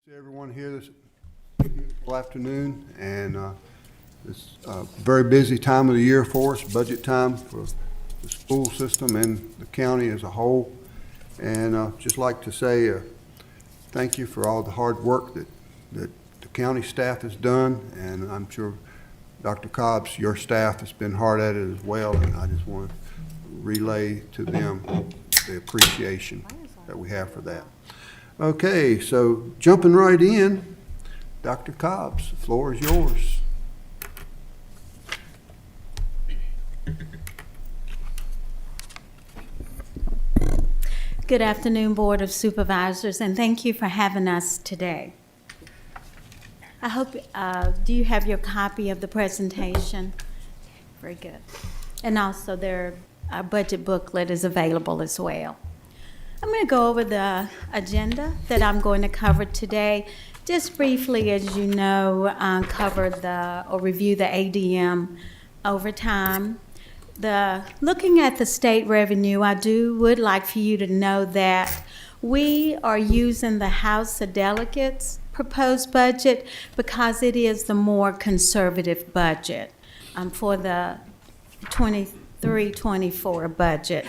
To everyone here this beautiful afternoon, and it's a very busy time of the year for us, budget time for the school system and the county as a whole. And just like to say thank you for all the hard work that the county staff has done, and I'm sure Dr. Cobb's, your staff has been hard at it as well, and I just want to relay to them the appreciation that we have for that. Okay, so jumping right in, Dr. Cobbs, the floor is yours. Good afternoon, Board of Supervisors, and thank you for having us today. I hope, do you have your copy of the presentation? Very good. And also our budget booklet is available as well. I'm going to go over the agenda that I'm going to cover today. Just briefly, as you know, cover or review the ADM overtime. Looking at the state revenue, I would like for you to know that we are using the House of Delegates proposed budget because it is the more conservative budget for the 23-24 budget.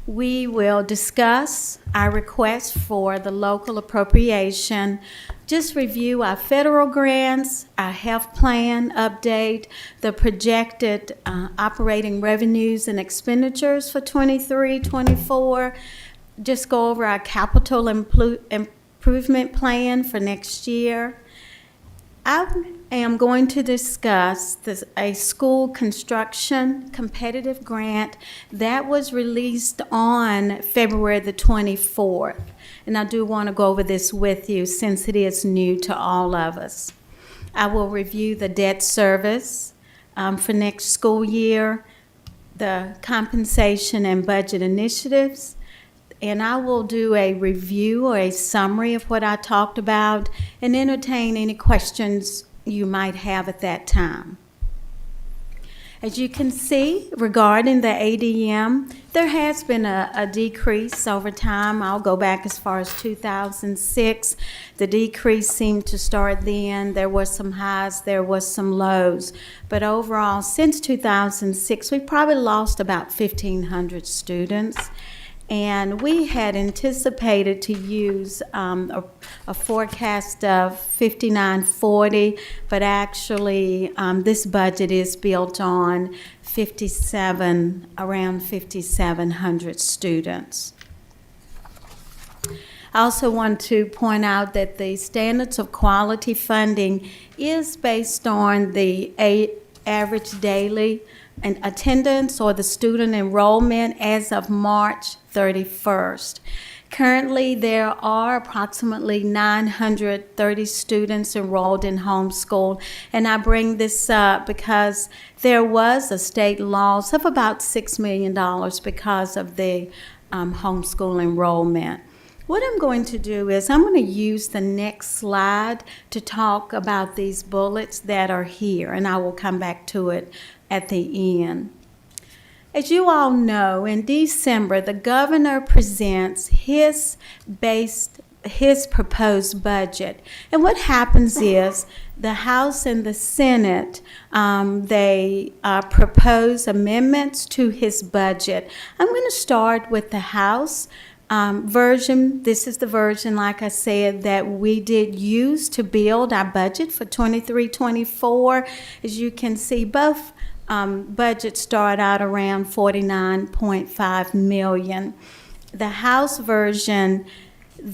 We will discuss our request for the local appropriation, just review our federal grants, our health plan update, the projected operating revenues and expenditures for 23-24, just go over our capital improvement plan for next year. I am going to discuss a school construction competitive grant that was released on February the 24th. And I do want to go over this with you since it is new to all of us. I will review the debt service for next school year, the compensation and budget initiatives, and I will do a review or a summary of what I talked about and entertain any questions you might have at that time. As you can see, regarding the ADM, there has been a decrease over time. I'll go back as far as 2006. The decrease seemed to start then. There were some highs, there was some lows. But overall, since 2006, we've probably lost about 1,500 students. And we had anticipated to use a forecast of 5,940, but actually this budget is built on around 5,700 students. I also want to point out that the standards of quality funding is based on the average daily and attendance or the student enrollment as of March 31st. Currently, there are approximately 930 students enrolled in homeschool, and I bring this up because there was a state loss of about $6 million because of the homeschool enrollment. What I'm going to do is I'm going to use the next slide to talk about these bullets that are here, and I will come back to it at the end. As you all know, in December, the governor presents his proposed budget. And what happens is the House and the Senate, they propose amendments to his budget. I'm going to start with the House version. This is the version, like I said, that we did use to build our budget for 23-24. As you can see, both budgets start out around $49.5 million. The House version,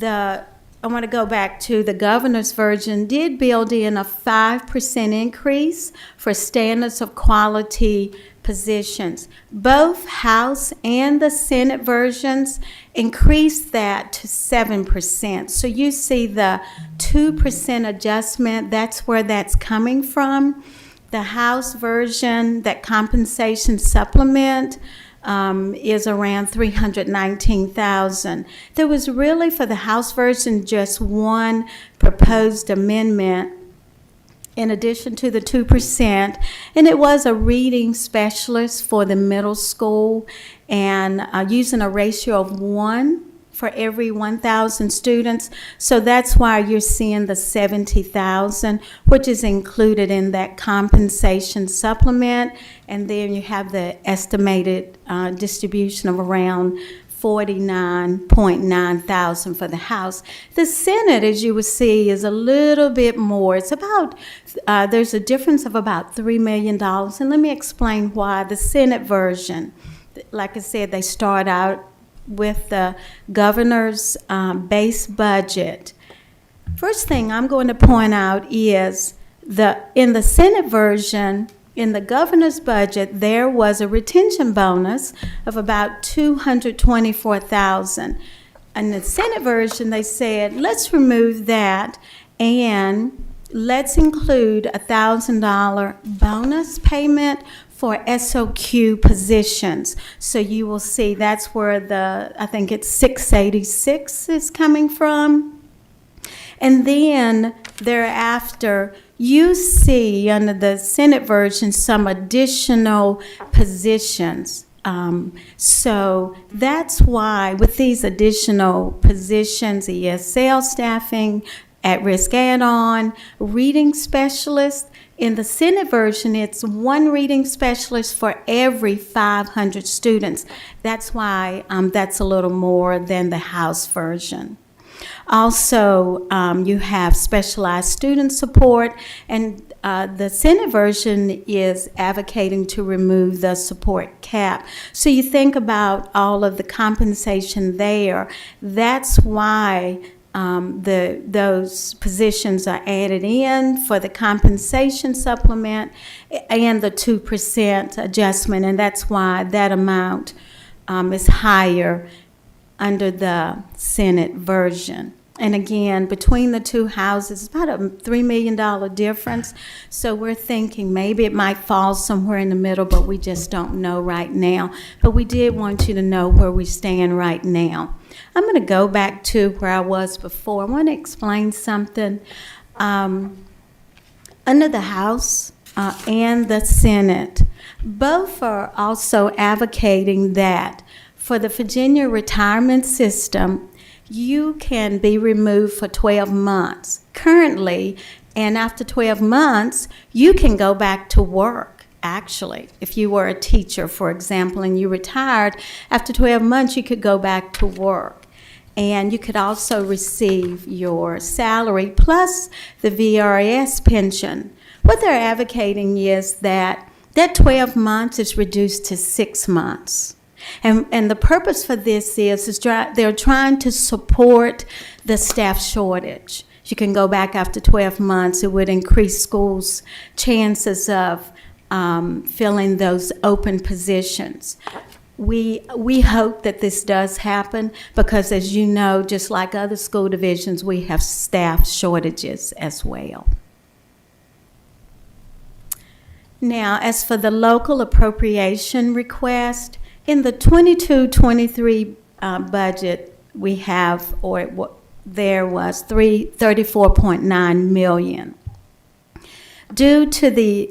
I want to go back to the governor's version, did build in a 5% increase for standards of quality positions. Both House and the Senate versions increased that to 7%. So you see the 2% adjustment, that's where that's coming from. The House version, that compensation supplement, is around $319,000. There was really, for the House version, just one proposed amendment in addition to the 2%, and it was a reading specialist for the middle school, and using a ratio of 1 for every 1,000 students. So that's why you're seeing the 70,000, which is included in that compensation supplement. And then you have the estimated distribution of around 49.9 thousand for the House. The Senate, as you will see, is a little bit more. It's about, there's a difference of about $3 million. And let me explain why. The Senate version, like I said, they start out with the governor's base budget. First thing I'm going to point out is in the Senate version, in the governor's budget, there was a retention bonus of about $224,000. In the Senate version, they said, let's remove that and let's include a $1,000 bonus payment for SOQ positions. So you will see that's where I think it's 686 is coming from. And then thereafter, you see under the Senate version some additional positions. So that's why with these additional positions, ESL staffing, at-risk add-on, reading specialist, in the Senate version, it's one reading specialist for every 500 students. That's why that's a little more than the House version. Also, you have specialized student support, and the Senate version is advocating to remove the support cap. So you think about all of the compensation there. That's why those positions are added in for the compensation supplement and the 2% adjustment, and that's why that amount is higher under the Senate version. And again, between the two houses, it's about a $3 million difference. So we're thinking maybe it might fall somewhere in the middle, but we just don't know right now. But we did want you to know where we stand right now. I'm going to go back to where I was before. I want to explain something. Under the House and the Senate, both are also advocating that for the Virginia retirement system, you can be removed for 12 months currently, and after 12 months, you can go back to work. Actually, if you were a teacher, for example, and you retired, after 12 months, you could go back to work. And you could also receive your salary plus the VRS pension. What they're advocating is that 12 months is reduced to 6 months. And the purpose for this is they're trying to support the staff shortage. You can go back after 12 months. It would increase schools' chances of filling those open positions. We hope that this does happen because, as you know, just like other school divisions, we have staff shortages as well. Now, as for the local appropriation request, in the 22-23 budget, we have, there was $34.9 million. Due to the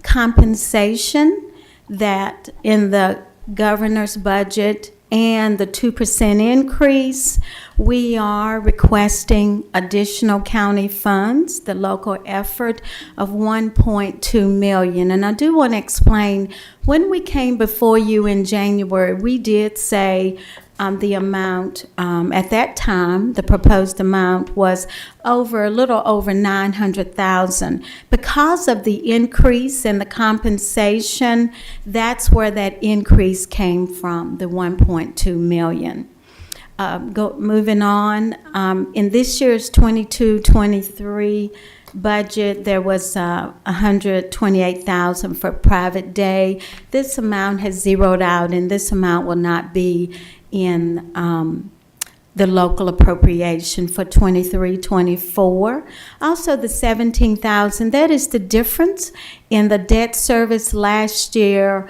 compensation that in the governor's budget and the 2% increase, we are requesting additional county funds, the local effort of $1.2 million. And I do want to explain, when we came before you in January, we did say the amount, at that time, the proposed amount was a little over $900,000. Because of the increase in the compensation, that's where that increase came from, the $1.2 million. Moving on, in this year's 22-23 budget, there was $128,000 for private day. This amount has zeroed out, and this amount will not be in the local appropriation for 23-24. Also, the $17,000, that is the difference in the debt service last year.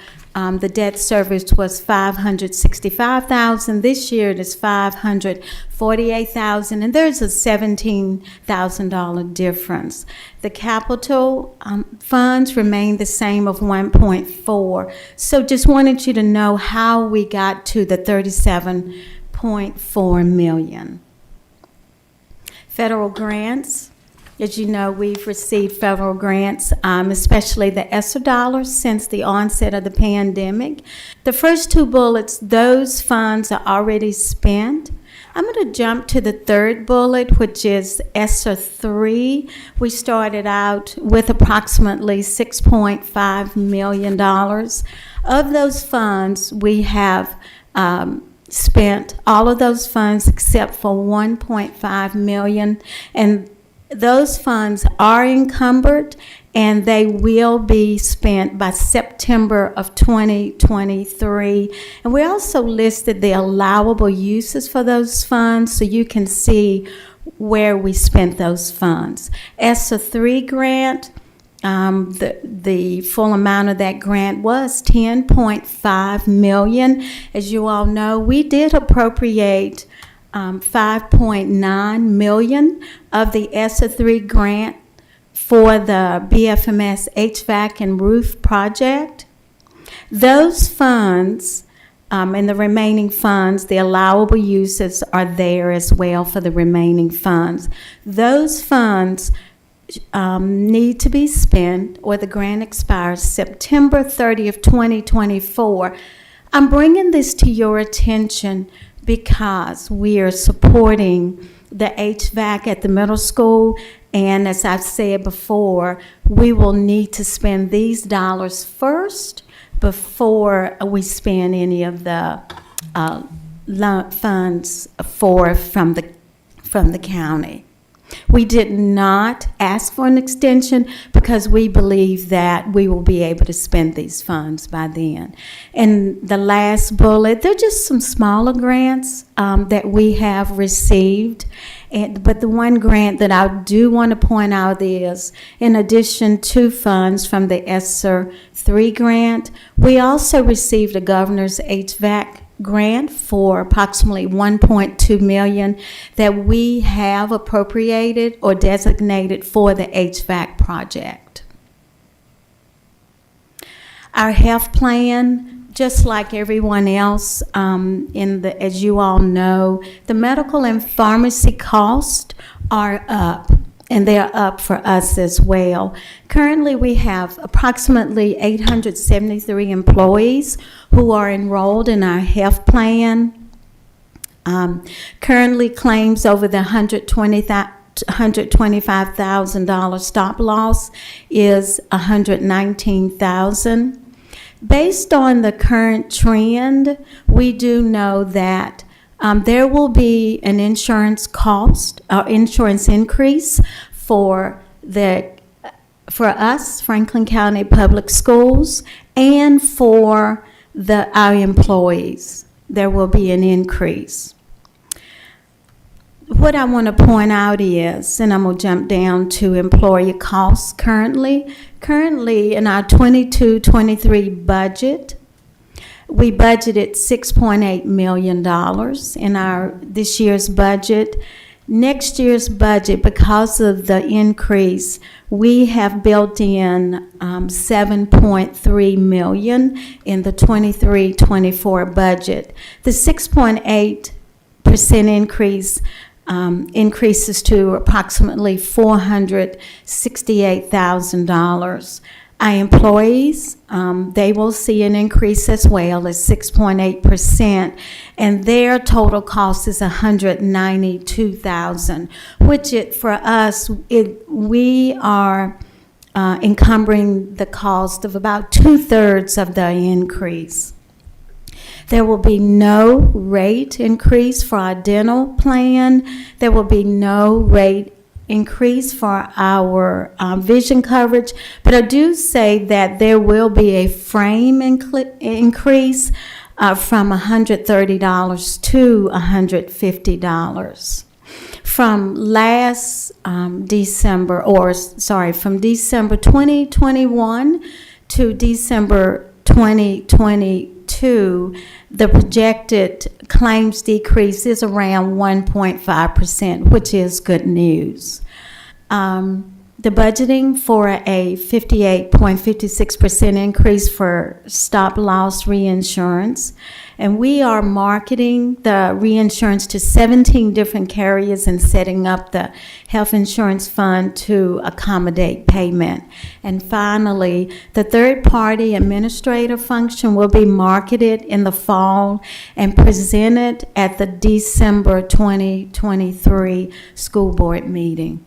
the debt service was $565,000. This year it is $548,000, and there's a $17,000 difference. The capital funds remain the same of 1.4. So just wanted you to know how we got to the 37.4 million. Federal grants. As you know, we've received federal grants, especially the ESSER dollars, since the onset of the pandemic. The first two bullets, those funds are already spent. I'm going to jump to the third bullet, which is ESSER 3. We started out with approximately $6.5 million. Of those funds, we have spent all of those funds except for $1.5 million, and those funds are encumbered, and they will be spent by September of 2023. And we also listed the allowable uses for those funds so you can see where we spent those funds. ESSER 3 grant, the full amount of that grant was $10.5 million. As you all know, we did appropriate $5.9 million of the ESSER 3 grant for the BFMS HVAC and roof project. Those funds and the remaining funds, the allowable uses are there as well for the remaining funds. Those funds need to be spent, or the grant expires September 30th, 2024. I'm bringing this to your attention because we are supporting the HVAC at the middle school, and as I've said before, we will need to spend these dollars first before we spend any of the funds from the county. We did not ask for an extension because we believe that we will be able to spend these funds by then. And the last bullet, they're just some smaller grants that we have received. But the one grant that I do want to point out is, in addition to funds from the ESSER 3 grant, we also received a governor's HVAC grant for approximately $1.2 million that we have appropriated or designated for the HVAC project. Our health plan, just like everyone else, as you all know, the medical and pharmacy costs are up, and they're up for us as well. Currently, we have approximately 873 employees who are enrolled in our health plan. Currently, claims over the $125,000 stop loss is $119,000. Based on the current trend, we do know that there will be an insurance cost or insurance increase for us, Franklin County Public Schools, and for our employees. There will be an increase. What I want to point out is, and I'm going to jump down to employee costs currently in our 22-23 budget, we budgeted $6.8 million in this year's budget. Next year's budget, because of the increase, we have built in $7.3 million in the 23-24 budget. The 6.8% increase increases to approximately $468,000. Our employees, they will see an increase as well as 6.8%, and their total cost is $192,000, which for us, we are encumbering the cost of about 2/3 of the increase. There will be no rate increase for our dental plan. There will be no rate increase for our vision coverage, but I do say that there will be a frame increase from $130 to $150. From December 2021 to December 2022, the projected claims decrease is around 1.5%, which is good news. The budgeting for a 58.56% increase for stop-loss reinsurance, and we are marketing the reinsurance to 17 different carriers and setting up the health insurance fund to accommodate payment. And finally, the third-party administrator function will be marketed in the fall and presented at the December 2023 school board meeting.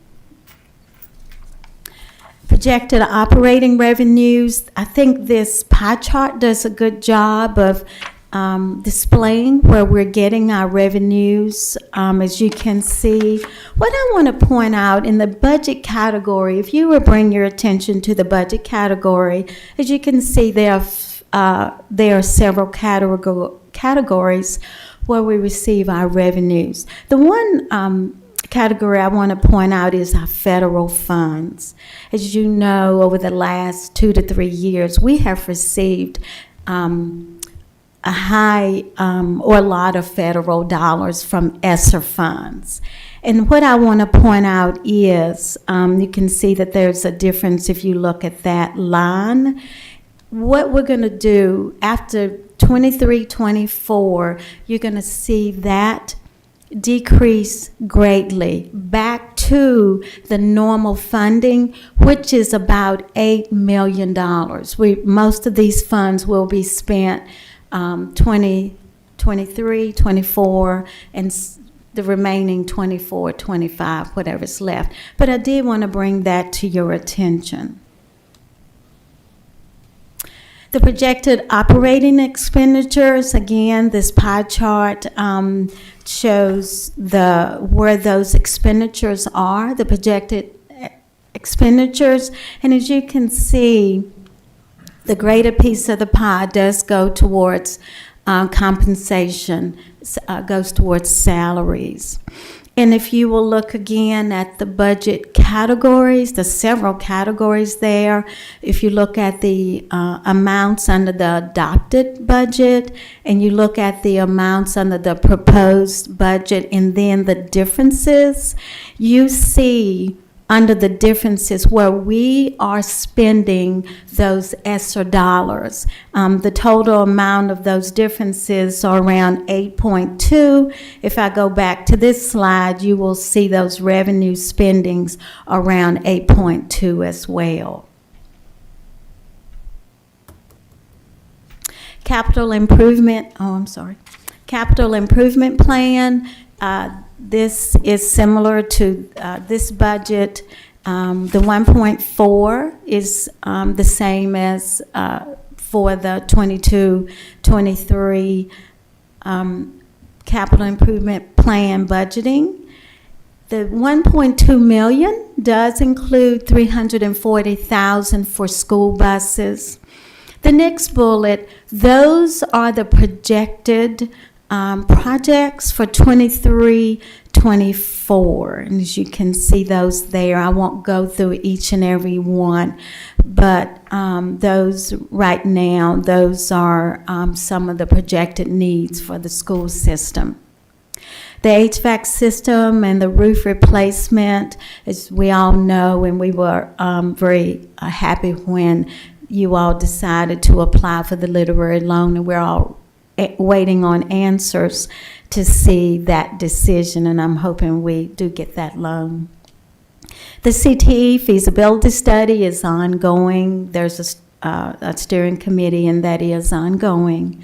Projected operating revenues, I think this pie chart does a good job of displaying where we're getting our revenues. As you can see, what I want to point out in the budget category, if you would bring your attention to the budget category, as you can see there are several categories where we receive our revenues. The one category I want to point out is our federal funds. As you know, over the last 2 to 3 years, we have received a high or a lot of federal dollars from ESSER funds. And what I want to point out is, you can see that there's a difference if you look at that line. What we're going to do after 23-24, you're going to see that decrease greatly back to the normal funding, which is about $8 million. Most of these funds will be spent 23, 24, and the remaining 24, 25, whatever's left. But I did want to bring that to your attention. The projected operating expenditures, again, this pie chart shows where those expenditures are, the projected expenditures. And as you can see, the greater piece of the pie does go towards compensation, goes towards salaries. And if you will look again at the budget categories, the several categories there, if you look at the amounts under the adopted budget, and you look at the amounts under the proposed budget, and then the differences, you see under the differences where we are spending those ESSER dollars. The total amount of those differences are around 8.2. If I go back to this slide, you will see those revenue spendings around 8.2 as well. Capital improvement plan. This is similar to this budget. The 1.4 is the same as for the 22-23 capital improvement plan budgeting. The 1.2 million does include $340,000 for school buses. The next bullet, those are the projected projects for 23-24, and as you can see those there, I won't go through each and every one, but those right now, those are some of the projected needs for the school system. The HVAC system and the roof replacement, as we all know, and we were very happy when you all decided to apply for the literary loan, and we're all waiting on answers to see that decision, and I'm hoping we do get that loan. The CTE feasibility study is ongoing. There's a steering committee, and that is ongoing.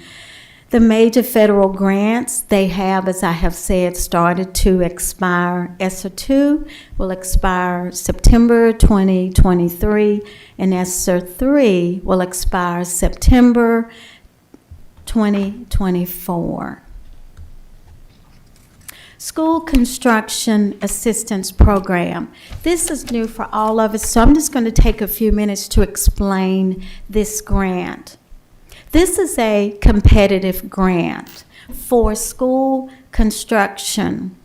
The major federal grants, they have, as I have said, started to expire. ESSER 2 will expire September 2023, and ESSER 3 will expire September 2024. School Construction Assistance Program. This is new for all of us, so I'm just going to take a few minutes to explain this grant. This is a competitive grant for school construction.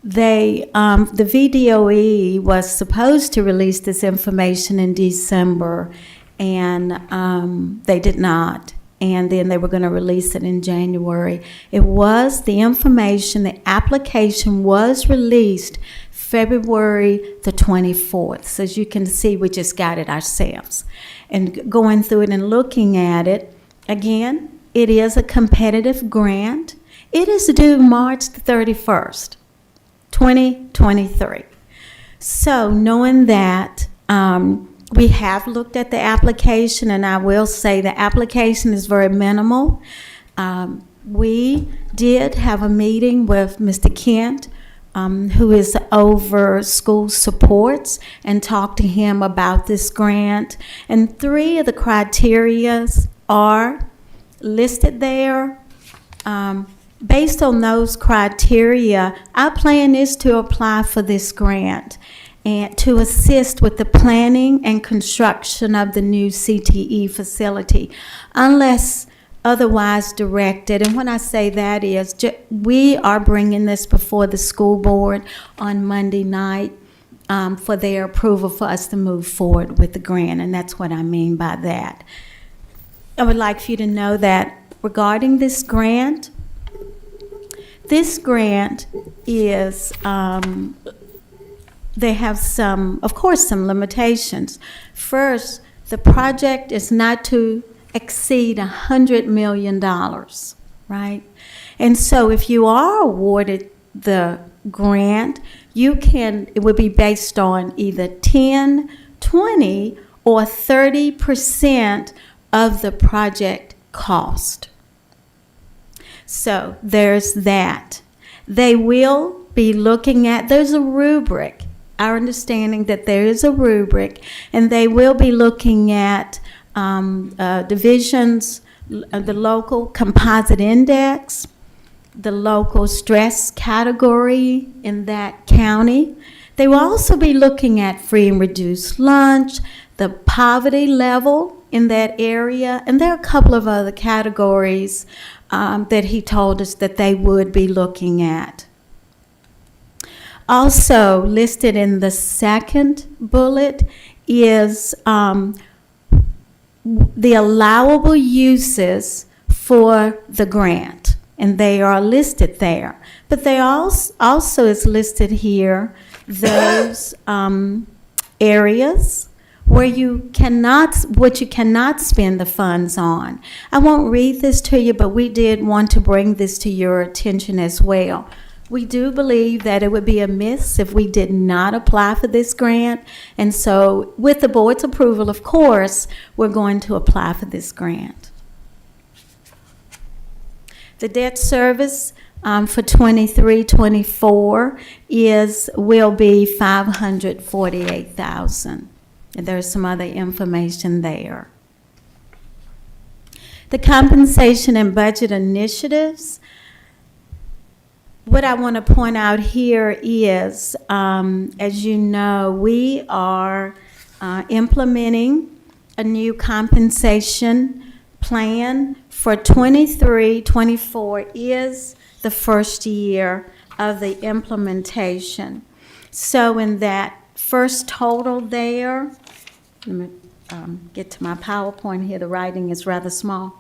The VDOE was supposed to release this information in December, and they did not. And then they were going to release it in January. The application was released February the 24th. So as you can see, we just got it ourselves. And going through it and looking at it, again, it is a competitive grant. It is due March the 31st, 2023. So knowing that, we have looked at the application, and I will say the application is very minimal. We did have a meeting with Mr. Kent, who is over school supports, and talked to him about this grant. And 3 of the criterias are listed there. Based on those criteria, our plan is to apply for this grant and to assist with the planning and construction of the new CTE facility, unless otherwise directed. And when I say that is, we are bringing this before the school board on Monday night for their approval for us to move forward with the grant, and that's what I mean by that. I would like for you to know that regarding this grant is, they have some limitations. First, the project is not to exceed $100 million, right? And so if you are awarded the grant, it would be based on either 10, 20, or 30% of the project cost. So there's that. They will be looking at, there's a rubric, our understanding that there is a rubric, and they will be looking at divisions, the local composite index, the local stress category in that county. They will also be looking at free and reduced lunch, the poverty level in that area, and there are a couple of other categories that he told us that they would be looking at. Also listed in the second bullet is the allowable uses for the grant, and they are listed there. But they also is listed here those areas where you cannot spend the funds on. I won't read this to you, but we did want to bring this to your attention as well. We do believe that it would be amiss if we did not apply for this grant, and so with the board's approval, of course, we're going to apply for this grant. The debt service for 23-24 will be $548,000, and there's some other information there. The compensation and budget initiatives. What I want to point out here is, as you know, we are implementing a new compensation plan for 23-24 is the first year of the implementation. So in that first total there, let me get to my PowerPoint here, the writing is rather small.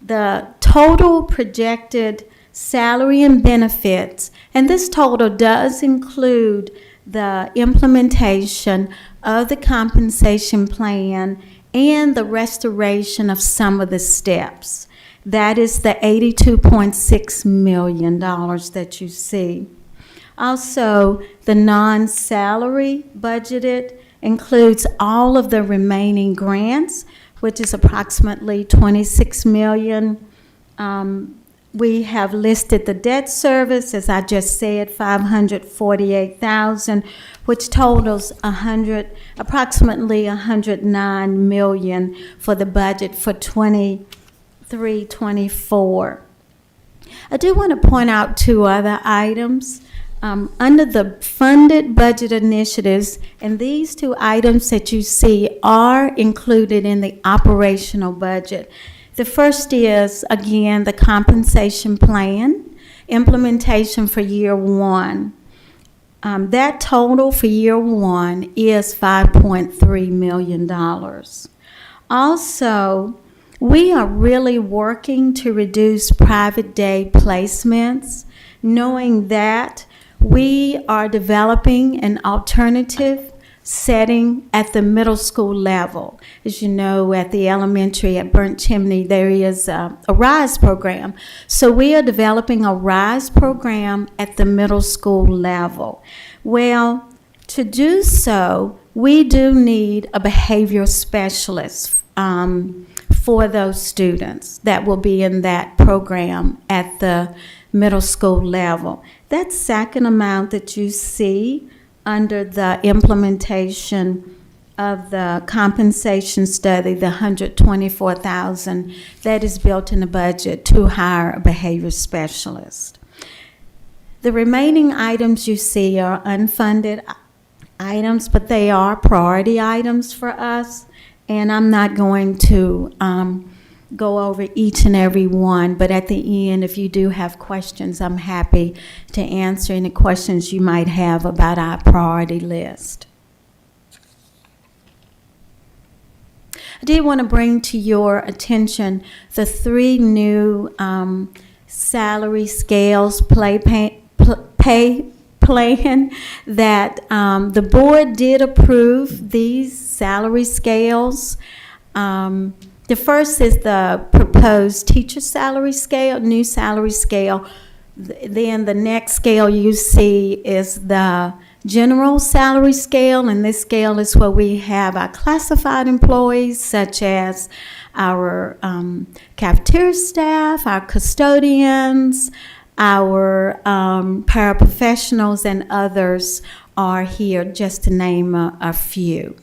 The total projected salary and benefits, and this total does include the implementation of the compensation plan and the restoration of some of the steps. That is the $82.6 million that you see. Also, the non-salary budgeted includes all of the remaining grants, which is approximately $26 million. We have listed the debt service, as I just said, $548,000, which totals approximately $109 million for the budget for 23-24. I do want to point out 2 other items. Under the funded budget initiatives, and these 2 items that you see are included in the operational budget. The first is, again, the compensation plan, implementation for year 1. That total for year 1 is $5.3 million. Also, we are really working to reduce private day placements, knowing that we are developing an alternative setting at the middle school level. As you know, at the elementary at Burnt Chimney, there is a RISE program. So we are developing a RISE program at the middle school level. Well, to do so, we do need a behavioral specialist for those students that will be in that program at the middle school level. That second amount that you see under the implementation of the compensation study, the $124,000, that is built in the budget to hire a behavior specialist. The remaining items you see are unfunded items, but they are priority items for us, and I'm not going to go over each and every one, but at the end, if you do have questions, I'm happy to answer any questions you might have about our priority list. I did want to bring to your attention the 3 new salary scales pay plan that the board did approve these salary scales. The first is the proposed teacher salary scale, new salary scale. Then the next scale you see is the general salary scale, and this scale is where we have our classified employees, such as our cafeteria staff, our custodians, our paraprofessionals, and others are here, just to name a few.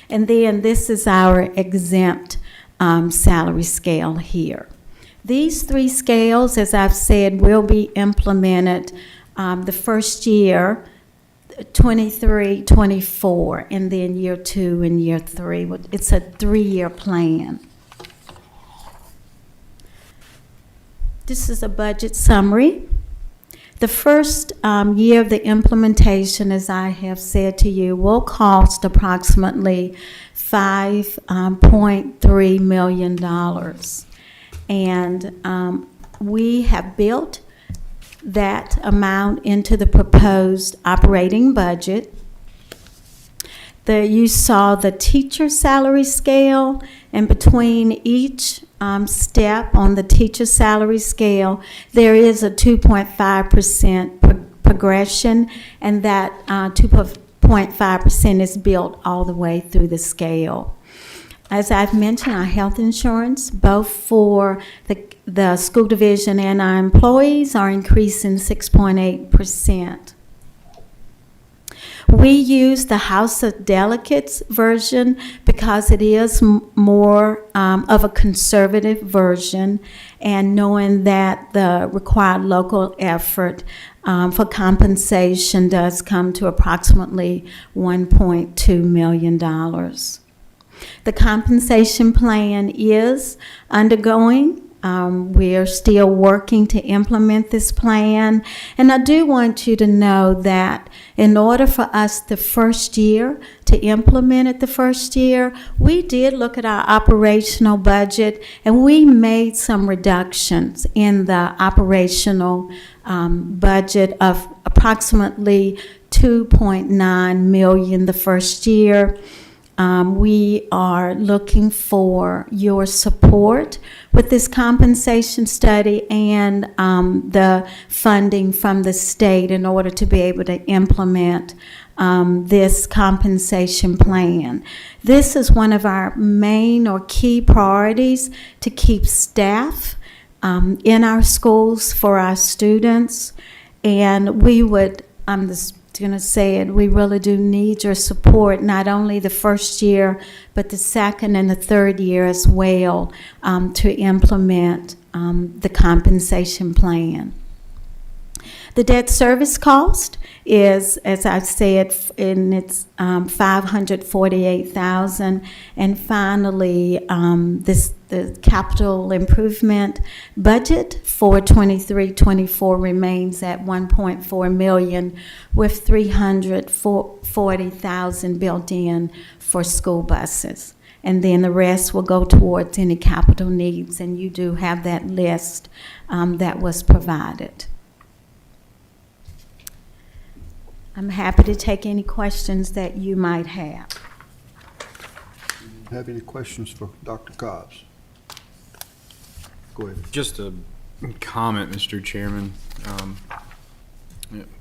And then this is our exempt salary scale here. These 3 scales, as I've said, will be implemented the first year, 23, 24, and then year 2 and year 3. It's a 3-year plan. This is a budget summary. The first year of the implementation, as I have said to you, will cost approximately $5.3 million. And we have built that amount into the proposed operating budget. You saw the teacher salary scale, and between each step on the teacher salary scale, there is a 2.5% progression, and that 2.5% is built all the way through the scale. As I've mentioned, our health insurance, both for the school division and our employees, are increasing 6.8%. We use the House of Delegates version because it is more of a conservative version, and knowing that the required local effort for compensation does come to approximately $1.2 million. The compensation plan is undergoing. We are still working to implement this plan, and I do want you to know that in order for us the first year to implement it the first year, we did look at our operational budget, and we made some reductions in the operational budget of approximately $2.9 million the first year. We are looking for your support with this compensation study and the funding from the state in order to be able to implement this compensation plan. This is one of our main or key priorities, to keep staff in our schools for our students, and we would, I'm just going to say it, we really do need your support, not only the first year, but the second and the third year as well, to implement the compensation plan. The debt service cost is, as I've said, in its $548,000, and finally, the capital improvement budget for 23-24 remains at $1.4 million, with $340,000 built in for school buses. and then the rest will go towards any capital needs, and you do have that list that was provided. I'm happy to take any questions that you might have. Have any questions for Dr. Cobbs? Go ahead. Just a comment, Mr. Chairman.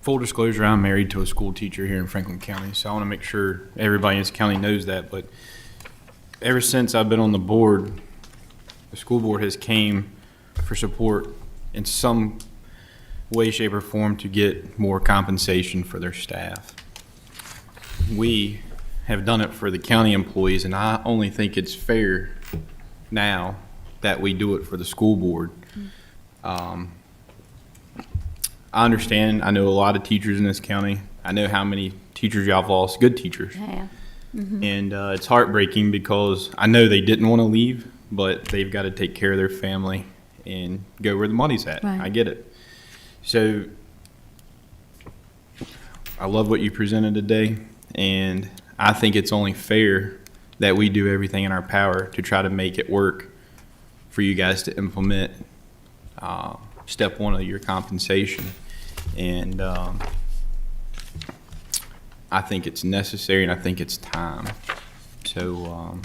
Full disclosure, I'm married to a school teacher here in Franklin County, so I want to make sure everybody in this county knows that. But ever since I've been on the board, the school board has came for support in some way, shape, or form to get more compensation for their staff. We have done it for the county employees, and I only think it's fair now that we do it for the school board. I understand, I know a lot of teachers in this county. I know how many teachers y'all have lost, good teachers. Yeah. And it's heartbreaking because I know they didn't want to leave, but they've got to take care of their family and go where the money's at. Right. I get it. So I love what you presented today, and I think it's only fair that we do everything in our power to try to make it work for you guys to implement step one of your compensation. And I think it's necessary, and I think it's time. So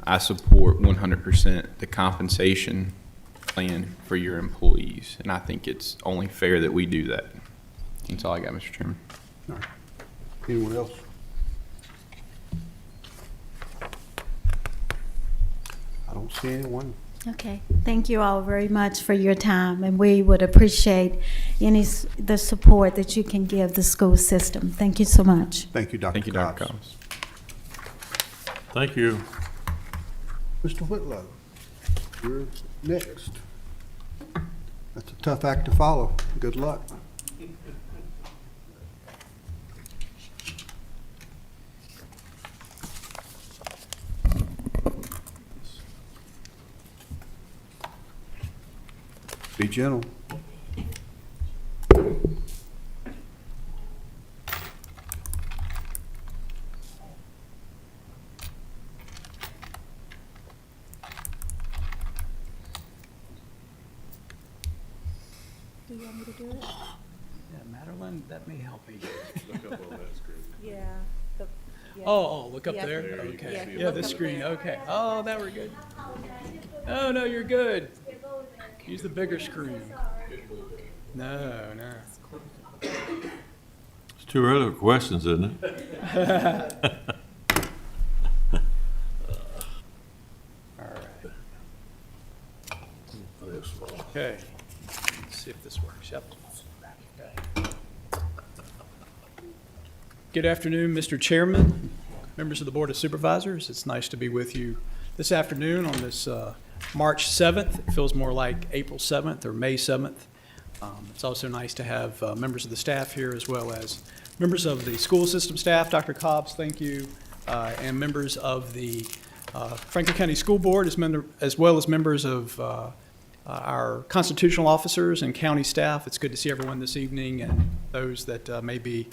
I support 100% the compensation plan for your employees, and I think it's only fair that we do that. That's all I got, Mr. Chairman. All right. Anyone else? I don't see anyone. Okay, thank you all very much for your time, and we would appreciate the support that you can give the school system. Thank you so much. Thank you, Dr. Thank you, Dr. Cobbs. Cobbs. Thank you. Mr. Whitlow, you're next. That's a tough act to follow. Good luck. Be gentle. Do you want me to do it? Yeah, Madeline, that may help me. Yeah. Oh, look up Yeah. there? There you Okay. can see Yeah, it. this Look up screen, there. okay. Oh, now we're good. No, you're good. Use the bigger screen. No. It's too early for questions, isn't it? All right. Okay. Let's see if this works. Yep. Okay. Good afternoon, Mr. Chairman, members of the Board of Supervisors. It's nice to be with you this afternoon on this March 7th. It feels more like April 7th or May 7th. It's also nice to have members of the staff here, as well as members of the school system staff. Dr. Cobbs, thank you, and members of the Franklin County School Board, as well as members of our constitutional officers and county staff. It's good to see everyone this evening, and those that may be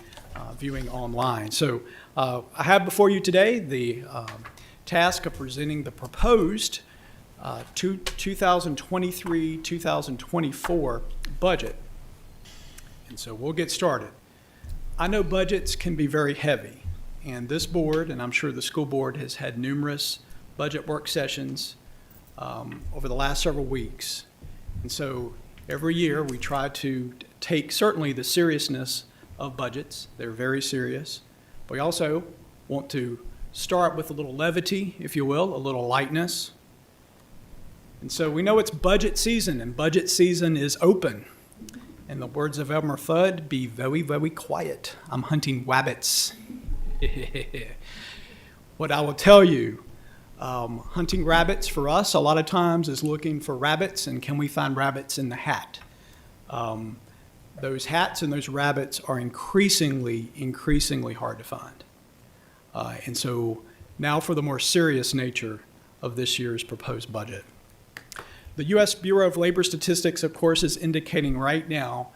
viewing online. So I have before you today the task of presenting the proposed 2023-2024 budget. And so we'll get started. I know budgets can be very heavy, and this board, and I'm sure the school board, has had numerous budget work sessions over the last several weeks. And so every year we try to take certainly the seriousness of budgets. They're very serious. But we also want to start with a little levity, if you will, a little lightness. And so we know it's budget season, and budget season is open. In the words of Elmer Fudd, be very, very quiet. I'm hunting wabbits. What I will tell you, hunting rabbits for us a lot of times is looking for rabbits, and can we find rabbits in the hat? Those hats and those rabbits are increasingly hard to find. And so now for the more serious nature of this year's proposed budget. The U.S. Bureau of Labor Statistics, of course, is indicating right now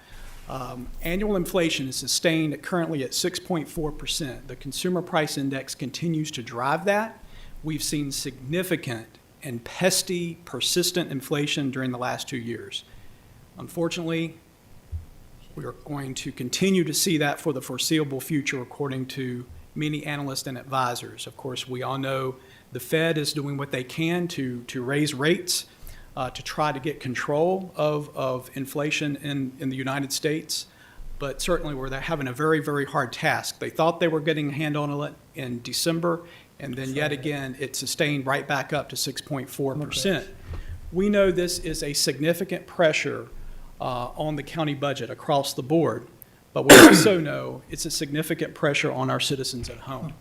annual inflation is sustained currently at 6.4%. The Consumer Price Index continues to drive that. we've seen significant and pesky, persistent inflation during the last 2 years. Unfortunately, we are going to continue to see that for the foreseeable future, according to many analysts and advisors. Of course, we all know the Fed is doing what they can to raise rates to try to get control of inflation in the United States. But certainly we're having a very, very hard task. They thought they were getting a hand on it in December, and then yet again, it sustained right back up to 6.4%. We know this is a significant pressure on the county budget across the board, but we also know it's a significant pressure on our citizens at home.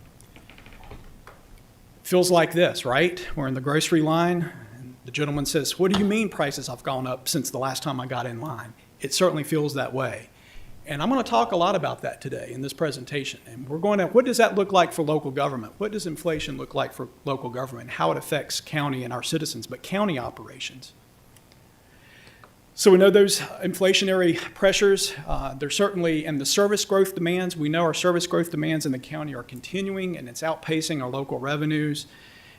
Feels like this, right? We're in the grocery line, and the gentleman says, "What do you mean prices have gone up since the last time I got in line?" It certainly feels that way. And I'm going to talk a lot about that today in this presentation. And we're going to, what does that look like for local government? What does inflation look like for local government? How it affects county and our citizens, but county operations. So we know those inflationary pressures, they're certainly, and the service growth demands, we know our service growth demands in the county are continuing, and it's outpacing our local revenues.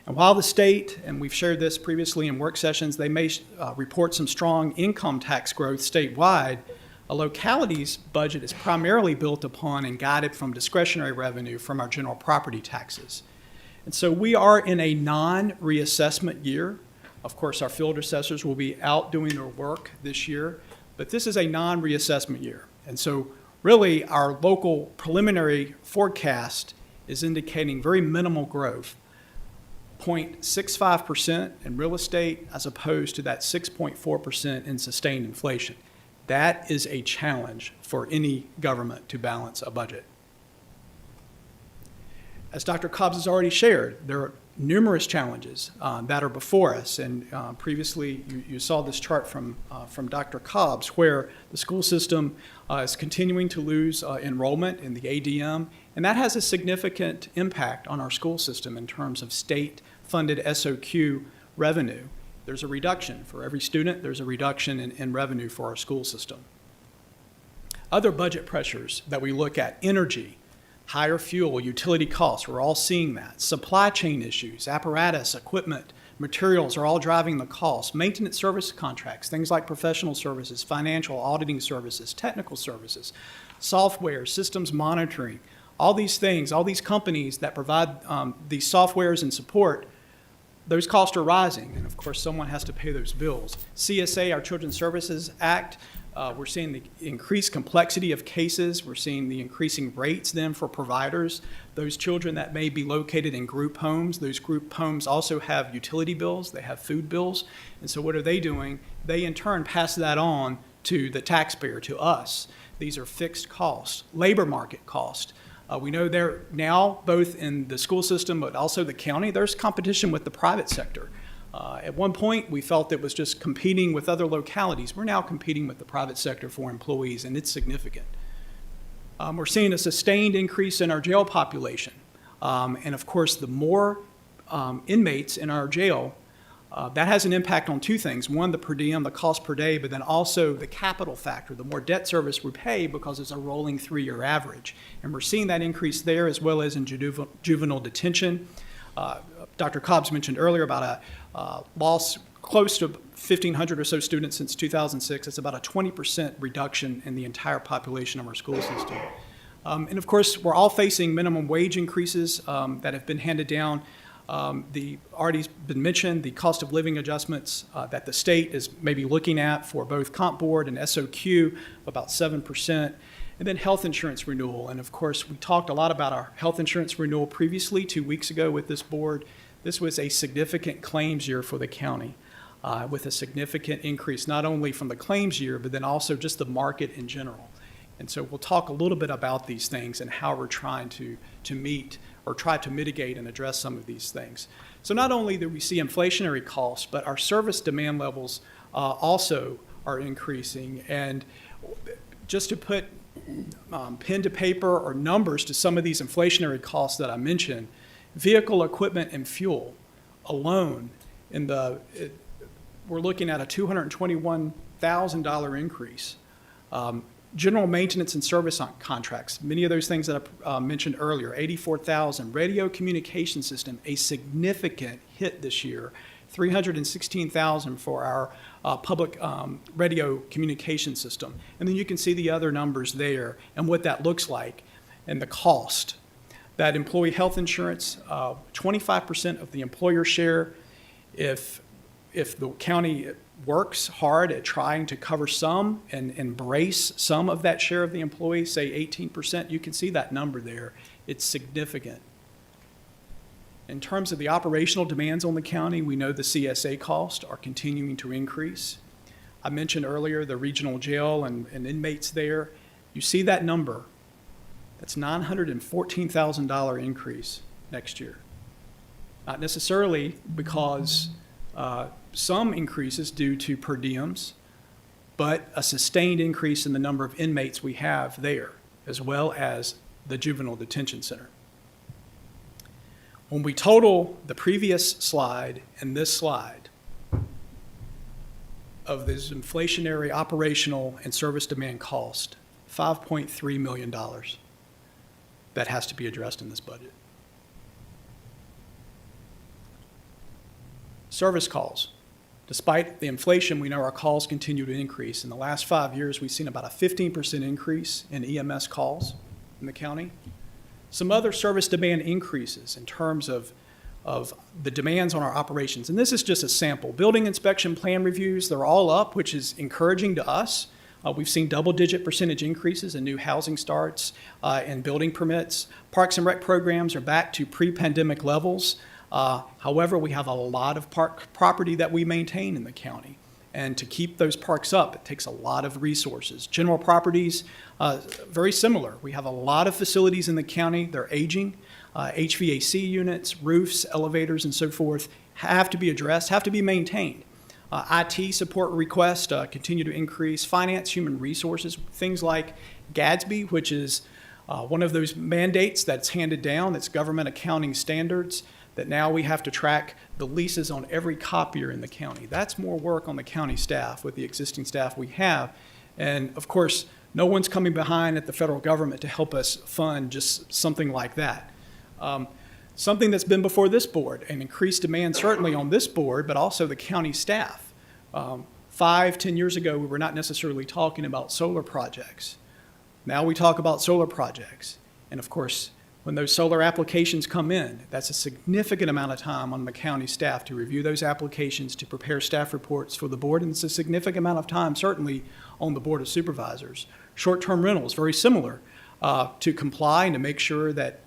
And while the state, and we've shared this previously in work sessions, they may report some strong income tax growth statewide, a locality's budget is primarily built upon and guided from discretionary revenue from our general property taxes. And so we are in a non-reassessment year. Of course, our field assessors will be out doing their work this year, but this is a non-reassessment year. And so really our local preliminary forecast is indicating very minimal growth, 0.65% in real estate as opposed to that 6.4% in sustained inflation. That is a challenge for any government to balance a budget. As Dr. Cobbs has already shared, there are numerous challenges that are before us. And previously, you saw this chart from Dr. Cobbs, where the school system is continuing to lose enrollment in the ADM, and that has a significant impact on our school system in terms of state-funded SOQ revenue. There's a reduction for every student. There's a reduction in revenue for our school system. Other budget pressures that we look at, energy, higher fuel, utility costs, we're all seeing that. Supply chain issues, apparatus, equipment, materials are all driving the cost. Maintenance service contracts, things like professional services, financial auditing services, technical services, software, systems monitoring, all these things, all these companies that provide these softwares and support, those costs are rising, and of course someone has to pay those bills. CSA, our Children's Services Act, we're seeing the increased complexity of cases. We're seeing the increasing rates then for providers. Those children that may be located in group homes, those group homes also have utility bills, they have food bills, and so what are they doing? They in turn pass that on to the taxpayer, to us. These are fixed costs, labor market costs. We know there now, both in the school system but also the county, there's competition with the private sector. At one point, we felt it was just competing with other localities. We're now competing with the private sector for employees, and it's significant. We're seeing a sustained increase in our jail population. And of course, the more inmates in our jail, that has an impact on two things. One, the per diem, the cost per day, but then also the capital factor, the more debt service we pay because it's a rolling 3-year average. And we're seeing that increase there as well as in juvenile detention. Dr. Cobbs mentioned earlier about a loss close to 1,500 or so students since 2006. It's about a 20% reduction in the entire population of our school system. And of course, we're all facing minimum wage increases that have been handed down. Already been mentioned, the cost of living adjustments that the state is maybe looking at for both Comp Board and SOQ of about 7%. And then health insurance renewal. And of course, we talked a lot about our health insurance renewal previously 2 weeks ago with this board. This was a significant claims year for the county with a significant increase, not only from the claims year, but then also just the market in general. And so we'll talk a little bit about these things and how we're trying to meet or try to mitigate and address some of these things. So not only do we see inflationary costs, but our service demand levels also are increasing. And just to put pen to paper or numbers to some of these inflationary costs that I mentioned, vehicle equipment and fuel alone, we're looking at a $221,000 increase. General maintenance and service contracts, many of those things that I mentioned earlier, 84,000. Radio communication system, a significant hit this year, 316,000 for our public radio communication system. And then you can see the other numbers there and what that looks like and the cost. That employee health insurance, 25% of the employer share. If the county works hard at trying to cover some and embrace some of that share of the employee, say 18%, you can see that number there. It's significant. In terms of the operational demands on the county, we know the CSA costs are continuing to increase. I mentioned earlier the regional jail and inmates there. You see that number. That's $914,000 increase next year. Not necessarily because some increases due to per diems, but a sustained increase in the number of inmates we have there, as well as the juvenile detention center. When we total the previous slide and this slide of this inflationary operational and service demand cost, $5.3 million that has to be addressed in this budget. Service calls. Despite the inflation, we know our calls continue to increase. In the last 5 years, we've seen about a 15% increase in EMS calls in the county. Some other service demand increases in terms of the demands on our operations. And this is just a sample. Building inspection plan reviews, they're all up, which is encouraging to us. We've seen double-digit percentage increases in new housing starts and building permits. Parks and Rec programs are back to pre-pandemic levels. However, we have a lot of park property that we maintain in the county. And to keep those parks up, it takes a lot of resources. General properties, very similar. We have a lot of facilities in the county. They're aging. HVAC units, roofs, elevators, and so forth have to be addressed, have to be maintained. IT support requests continue to increase. Finance, human resources, things like GADSB, which is one of those mandates that's handed down, that's government accounting standards, that now we have to track the leases on every copier in the county. That's more work on the county staff with the existing staff we have. And of course, no one's coming behind at the federal government to help us fund just something like that. Something that's been before this board, and increased demand certainly on this board, but also the county staff. 5-10 years ago, we were not necessarily talking about solar projects. Now we talk about solar projects. And of course, when those solar applications come in, that's a significant amount of time on the county staff to review those applications, to prepare staff reports for the board, and it's a significant amount of time certainly on the Board of Supervisors. Short-term rentals, very similar. To comply and to make sure that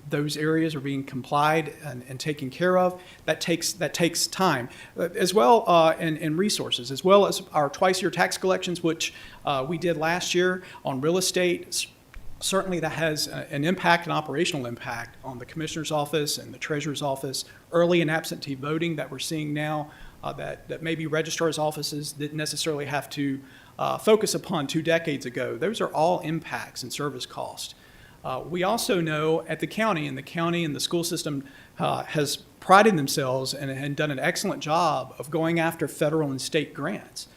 those areas are being complied and taken care of. That takes time, as well and resources, as well as our twice-year tax collections, which we did last year on real estate. Certainly that has an impact, an operational impact on the Commissioner's office and the Treasurer's office. Early and absentee voting that we're seeing now, that maybe registrar's offices didn't necessarily have to focus upon 2 decades ago. Those are all impacts and service cost. We also know at the county and the school system has prided themselves and done an excellent job of going after federal and state grants.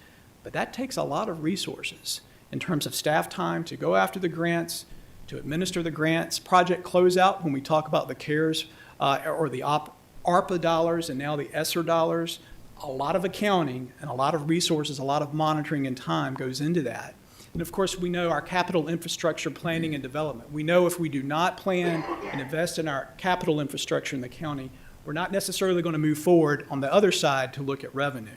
But that takes a lot of resources in terms of staff time to go after the grants, to administer the grants, project closeout when we talk about the CARES or the ARPA dollars and now the ESSER dollars. A lot of accounting and a lot of resources, a lot of monitoring and time goes into that. And of course, we know our capital infrastructure planning and development. We know if we do not plan and invest in our capital infrastructure in the county, we're not necessarily going to move forward on the other side to look at revenue.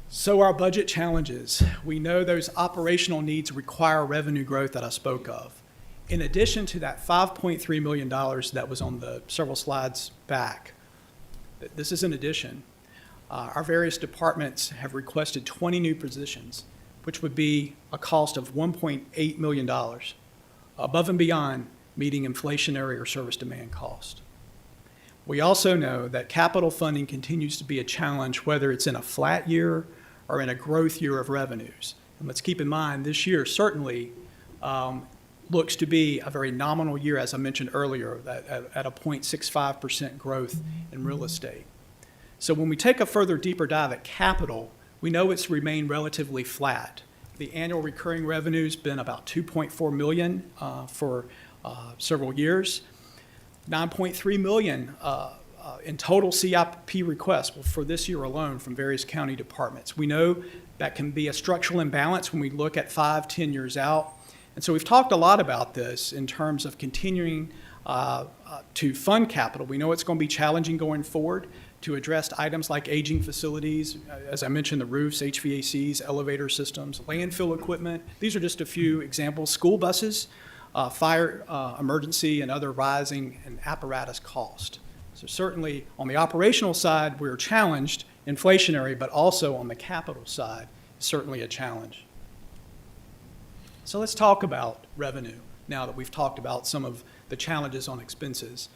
So our budget challenges. We know those operational needs require revenue growth that I spoke of. In addition to that $5.3 million that was on the several slides back, this is an addition. Our various departments have requested 20 new positions, which would be a cost of $1.8 million, above and beyond meeting inflationary or service demand cost. We also know that capital funding continues to be a challenge, whether it's in a flat year or in a growth year of revenues. And let's keep in mind, this year certainly looks to be a very nominal year, as I mentioned earlier, at a 0.65% growth in real estate. So when we take a further deeper dive at capital, we know it's remained relatively flat. The annual recurring revenue's been about $2.4 million for several years. $9.3 million in total CIP requests for this year alone from various county departments. We know that can be a structural imbalance when we look at 5-10 years out. And so we've talked a lot about this in terms of continuing to fund capital. We know it's going to be challenging going forward to address items like aging facilities, as I mentioned, the roofs, HVACs, elevator systems, landfill equipment. These are just a few examples. School buses, fire, emergency, and other rising and apparatus cost. So certainly on the operational side, we're challenged, inflationary, but also on the capital side, certainly a challenge. So let's talk about revenue now that we've talked about some of the challenges on expenses.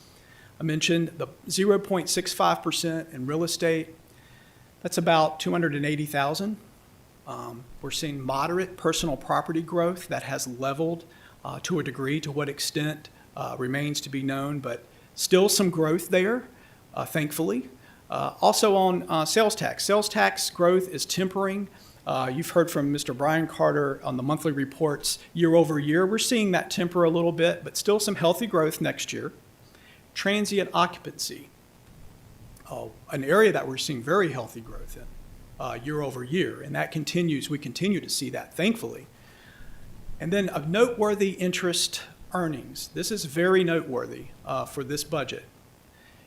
I mentioned the 0.65% in real estate. That's about $280,000. We're seeing moderate personal property growth that has leveled to a degree. To what extent remains to be known, but still some growth there, thankfully. Also on sales tax. Sales tax growth is tempering. You've heard from Mr. Brian Carter on the monthly reports year over year. We're seeing that temper a little bit, but still some healthy growth next year. Transient occupancy, an area that we're seeing very healthy growth in year over year, and that continues. We continue to see that, thankfully. And then of noteworthy interest earnings. This is very noteworthy for this budget.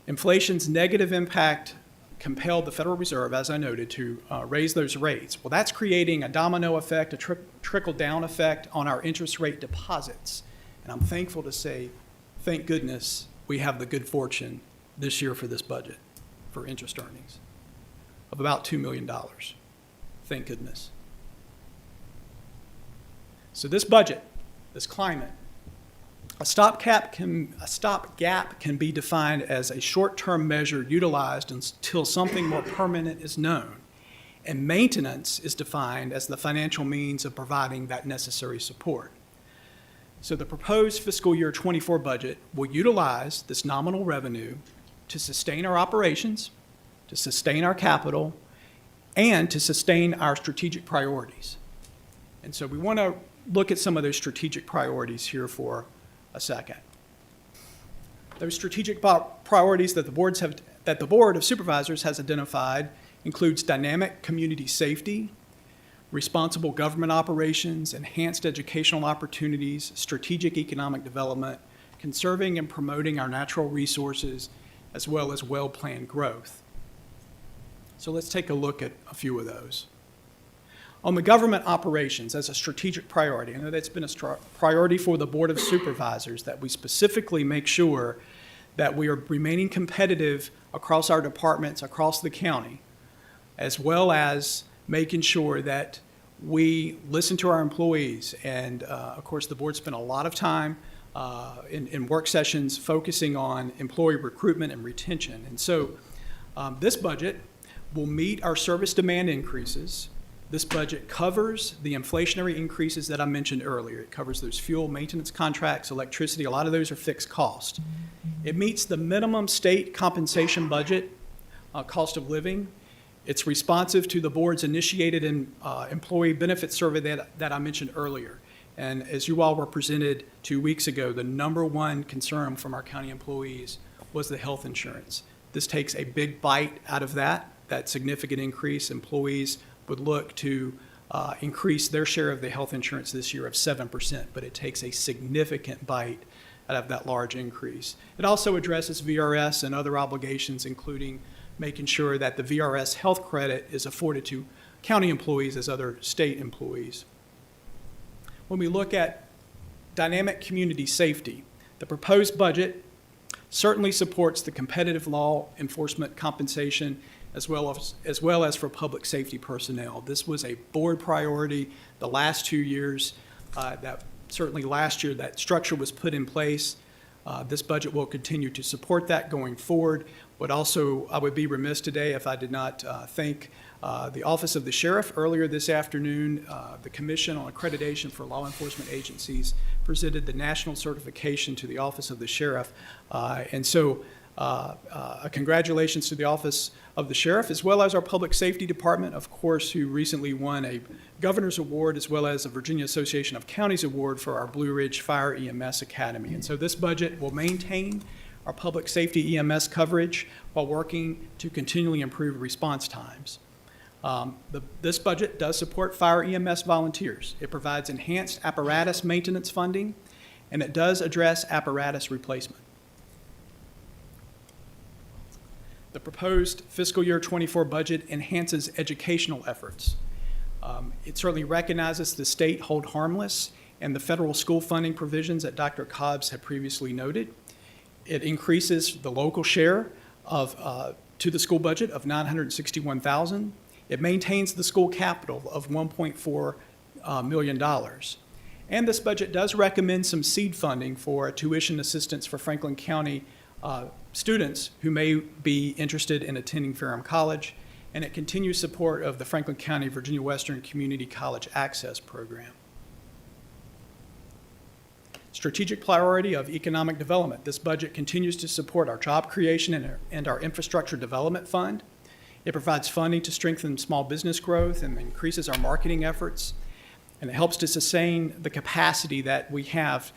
Inflation's negative impact compelled the Federal Reserve, as I noted, to raise those rates. Well, that's creating a domino effect, a trickle-down effect on our interest rate deposits. And I'm thankful to say, thank goodness, we have the good fortune this year for this budget for interest earnings of about $2 million. Thank goodness. So this budget, this climate, a stopgap can be defined as a short-term measure utilized until something more permanent is known. And maintenance is defined as the financial means of providing that necessary support. So the proposed fiscal year 24 budget will utilize this nominal revenue to sustain our operations, to sustain our capital, and to sustain our strategic priorities. And so we want to look at some of those strategic priorities here for a second. Those strategic priorities that the Board of Supervisors has identified includes dynamic community safety, responsible government operations, enhanced educational opportunities, strategic economic development, conserving and promoting our natural resources, as well as well-planned growth. So let's take a look at a few of those. On the government operations as a strategic priority, I know that's been a priority for the Board of Supervisors, that we specifically make sure that we are remaining competitive across our departments, across the county, as well as making sure that we listen to our employees. And of course, the board spent a lot of time in work sessions focusing on employee recruitment and retention. And so this budget will meet our service demand increases. This budget covers the inflationary increases that I mentioned earlier. It covers those fuel, maintenance contracts, electricity. A lot of those are fixed cost. It meets the minimum state compensation budget, cost of living. It's responsive to the board's initiated employee benefit survey that I mentioned earlier. And as you all were presented 2 weeks ago, the number one concern from our county employees was the health insurance. This takes a big bite out of that significant increase. Employees would look to increase their share of the health insurance this year of 7%, but it takes a significant bite out of that large increase. It also addresses VRS and other obligations, including making sure that the VRS health credit is afforded to county employees as other state employees. When we look at dynamic community safety, the proposed budget certainly supports the competitive law enforcement compensation as well as for public safety personnel. This was a board priority the last 2 years. Certainly last year that structure was put in place. This budget will continue to support that going forward. But also, I would be remiss today if I did not thank the Office of the Sheriff. Earlier this afternoon, the Commission on Accreditation for Law Enforcement Agencies presented the national certification to the Office of the Sheriff. And so A congratulations to the Office of the Sheriff, as well as our Public Safety Department, of course, who recently won a Governor's Award, as well as a Virginia Association of Counties Award for our Blue Ridge Fire EMS Academy. And so this budget will maintain our public safety EMS coverage while working to continually improve response times. This budget does support fire EMS volunteers. It provides enhanced apparatus maintenance funding, and it does address apparatus replacement. The proposed fiscal year 24 budget enhances educational efforts. It certainly recognizes the state hold harmless and the federal school funding provisions that Dr. Cobbs had previously noted. It increases the local share to the school budget of $961,000. It maintains the school capital of $1.4 million. And this budget does recommend some seed funding for tuition assistance for Franklin County students who may be interested in attending Ferrum College, and it continues support of the Franklin County Virginia Western Community College Access Program. Strategic priority of economic development. This budget continues to support our job creation and our infrastructure development fund. It provides funding to strengthen small business growth and increases our marketing efforts, and it helps to sustain the capacity that we have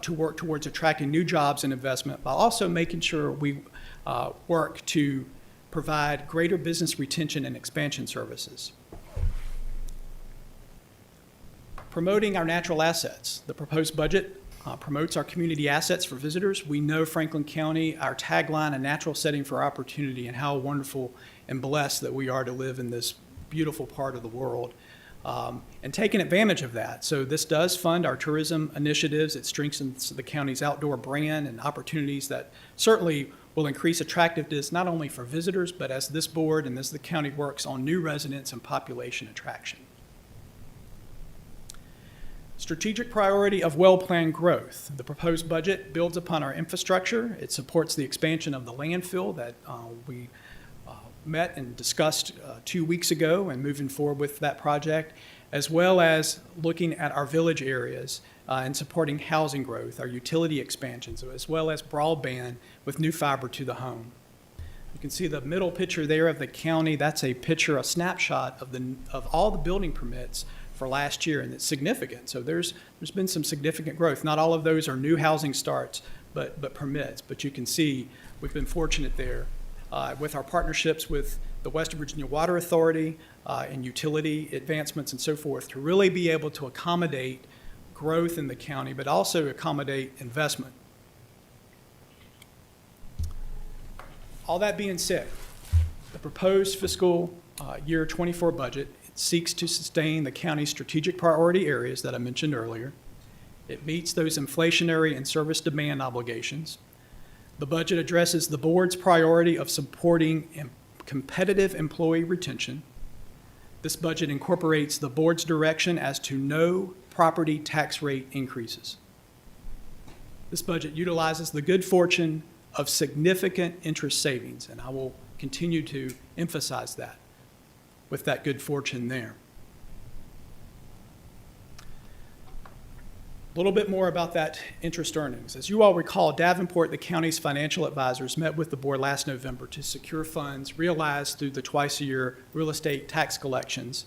to work towards attracting new jobs and investment, while also making sure we work to provide greater business retention and expansion services. Promoting our natural assets. The proposed budget promotes our community assets for visitors. We know Franklin County, our tagline, a natural setting for opportunity, and how wonderful and blessed that we are to live in this beautiful part of the world. And taking advantage of that. So this does fund our tourism initiatives. It strengthens the county's outdoor brand and opportunities that certainly will increase attractiveness not only for visitors, but as this board and as the county works on new residents and population attraction. Strategic priority of well-planned growth. The proposed budget builds upon our infrastructure. It supports the expansion of the landfill that we met and discussed 2 weeks ago, and moving forward with that project, as well as looking at our village areas and supporting housing growth, our utility expansions, as well as broadband with new fiber to the home. You can see the middle picture there of the county. That's a picture, a snapshot of all the building permits for last year, and it's significant. So there's been some significant growth. Not all of those are new housing starts, but permits. But you can see we've been fortunate there with our partnerships with the Western Virginia Water Authority and utility advancements and so forth to really be able to accommodate growth in the county, but also accommodate investment. All that being said, the proposed fiscal year 24 budget seeks to sustain the county's strategic priority areas that I mentioned earlier. It meets those inflationary and service demand obligations. The budget addresses the board's priority of supporting competitive employee retention. This budget incorporates the board's direction as to no property tax rate increases. This budget utilizes the good fortune of significant interest savings, and I will continue to emphasize that with that good fortune there. A little bit more about that interest earnings. As you all recall, Davenport, the county's financial advisors, met with the board last November to secure funds realized through the twice-a-year real estate tax collections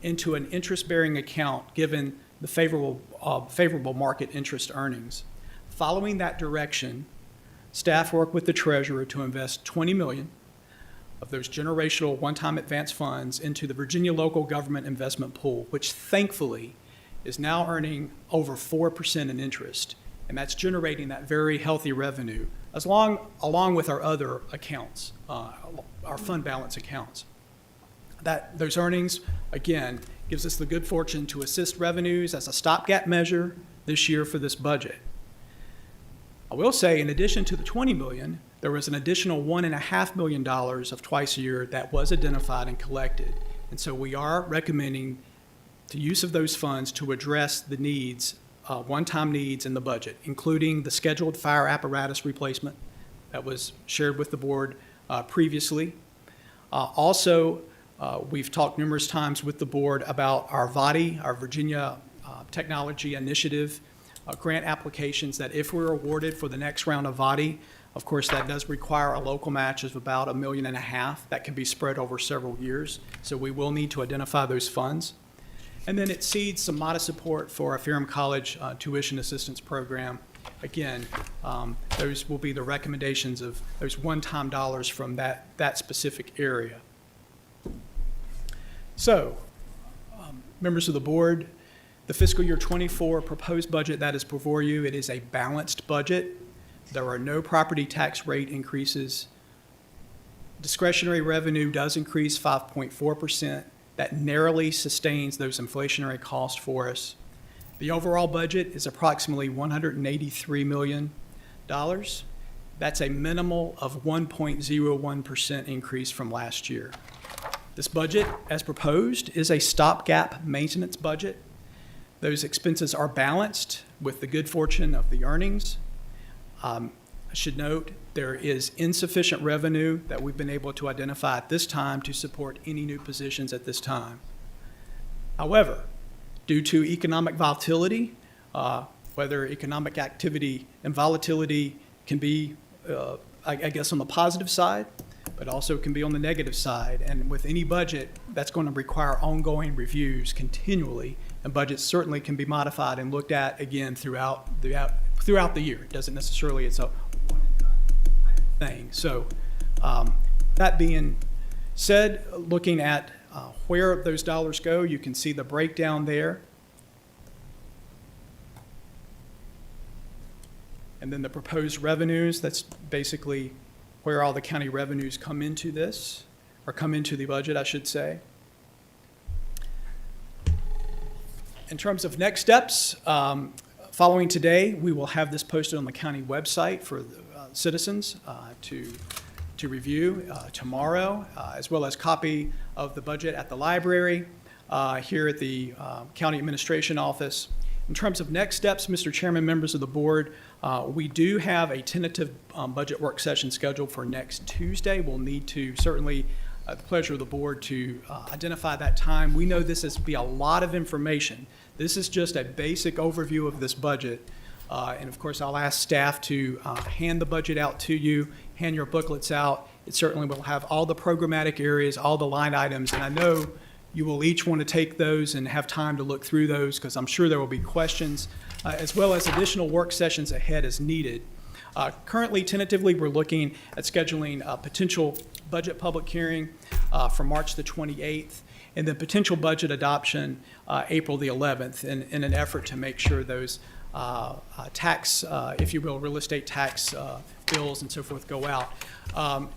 into an interest-bearing account given the favorable market interest earnings. Following that direction, staff worked with the treasurer to invest $20 million of those generational one-time advance funds into the Virginia Local Government Investment Pool, which thankfully is now earning over 4% in interest, and that's generating that very healthy revenue, along with our other accounts, our fund balance accounts. Those earnings, again, gives us the good fortune to assist revenues as a stopgap measure this year for this budget. I will say, in addition to the $20 million, there was an additional $1.5 million of twice a year that was identified and collected. And so we are recommending the use of those funds to address the needs, one-time needs in the budget, including the scheduled fire apparatus replacement that was shared with the board previously. Also, we've talked numerous times with the board about our VADI, our Virginia Technology Initiative grant applications, that if we're awarded for the next round of VADI, Of course, that does require a local match of about $1.5 million. That can be spread over several years, so we will need to identify those funds. And then it seeds some modest support for our Ferrum College tuition assistance program. Again, those will be the recommendations of those one-time dollars from that specific area. So, members of the board, the fiscal year 24 proposed budget that is before you, it is a balanced budget. There are no property tax rate increases. Discretionary revenue does increase 5.4%. That narrowly sustains those inflationary costs for us. The overall budget is approximately $183 million. That's a minimal of 1.01% increase from last year. This budget, as proposed, is a stopgap maintenance budget. Those expenses are balanced with the good fortune of the earnings. I should note there is insufficient revenue that we've been able to identify at this time to support any new positions at this time. However, due to economic volatility, whether economic activity and volatility can be, I guess, on the positive side, but also can be on the negative side. And with any budget, that's going to require ongoing reviews continually, and budgets certainly can be modified and looked at again throughout the year. It doesn't necessarily, it's a one-and-done thing. So that being said, looking at where those dollars go, you can see the breakdown there. And then the proposed revenues, that's basically where all the county revenues come into this, or come into the budget, I should say. In terms of next steps, following today, we will have this posted on the county website for citizens to review tomorrow, as well as copy of the budget at the library here at the county administration office. In terms of next steps, Mr. Chairman, members of the board, we do have a tentative budget work session scheduled for next Tuesday. We'll need to certainly, at the pleasure of the board, to identify that time. We know this is be a lot of information. This is just a basic overview of this budget. And of course, I'll ask staff to hand the budget out to you, hand your booklets out. It certainly will have all the programmatic areas, all the line items, and I know you will each want to take those and have time to look through those because I'm sure there will be questions, as well as additional work sessions ahead as needed. Currently, tentatively, we're looking at scheduling a potential budget public hearing for March the 28th, and then potential budget adoption April the 11th in an effort to make sure those tax, if you will, real estate tax bills and so forth go out.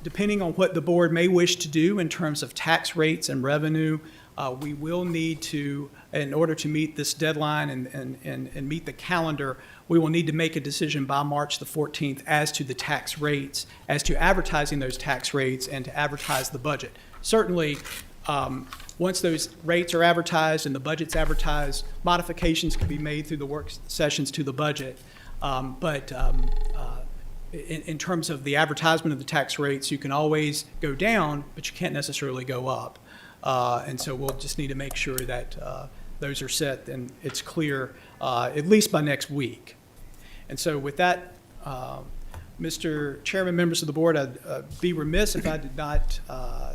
Depending on what the board may wish to do in terms of tax rates and revenue, we will need to, in order to meet this deadline and meet the calendar, we will need to make a decision by March the 14th as to the tax rates, as to advertising those tax rates, and to advertise the budget. Certainly, once those rates are advertised and the budget's advertised, modifications can be made through the work sessions to the budget. In terms of the advertisement of the tax rates, you can always go down, but you can't necessarily go up. And so we'll just need to make sure that those are set and it's clear at least by next week. And so with that, Mr. Chairman, members of the board, I'd be remiss if I did not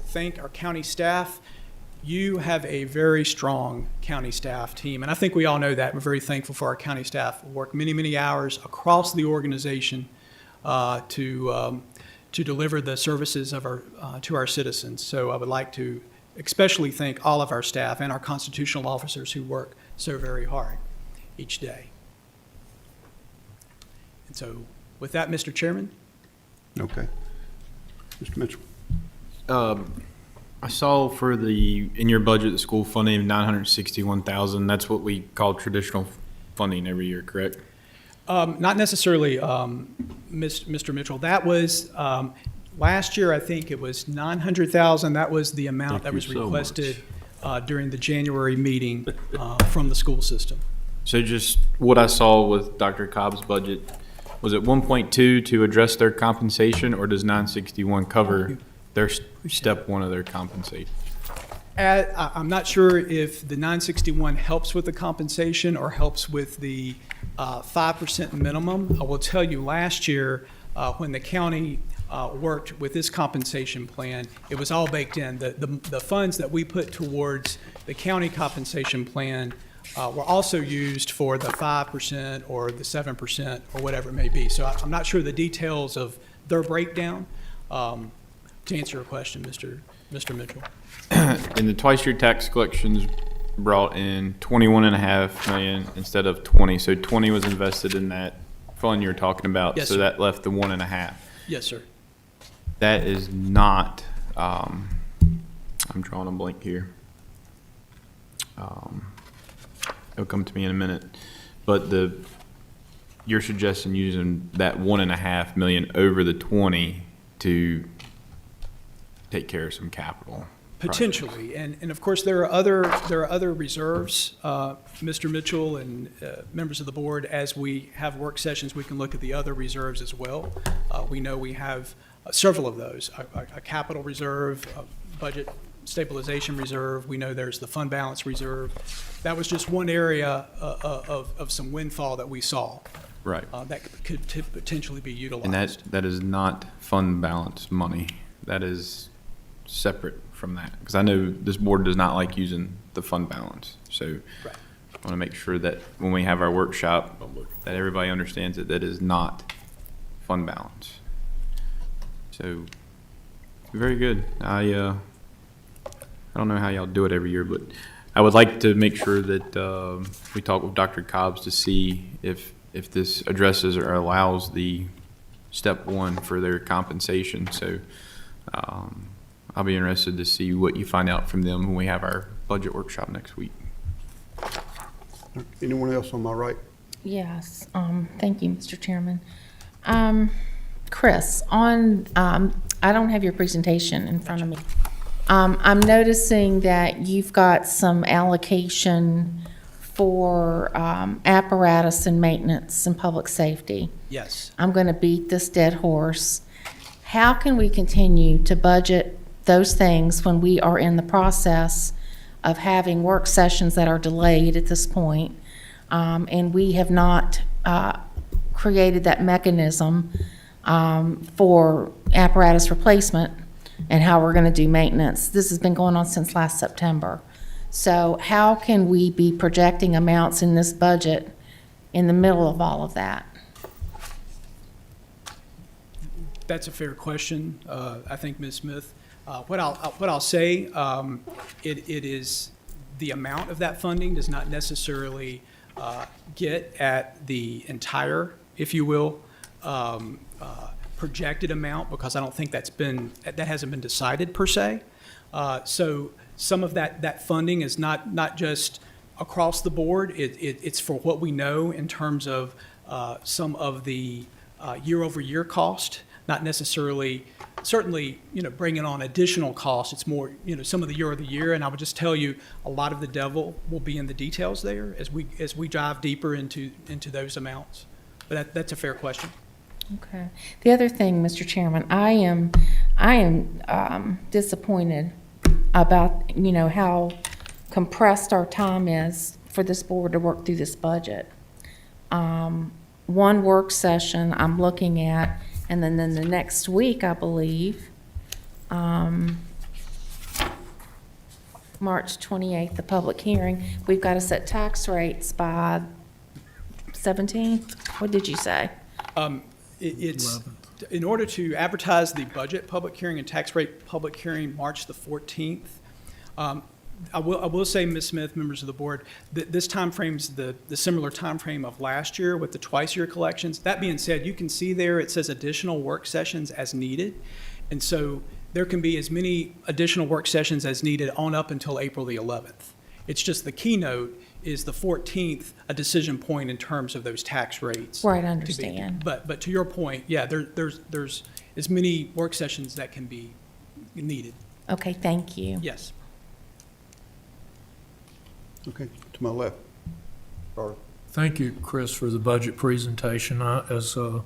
thank our county staff. You have a very strong county staff team, and I think we all know that. We're very thankful for our county staff who work many, many hours across the organization to deliver the services of to our citizens. So I would like to especially thank all of our staff and our constitutional officers who work so very hard each day. And so with that, Mr. Chairman. Okay. Mr. Mitchell. I saw in your budget, the school funding of $961,000. That's what we call traditional funding every year, correct? Not necessarily, Mr. Mitchell. That was, last year, I think it was $900,000. That was the amount that was requested during the January meeting from the school system. So just what I saw with Dr. Cobb's budget, was it 1.2 to address their compensation, or does 961 cover their step one of their compensation? I'm not sure if the 961 helps with the compensation or helps with the 5% minimum. I will tell you, last year, when the county worked with this compensation plan, it was all baked in. The funds that we put towards the county compensation plan were also used for the 5% or the 7% or whatever it may be. So I'm not sure the details of their breakdown. To answer your question, Mr. Mitchell. And the twice-year tax collections brought in 21.5 million instead of 20. So 20 was invested in that fund you're talking about. Yes, so sir. that left the 1.5. Yes, sir. That is not, I'm drawing a blank here. It'll come to me in a minute. But you're suggesting using that 1.5 million over the 20 to take care of some capital. Potentially, and of course, there are other reserves, Mr. Mitchell and members of the board. As we have work sessions, we can look at the other reserves as well. We know we have several of those, a capital reserve, a budget stabilization reserve. We know there's the fund balance reserve. That was just one area of some windfall that we saw. Right. That could potentially be utilized. And that is not fund balance money. That is separate from that, because I know this board does not like using the fund balance. So Right. I want to make sure that when we have our workshop, that everybody understands that is not fund balance. So very good. I don't know how y'all do it every year, but I would like to make sure that we talk with Dr. Cobbs to see if this addresses or allows the step one for their compensation. So I'll be interested to see what you find out from them when we have our budget workshop next week. Anyone else on my right? Yes, thank you, Mr. Chairman. Chris, I don't have your presentation in front of me. I'm noticing that you've got some allocation for apparatus and maintenance and public safety. Yes. I'm going to beat this dead horse. How can we continue to budget those things when we are in the process of having work sessions that are delayed at this point, and we have not created that mechanism for apparatus replacement and how we're going to do maintenance? This has been going on since last September. So how can we be projecting amounts in this budget in the middle of all of that? That's a fair question, I think, Ms. Smith. What I'll say, it is the amount of that funding does not necessarily get at the entire, if you will, projected amount, because I don't think that hasn't been decided per se. So some of that funding is not just across the board. It's for what we know in terms of some of the year-over-year cost. Not necessarily, certainly, bringing on additional costs. It's more, some of the year-over-year. And I would just tell you, a lot of the devil will be in the details there as we dive deeper into those amounts. But that's a fair question. Okay. The other thing, Mr. Chairman, I am disappointed about, how compressed our time is for this board to work through this budget. One work session I'm looking at, and then the next week, I believe, March 28th, the public hearing, we've got to set tax rates by 17th. What did you say? It's, in order to advertise the budget public hearing and tax rate public hearing, March the 14th, I will say, Ms. Smith, members of the board, that this timeframe's the similar timeframe of last year with the twice-year collections. That being said, you can see there it says additional work sessions as needed. And so there can be as many additional work sessions as needed on up until April the 11th. It's just the keynote is the 14th, a decision point in terms of those tax rates. Right, I understand. But to your point, yeah, there's as many work sessions that can be needed. Okay, thank you. Yes. Okay, to my left. Carter. Thank you, Chris, for the budget presentation. As a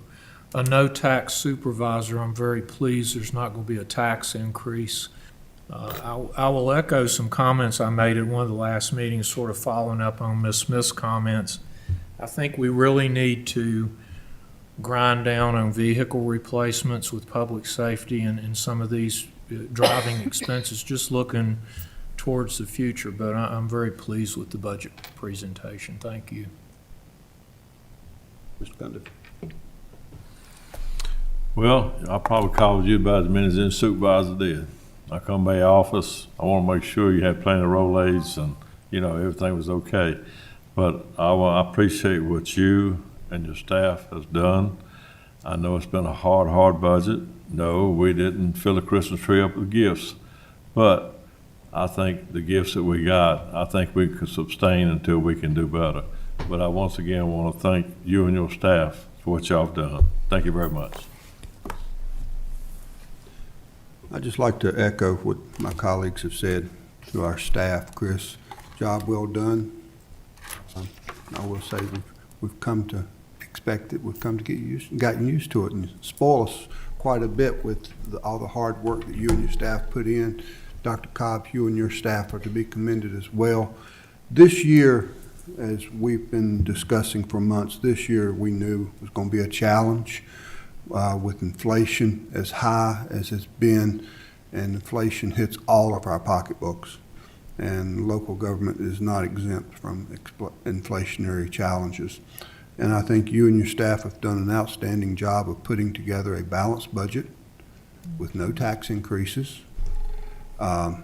no-tax supervisor, I'm very pleased there's not going to be a tax increase. I will echo some comments I made at one of the last meetings, sort of following up on Ms. Smith's comments. I think we really need to grind down on vehicle replacements with public safety and some of these driving expenses, just looking towards the future. But I'm very pleased with the budget presentation. Thank you. Mr. Gunder. Well, I probably called you about as many as any supervisor did. I come by your office, I want to make sure you had plenty of roll aids and, everything was okay. But I appreciate what you and your staff has done. I know it's been a hard budget. No, we didn't fill the Christmas tree up with gifts. But I think the gifts that we got, I think we could sustain until we can do better. But I once again want to thank you and your staff for what y'all have done. Thank you very much. I'd just like to echo what my colleagues have said to our staff. Chris, job well done. I will say we've come to expect it. We've come to gotten used to it, and spoil us quite a bit with all the hard work that you and your staff put in. Dr. Cobb, you and your staff are to be commended as well. This year, as we've been discussing for months, this year we knew was going to be a challenge. With inflation as high as it's been, and inflation hits all of our pocketbooks, and local government is not exempt from inflationary challenges. And I think you and your staff have done an outstanding job of putting together a balanced budget with no tax increases. I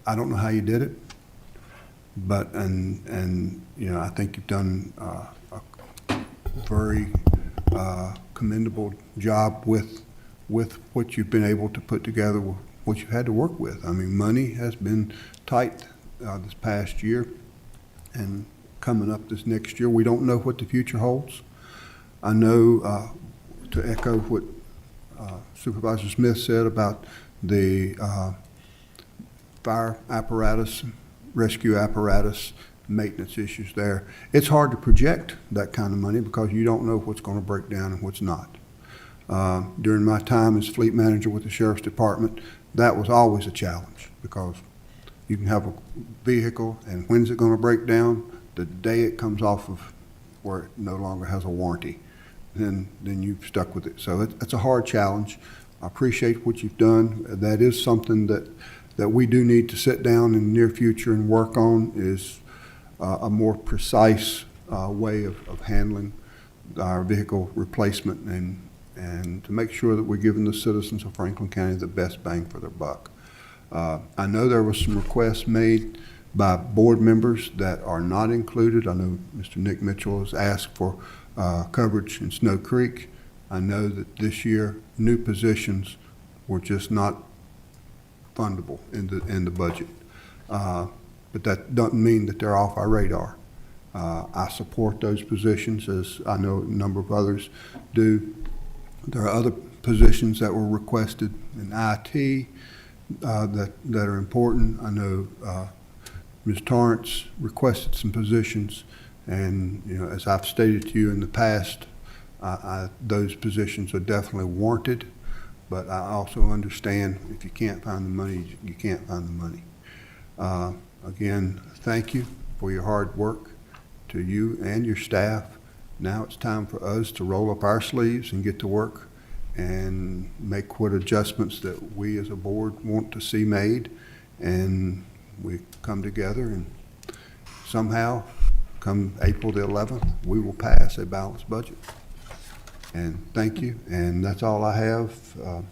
don't know how you did it, but I think you've done a very commendable job with what you've been able to put together, what you've had to work with. I mean, money has been tight this past year, and coming up this next year, we don't know what the future holds. I know, to echo what Supervisor Smith said about the fire apparatus, rescue apparatus, maintenance issues there. It's hard to project that kind of money because you don't know what's going to break down and what's not. During my time as fleet manager with the Sheriff's Department, that was always a challenge because you can have a vehicle, and when's it going to break down? The day it comes off of where it no longer has a warranty, then you've stuck with it. So it's a hard challenge. I appreciate what you've done. That is something that we do need to sit down in the near future and work on, is a more precise way of handling our vehicle replacement and to make sure that we're giving the citizens of Franklin County the best bang for their buck. I know there was some requests made by board members that are not included. I know Mr. Nick Mitchell has asked for coverage in Snow Creek. I know that this year new positions were just not fundable in the budget. But that doesn't mean that they're off our radar. I support those positions, as I know a number of others do. There are other positions that were requested in IT that are important. I know Ms. Torrance requested some positions, and as I've stated to you in the past, those positions are definitely warranted. But I also understand if you can't find the money, you can't find the money. Again, thank you for your hard work, to you and your staff. Now it's time for us to roll up our sleeves and get to work and make what adjustments that we as a board want to see made. And we come together, and somehow, come April the 11th, we will pass a balanced budget. And thank you, and that's all I have.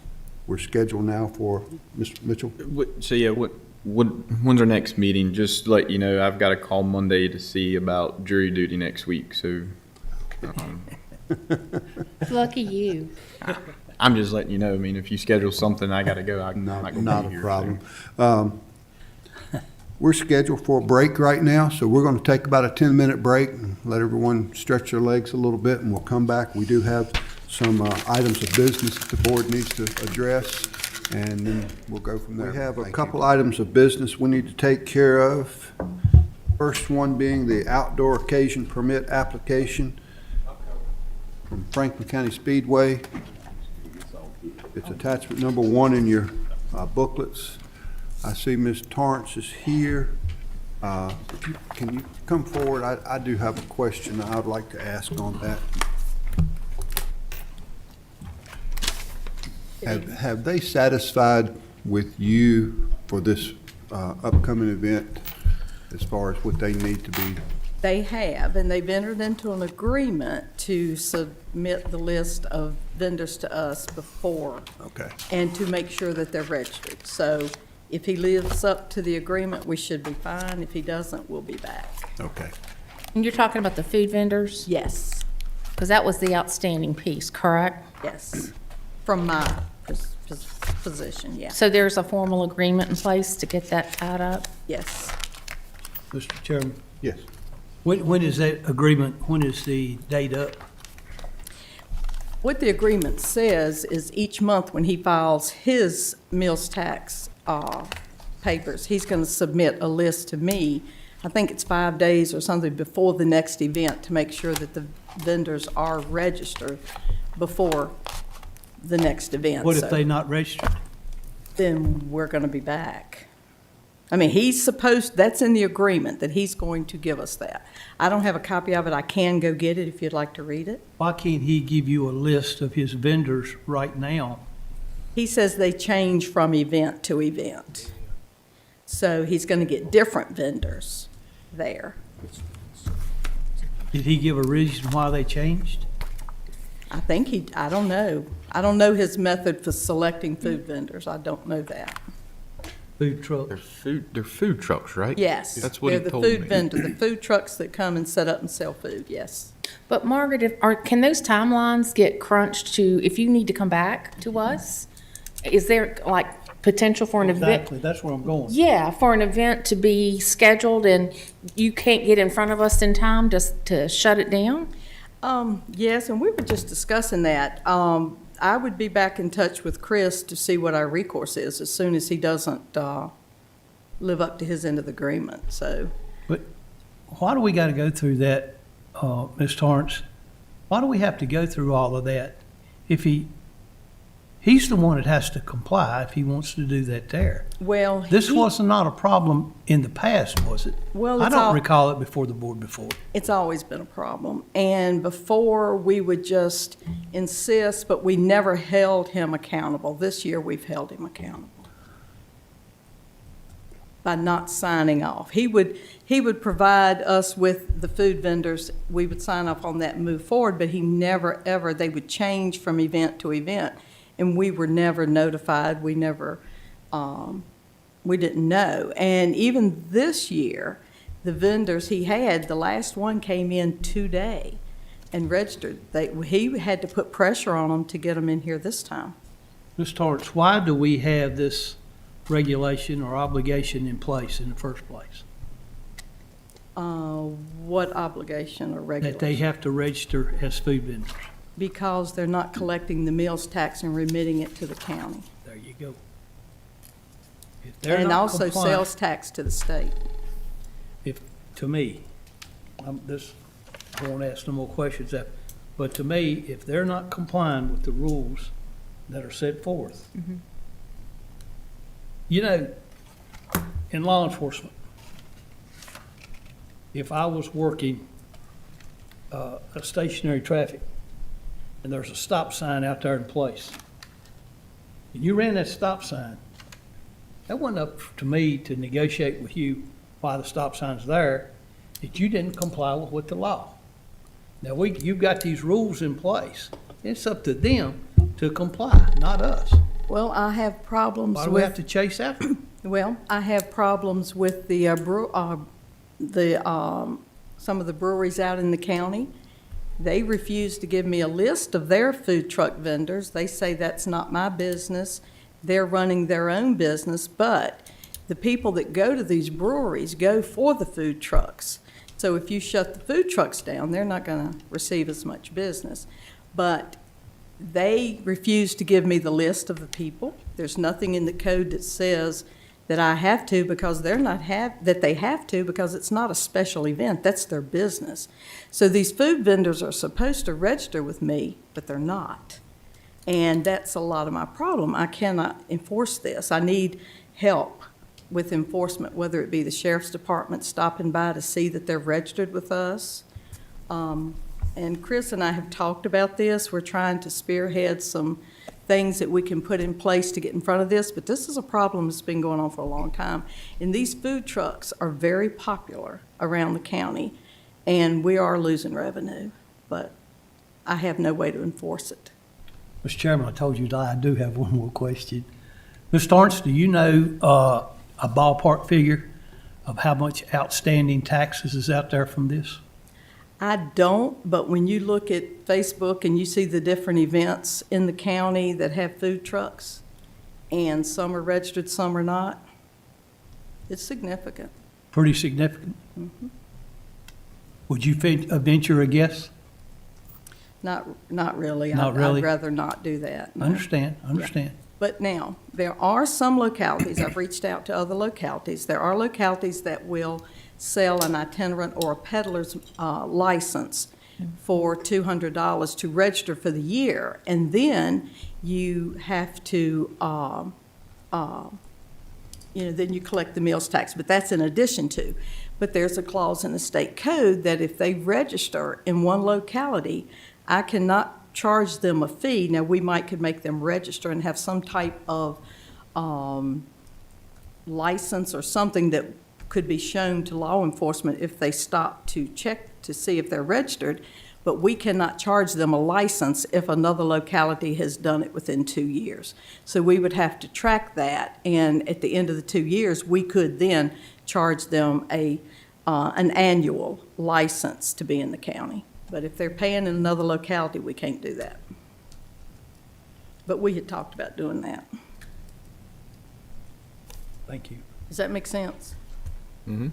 We're scheduled now for Mr. Mitchell. So yeah, when's our next meeting? Just to let you know, I've got a call Monday to see about jury duty next week. So Lucky you. I'm just letting you know. I mean, if you schedule something, I got to go. I'm not going to Not be a here, problem. so. We're scheduled for a break right now, so we're going to take about a 10-minute break and let everyone stretch their legs a little bit, and we'll come back. We do have some items of business that the board needs to address, and then we'll go from there. We have a couple items of business we need to take care of. First one being the outdoor occasion permit application from Franklin County Speedway. It's attachment number 1 in your booklets. I see Ms. Torrance is here. Can you come forward? I do have a question I would like to ask on that. Have they satisfied with you for this upcoming event as far as what they need to be? They have, and they've entered into an agreement to submit the list of vendors to us before Okay, and to make sure that they're registered. So if he lives up to the agreement, we should be fine. If he doesn't, we'll be back. okay. And you're talking about the food vendors? Yes, Because that was the outstanding piece, correct? yes, from my position, yeah, So there's a formal agreement in place to get that tied up? yes. Mr. Chairman, Yes. when is that agreement, when is the date up? What the agreement says is each month when he files his meals tax papers, he's going to submit a list to me. I think it's 5 days or something before the next event to make sure that the vendors are registered before the next event. What if So they not registered? then we're going to be back. I mean, he's supposed, that's in the agreement, that he's going to give us that. I don't have a copy of it. I can go get it if you'd like to read it. Why can't he give you a list of his vendors right now? He says they change from event to event. So he's going to get different vendors there. Did he give a reason why they changed? I think I don't know. I don't know his method for selecting food vendors. I don't know that. Food truck? They're food trucks, right? Yes. That's what he told They're me. the food vendor, the food trucks that come and set up and sell food, yes. But Margaret, can those timelines get crunched to, if you need to come back to us? Is there like potential for an event? Exactly, that's where I'm going. Yeah, for an event to be scheduled and you can't get in front of us in time just to shut it down? Yes, and we were just discussing that. I would be back in touch with Chris to see what our recourse is as soon as he doesn't live up to his end of the agreement, so. But why do we gotta go through that, Ms. Torrance? Why do we have to go through all of that? If he's the one that has to comply if he wants to do that there. Well, This was not a problem in the past, was it? Well, I it's don't all- recall it before the board before. It's always been a problem. And before, we would just insist, but we never held him accountable. This year, we've held him accountable by not signing off. He would provide us with the food vendors. We would sign off on that and move forward, but he never, ever, they would change from event to event. And we were never notified. We never, we didn't know. And even this year, the vendors he had, the last one came in today and registered. He had to put pressure on them to get them in here this time. Ms. Torrance, why do we have this regulation or obligation in place in the first place? What obligation or That regulation? they have to register as food vendors? Because they're not collecting the meals tax and remitting it to the county. There you go. If they're And not also compliant- sales tax to the state. To me, I won't ask no more questions, but to me, if they're not complying with the rules that are set forth, you know, in law enforcement, if I was working a stationary traffic and there's a stop sign out there in place, and you ran that stop sign, that wasn't up to me to negotiate with you why the stop sign's there, that you didn't comply with the law. Now, you've got these rules in place. It's up to them to comply, not us. Well, I have problems Why do we have with, to chase after them? well, I have problems with some of the breweries out in the county. They refuse to give me a list of their food truck vendors. They say that's not my business. They're running their own business, but the people that go to these breweries go for the food trucks. So if you shut the food trucks down, they're not going to receive as much business. But they refuse to give me the list of the people. There's nothing in the code that says that I have to because that they have to because it's not a special event. That's their business. So these food vendors are supposed to register with me, but they're not. And that's a lot of my problem. I cannot enforce this. I need help with enforcement, whether it be the sheriff's department stopping by to see that they're registered with us. And Chris and I have talked about this. We're trying to spearhead some things that we can put in place to get in front of this, but this is a problem that's been going on for a long time. And these food trucks are very popular around the county, and we are losing revenue, but I have no way to enforce it. Mr. Chairman, I told you that I do have one more question. Ms. Torrance, do you know a ballpark figure of how much outstanding taxes is out there from this? I don't, but when you look at Facebook and you see the different events in the county that have food trucks, and some are registered, some are not, it's significant. Pretty significant. Would you venture a guess? Not really. Not really? I'd rather not do that. no. Understand. But now, there are some localities, I've reached out to other localities, there are localities that will sell an itinerant or a peddler's license for $200 to register for the year, and then you have to, then you collect the meals tax, but that's in addition to. But there's a clause in the state code that if they register in one locality, I cannot charge them a fee. Now, we could make them register and have some type of license or something that could be shown to law enforcement if they stop to check to see if they're registered, but we cannot charge them a license if another locality has done it within 2 years. So we would have to track that, and at the end of the 2 years, we could then charge them an annual license to be in the county. But if they're paying in another locality, we can't do that. But we had talked about doing that. Thank you. Does that make sense? Mm-hmm.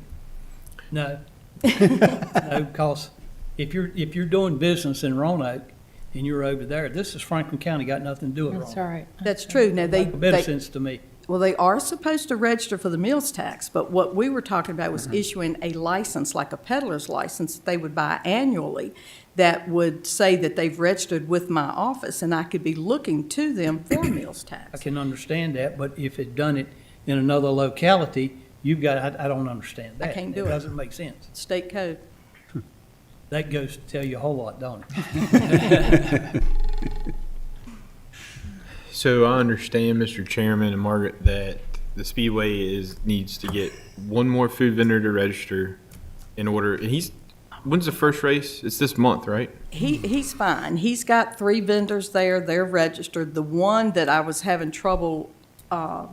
No. No, because if you're doing business in Roanoke and you're over there, this is Franklin County, got nothing to do with That's Roanoke. all right. That's true. Now, Make a bit of sense to me. well, they are supposed to register for the meals tax, but what we were talking about was issuing a license, like a peddler's license, that they would buy annually, that would say that they've registered with my office, and I could be looking to them for meals I tax. can understand that, but if it done it in another locality, I don't understand that. can't do it. It doesn't make sense. State code. That goes to tell you a whole lot, don't it? So I understand, Mr. Chairman and Margaret, that the Speedway needs to get one more food vendor to register in order, and when's the first race? It's this month, right? He's fine. He's got 3 vendors there. They're registered. The one that I was having trouble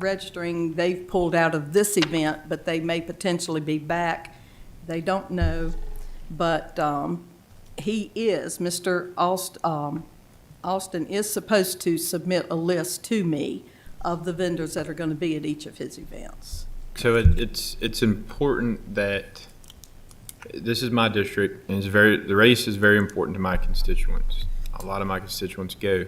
registering, they've pulled out of this event, but they may potentially be back. They don't know. But Mr. Austin is supposed to submit a list to me of the vendors that are going to be at each of his events. So it's important that this is my district, and the race is very important to my constituents. A lot of my constituents go.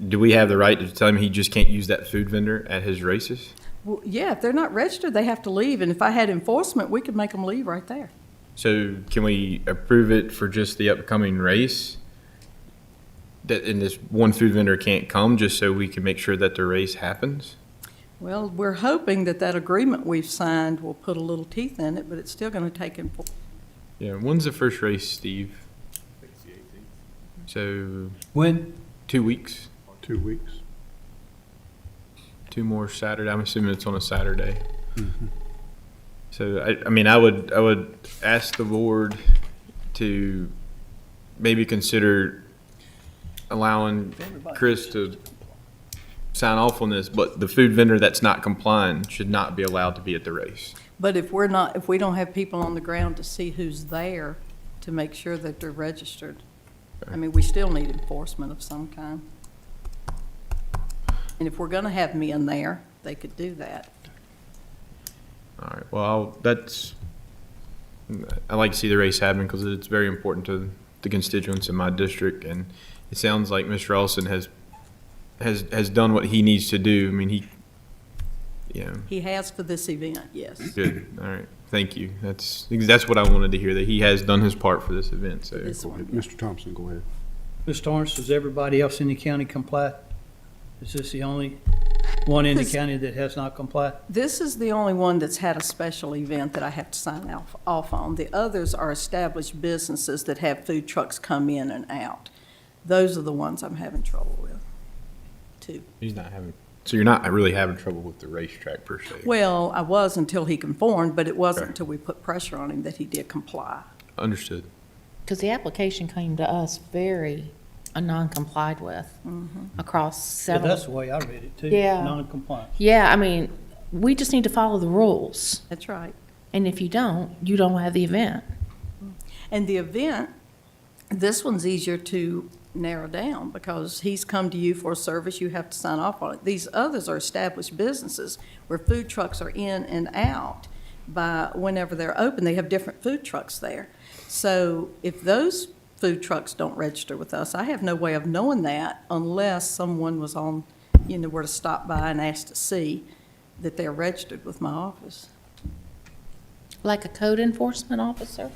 Do we have the right to tell him he just can't use that food vendor at his races? Well, yeah, if they're not registered, they have to leave. And if I had enforcement, we could make them leave right there. So can we approve it for just the upcoming race? And this one food vendor can't come, just so we can make sure that the race happens? Well, we're hoping that agreement we've signed will put a little teeth in it, but it's still going to take Yeah, when's the first race, Steve? So When, 2 weeks, 2 weeks. 2 more Saturday. I'm assuming it's on a Saturday. So I would ask the board to maybe consider allowing Chris to sign off on this, but the food vendor that's not complying should not be allowed to be at the race. But if we don't have people on the ground to see who's there to make sure that they're registered, I mean, we still need enforcement of some kind. And if we're gonna have men there, they could do that. All right, well, I like to see the race happen because it's very important to the constituents in my district, and it sounds like Mr. Ellison has done what he needs to do. I mean, He has for this event, yes. good. All right, thank you. That's what I wanted to hear, that he has done his part for this event. So This one. Mr. Thompson, go ahead. Ms. Torrance, does everybody else in the county comply? Is this the only one in the county that has not complied? This is the only one that's had a special event that I have to sign off on. The others are established businesses that have food trucks come in and out. Those are the ones I'm having trouble with, too. He's not having, so you're not really having trouble with the racetrack per se? Well, I was until he conformed, but it wasn't Okay. until we put pressure on him that he did comply. Understood. Because the application came to us very non-complied with across Yeah, several. that's the way I read it too. Yeah. Non-compliance. Yeah, I mean, we just need to follow the rules. That's right. And if you don't have the event. And the event, this one's easier to narrow down because he's come to you for a service, you have to sign off on it. These others are established businesses where food trucks are in and out by whenever they're open. They have different food trucks there. So if those food trucks don't register with us, I have no way of knowing that unless someone was on, were to stop by and ask to see that they're registered with my office. Like a code enforcement officer?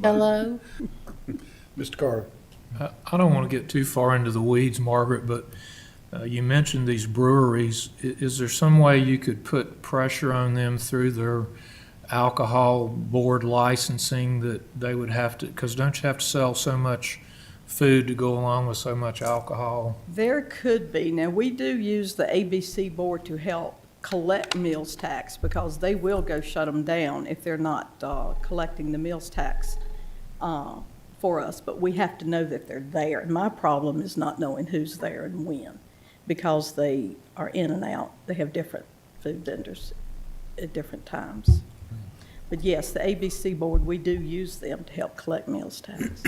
Hello? Mr. Carter. I don't want to get too far into the weeds, Margaret, but you mentioned these breweries. Is there some way you could put pressure on them through their alcohol board licensing that they would have to, because don't you have to sell so much food to go along with so much alcohol? There could be. Now, we do use the ABC board to help collect meals tax because they will go shut them down if they're not collecting the meals tax for us. But we have to know that they're there. And my problem is not knowing who's there and when because they are in and out. They have different food vendors at different times. But yes, the ABC board, we do use them to help collect meals tax.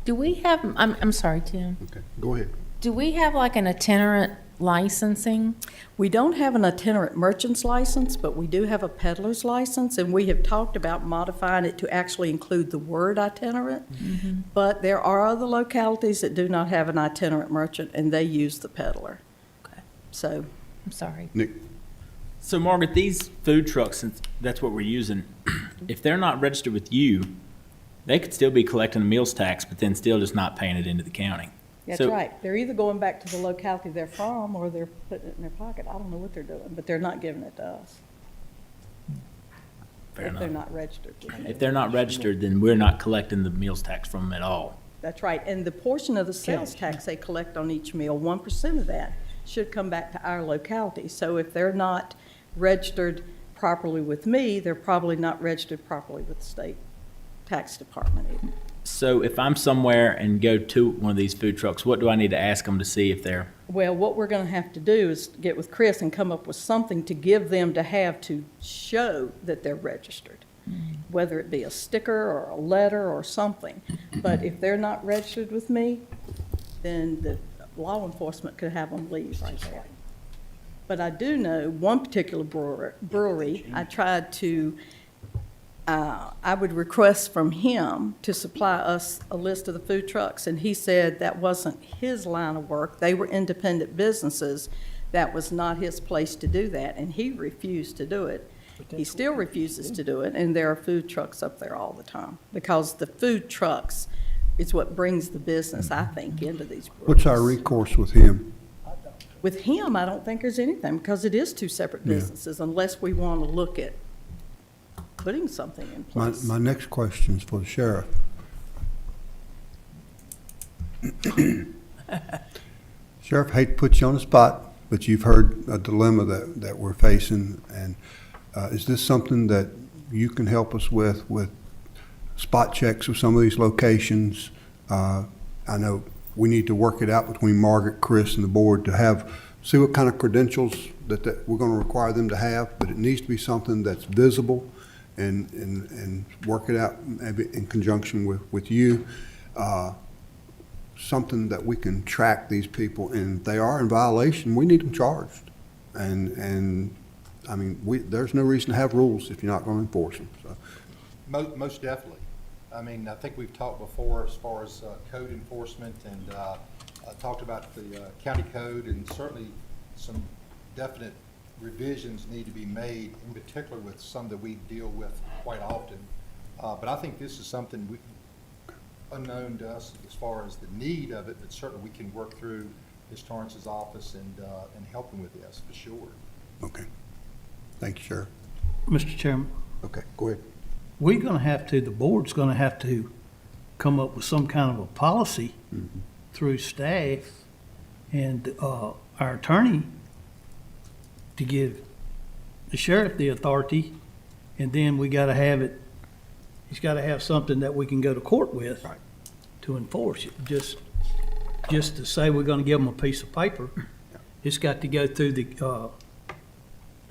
Do we have, I'm sorry, Tim. Okay, go ahead. Do we have like an itinerant licensing? We don't have an itinerant merchant's license, but we do have a peddler's license, and we have talked about modifying it to actually include the word itinerant. But there are other localities that do not have an itinerant merchant, and they use the peddler. Okay. So, I'm sorry. Nick? So Margaret, these food trucks, since that's what we're using, if they're not registered with you, they could still be collecting a meals tax, but then still just not paying it into the county. that's So- right. They're either going back to the locality they're from, or they're putting it in their pocket. I don't know what they're doing, but they're not giving it to us. Fair If they're enough. not registered. If they're not registered, then we're not collecting the meals tax from them at all. That's right, and the portion of the sales tax they collect on each meal, 1% of that should come back to our locality. So if they're not registered properly with me, they're probably not registered properly with the state tax department either. So if I'm somewhere and go to one of these food trucks, what do I need to ask them to see if they're, Well, what we're gonna have to do is get with Chris and come up with something to give them to have to show that they're registered. Whether it be a sticker or a letter or something. But if they're not registered with me, then the law enforcement could have them leave right there. But I do know one particular brewery, I tried to, I would request from him to supply us a list of the food trucks, and he said that wasn't his line of work. They were independent businesses. That was not his place to do that, and he refused to do it. He still refuses to do it, and there are food trucks up there all the time, because the food trucks is what brings the business, I think, into these breweries. What's our recourse with him? With him, I don't think there's anything, because it is two separate Yeah. businesses, unless we want to look at putting something in My, place. my next question is for the sheriff. Sheriff, hate to put you on the spot, but you've heard a dilemma that we're facing, and is this something that you can help us with spot checks of some of these locations? I know we need to work it out between Margaret, Chris, and the board to see what kind of credentials that we're going to require them to have, but it needs to be something that's visible and work it out maybe in conjunction with you. Something that we can track these people, and if they are in violation, we need them charged. And I mean, there's no reason to have rules if you're not going to enforce them. So. Most definitely. I mean, I think we've talked before as far as code enforcement and talked about the county code, and certainly some definite revisions need to be made, in particular with some that we deal with quite often. But I think this is something unknown to us as far as the need of it, but certainly we can work through Ms. Torrance's office and help him with this for sure. Okay. Thank you, Sheriff. Mr. Chairman, Okay, go ahead. we're gonna have to, the board's gonna have to come up with some kind of a policy through staff and our attorney to give the sheriff the authority, and then we gotta have it, he's gotta have something that we can go to court with Right. to enforce it. Just to say we're gonna give them a piece of paper, it's got to go through the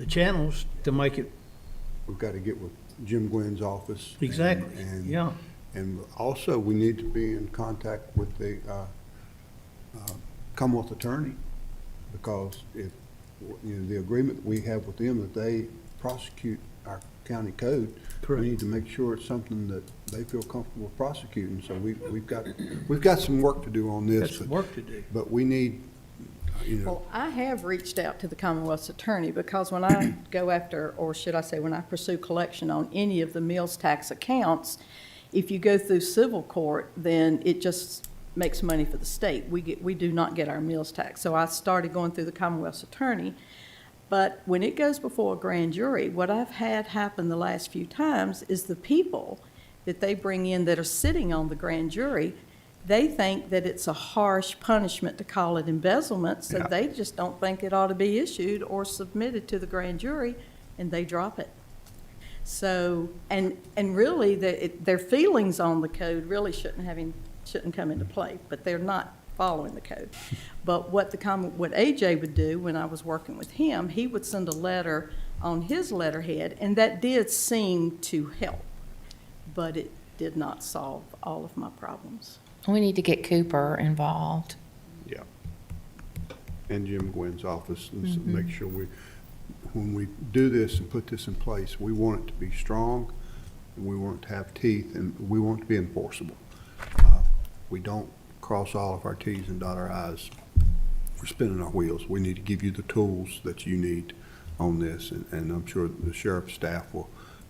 channels to make it, We've got to get with Jim Gwynn's office. exactly, and- yeah. And also, we need to be in contact with the Commonwealth Attorney, because if, the agreement we have with them, that they prosecute our county code, Correct. we need to make sure it's something that they feel comfortable prosecuting. So we've got some work to do on this. Got some work to do. But we need, Well, I have reached out to the Commonwealth's attorney, because when I go after, or should I say, when I pursue collection on any of the meals tax accounts, if you go through civil court, then it just makes money for the state. We do not get our meals tax. So I started going through the Commonwealth's attorney. But when it goes before a grand jury, what I've had happen the last few times is the people that they bring in that are sitting on the grand jury, they think that it's a harsh punishment to call it embezzlement, so Yeah. they just don't think it ought to be issued or submitted to the grand jury, and they drop it. So, and really, their feelings on the code really shouldn't come into play, but they're not following the code. But what AJ would do when I was working with him, he would send a letter on his letterhead, and that did seem to help, but it did not solve all of my problems. We need to get Cooper involved. yeah. And Jim Gwynn's office, and so make sure when we do this and put this in place, we want it to be strong, and we want it to have teeth, and we want it to be enforceable. We don't cross all of our Ts and dot our Is. We're spinning our wheels. We need to give you the tools that you need on this, and I'm sure the sheriff's staff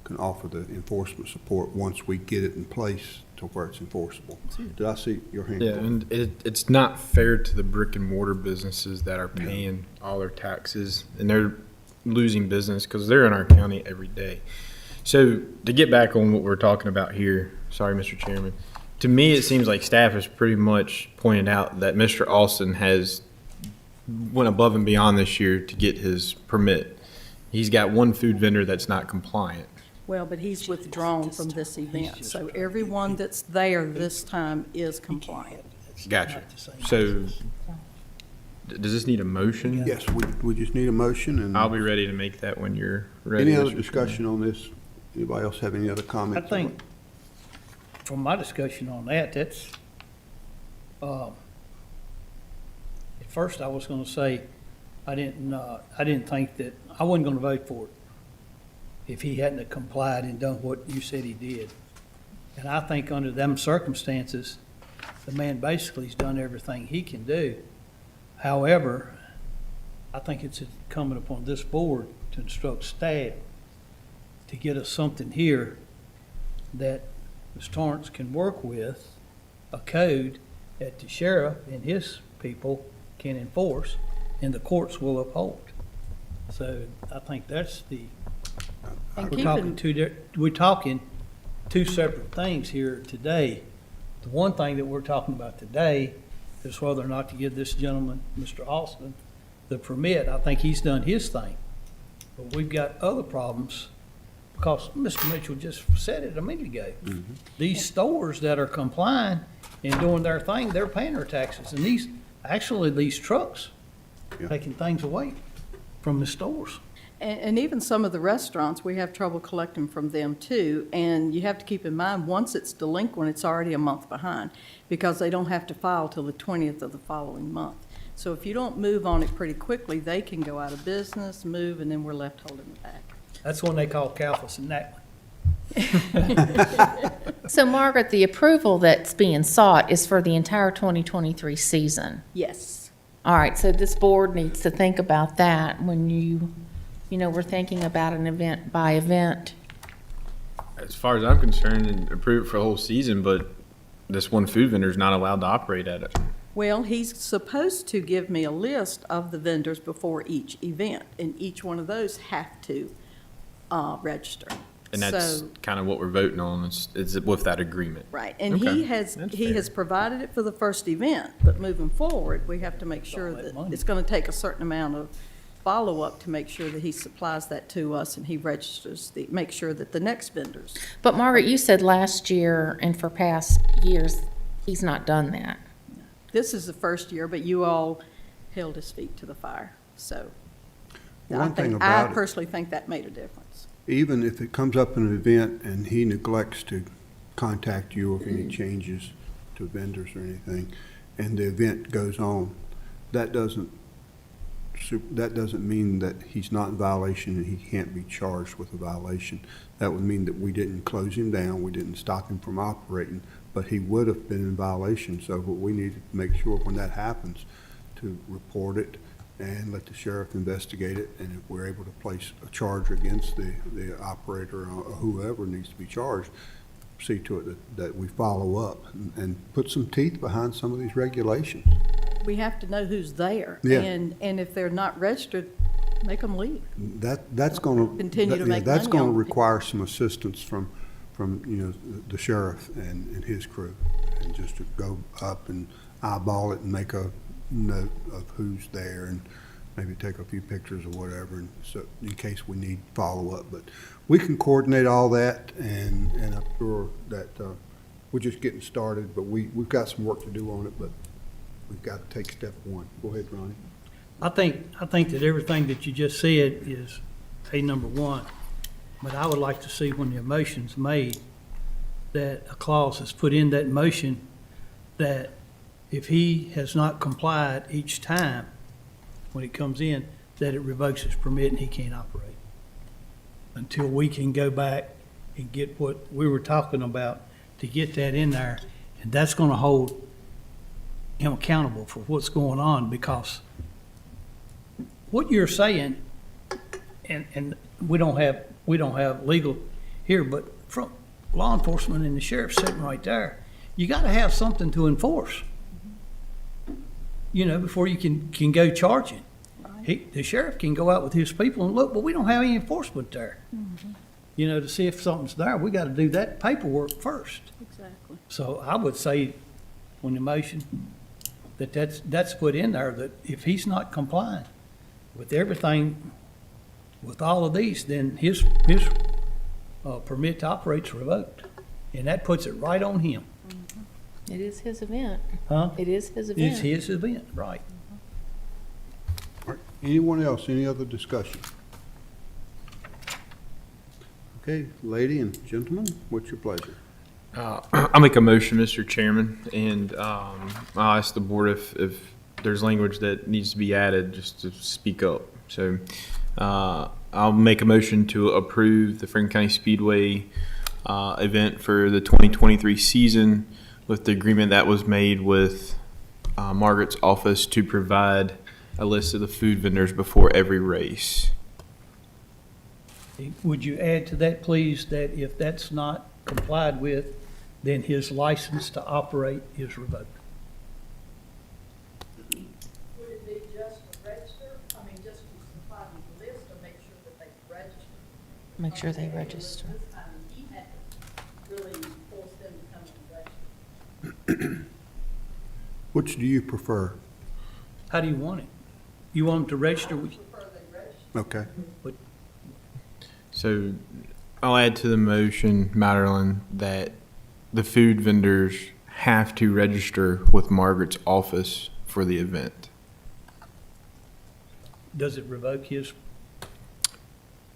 can offer the enforcement support once we get it in place to where it's enforceable. Did I see your hand? Yeah, and it's not fair to the brick and mortar businesses that are paying all their taxes, and they're losing business because they're in our county every day. So to get back on what we're talking about here, sorry, Mr. Chairman, to me, it seems like staff has pretty much pointed out that Mr. Austin has went above and beyond this year to get his permit. He's got one food vendor that's not compliant. Well, but he's withdrawn from this event, so everyone that's there this time is compliant. Gotcha. So does this need a motion? Yes, we just need a motion, and I'll be ready to make that when you're ready. any other Mr. discussion on this? Anybody else have any other I comments? think, from my discussion on that, that's, at first I was gonna say, I didn't think that, I wasn't gonna vote for it if he hadn't have complied and done what you said he did. And I think under them circumstances, the man basically has done everything he can do. However, I think it's incumbent upon this board to instruct staff to get us something here that Ms. Torrance can work with, a code that the sheriff and his people can enforce and the courts will uphold. So I think that's And we're talking two separate things here today. The one thing that we're talking about today is whether or not to give this gentleman, Mr. Austin, the permit. I think he's done his thing. But we've got other problems, because Mr. Mitchell just said it a minute ago. These stores that are complying and doing their thing, they're paying their taxes. And these trucks Yeah. taking things away from the stores. And even some of the restaurants, we have trouble collecting from them too. And you have to keep in mind, once it's delinquent, it's already a month behind, because they don't have to file till the 20th of the following month. So if you don't move on it pretty quickly, they can go out of business, move, and then we're left holding the bag. That's when they call Calphus and Nackland. So Margaret, the approval that's being sought is for the entire 2023 season. Yes. All right, so this board needs to think about that when we're thinking about an event by event. As far as I'm concerned, and approve it for the whole season, but this one food vendor is not allowed to operate at it. Well, he's supposed to give me a list of the vendors before each event, and each one of those have to register. And that's So- kind of what we're voting on, is with that agreement. Right, and Okay, he has, that's he fair. has provided it for the first event, but moving forward, we have to make sure all that that money. it's gonna take a certain amount of follow-up to make sure that he supplies that to us and he registers make sure that the next vendors. But Margaret, you said last year and for past years, he's not done that. This is the first year, but you all held his feet to the fire, so. One thing about I it- personally think that made a difference. Even if it comes up in an event and he neglects to contact you of any changes to vendors or anything, and the event goes on, that doesn't mean that he's not in violation and he can't be charged with a violation. That would mean that we didn't close him down, we didn't stop him from operating, but he would have been in violation. So what we need to make sure when that happens, to report it and let the sheriff investigate it, and if we're able to place a charge against the operator or whoever needs to be charged, see to it that we follow up and put some teeth behind some of these regulations. We have to know who's there. Yeah. And if they're not registered, make them leave. That's gonna. Continue to make That's money gonna on it. require some assistance from, the sheriff and his crew. And just to go up and eyeball it and make a note of who's there and maybe take a few pictures or whatever, and so, in case we need follow-up. But we can coordinate all that, and I'm sure that, we're just getting started, but we've got some work to do on it, but we've got to take step one. Go ahead, Ronnie. I think that everything that you just said is number one, but I would like to see when the motion's made, that a clause is put in that motion that if he has not complied each time when it comes in, that it revokes his permit and he can't operate. Until we can go back and get what we were talking about, to get that in there, and that's gonna hold him accountable for what's going on, because what you're saying, and we don't have legal here, but from law enforcement and the sheriff sitting right there, you gotta have something to enforce. Before you can go charging. The sheriff can go out with his people and look, but we don't have any enforcement there. To see if something's there, we gotta do that paperwork first. Exactly. So I would say, when the motion, that's put in there, that if he's not complying with everything, with all of these, then his permit to operate's revoked. And that puts it right on him. It is his event. Huh? It is his It's event. his event, right. All right. Anyone else, any other discussion? Okay, lady and gentlemen, what's your pleasure? I'll make a motion, Mr. Chairman, and I'll ask the board if there's language that needs to be added, just to speak up. So I'll make a motion to approve the Franklin County Speedway event for the 2023 season with the agreement that was made with Margaret's office to provide a list of the food vendors before every race. Would you add to that, please, that if that's not complied with, then his license to operate is revoked? Would it be just to register, just to supply the list or make sure that they register? Make sure they register. This time, he had to really force them to come and register. Which do you prefer? How do you want it? You want them to register with, Prefer they register. Okay. So I'll add to the motion, Madeline, that the food vendors have to register with Margaret's office for the event. does it revoke his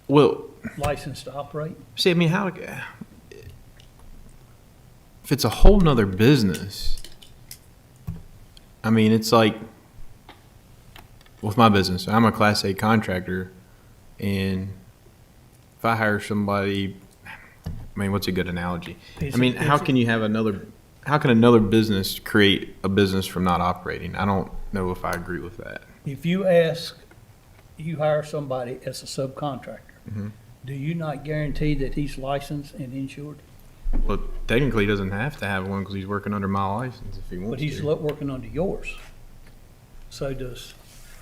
Well, license to operate? see, I mean, how, if it's a whole nother business, I mean, it's like, with my business, I'm a Class A contractor, and if I hire somebody, I mean, what's a good analogy? I mean, how can you have how can another business create a business from not operating? I don't know if I agree with that. If you hire somebody as a subcontractor, do you not guarantee that he's licensed and insured? Well, technically, he doesn't have to have one because he's working under my license if he wants But he's to. working under yours. So does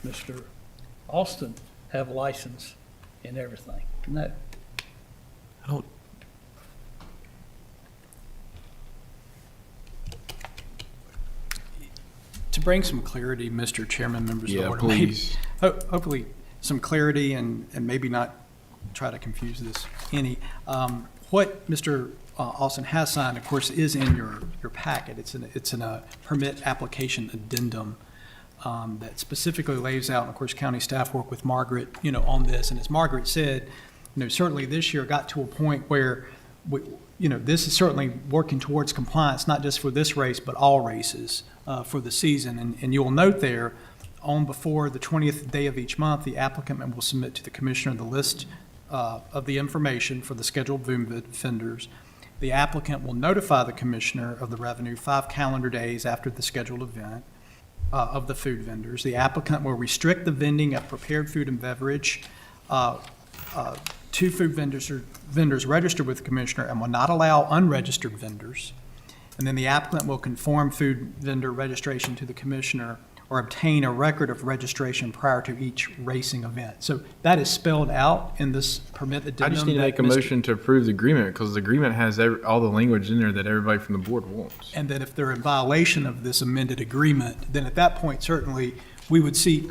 Mr. Austin have a license and everything? No. To bring some clarity, Mr. Chairman, members of the Yeah, board, maybe- please. hopefully some clarity and maybe not try to confuse this any. What Mr. Austin has signed, of course, is in your packet. It's in a permit application addendum that specifically lays out, and of course, county staff work with Margaret, on this. And as Margaret said, certainly this year got to a point where this is certainly working towards compliance, not just for this race, but all races for the season. And you will note there, on before the 20th day of each month, the applicant will submit to the commissioner the list of the information for the scheduled food vendors. The applicant will notify the commissioner of the revenue 5 calendar days after the scheduled event of the food vendors. The applicant will restrict the vending of prepared food and beverage to food vendors registered with the commissioner and will not allow unregistered vendors. And then the applicant will conform food vendor registration to the commissioner or obtain a record of registration prior to each racing event. So that is spelled out in this permit addendum. I just need to make a motion to approve the agreement, because the agreement has all the language in there that everybody from the board wants. And then if they're in violation of this amended agreement, then at that point, certainly, we would seek,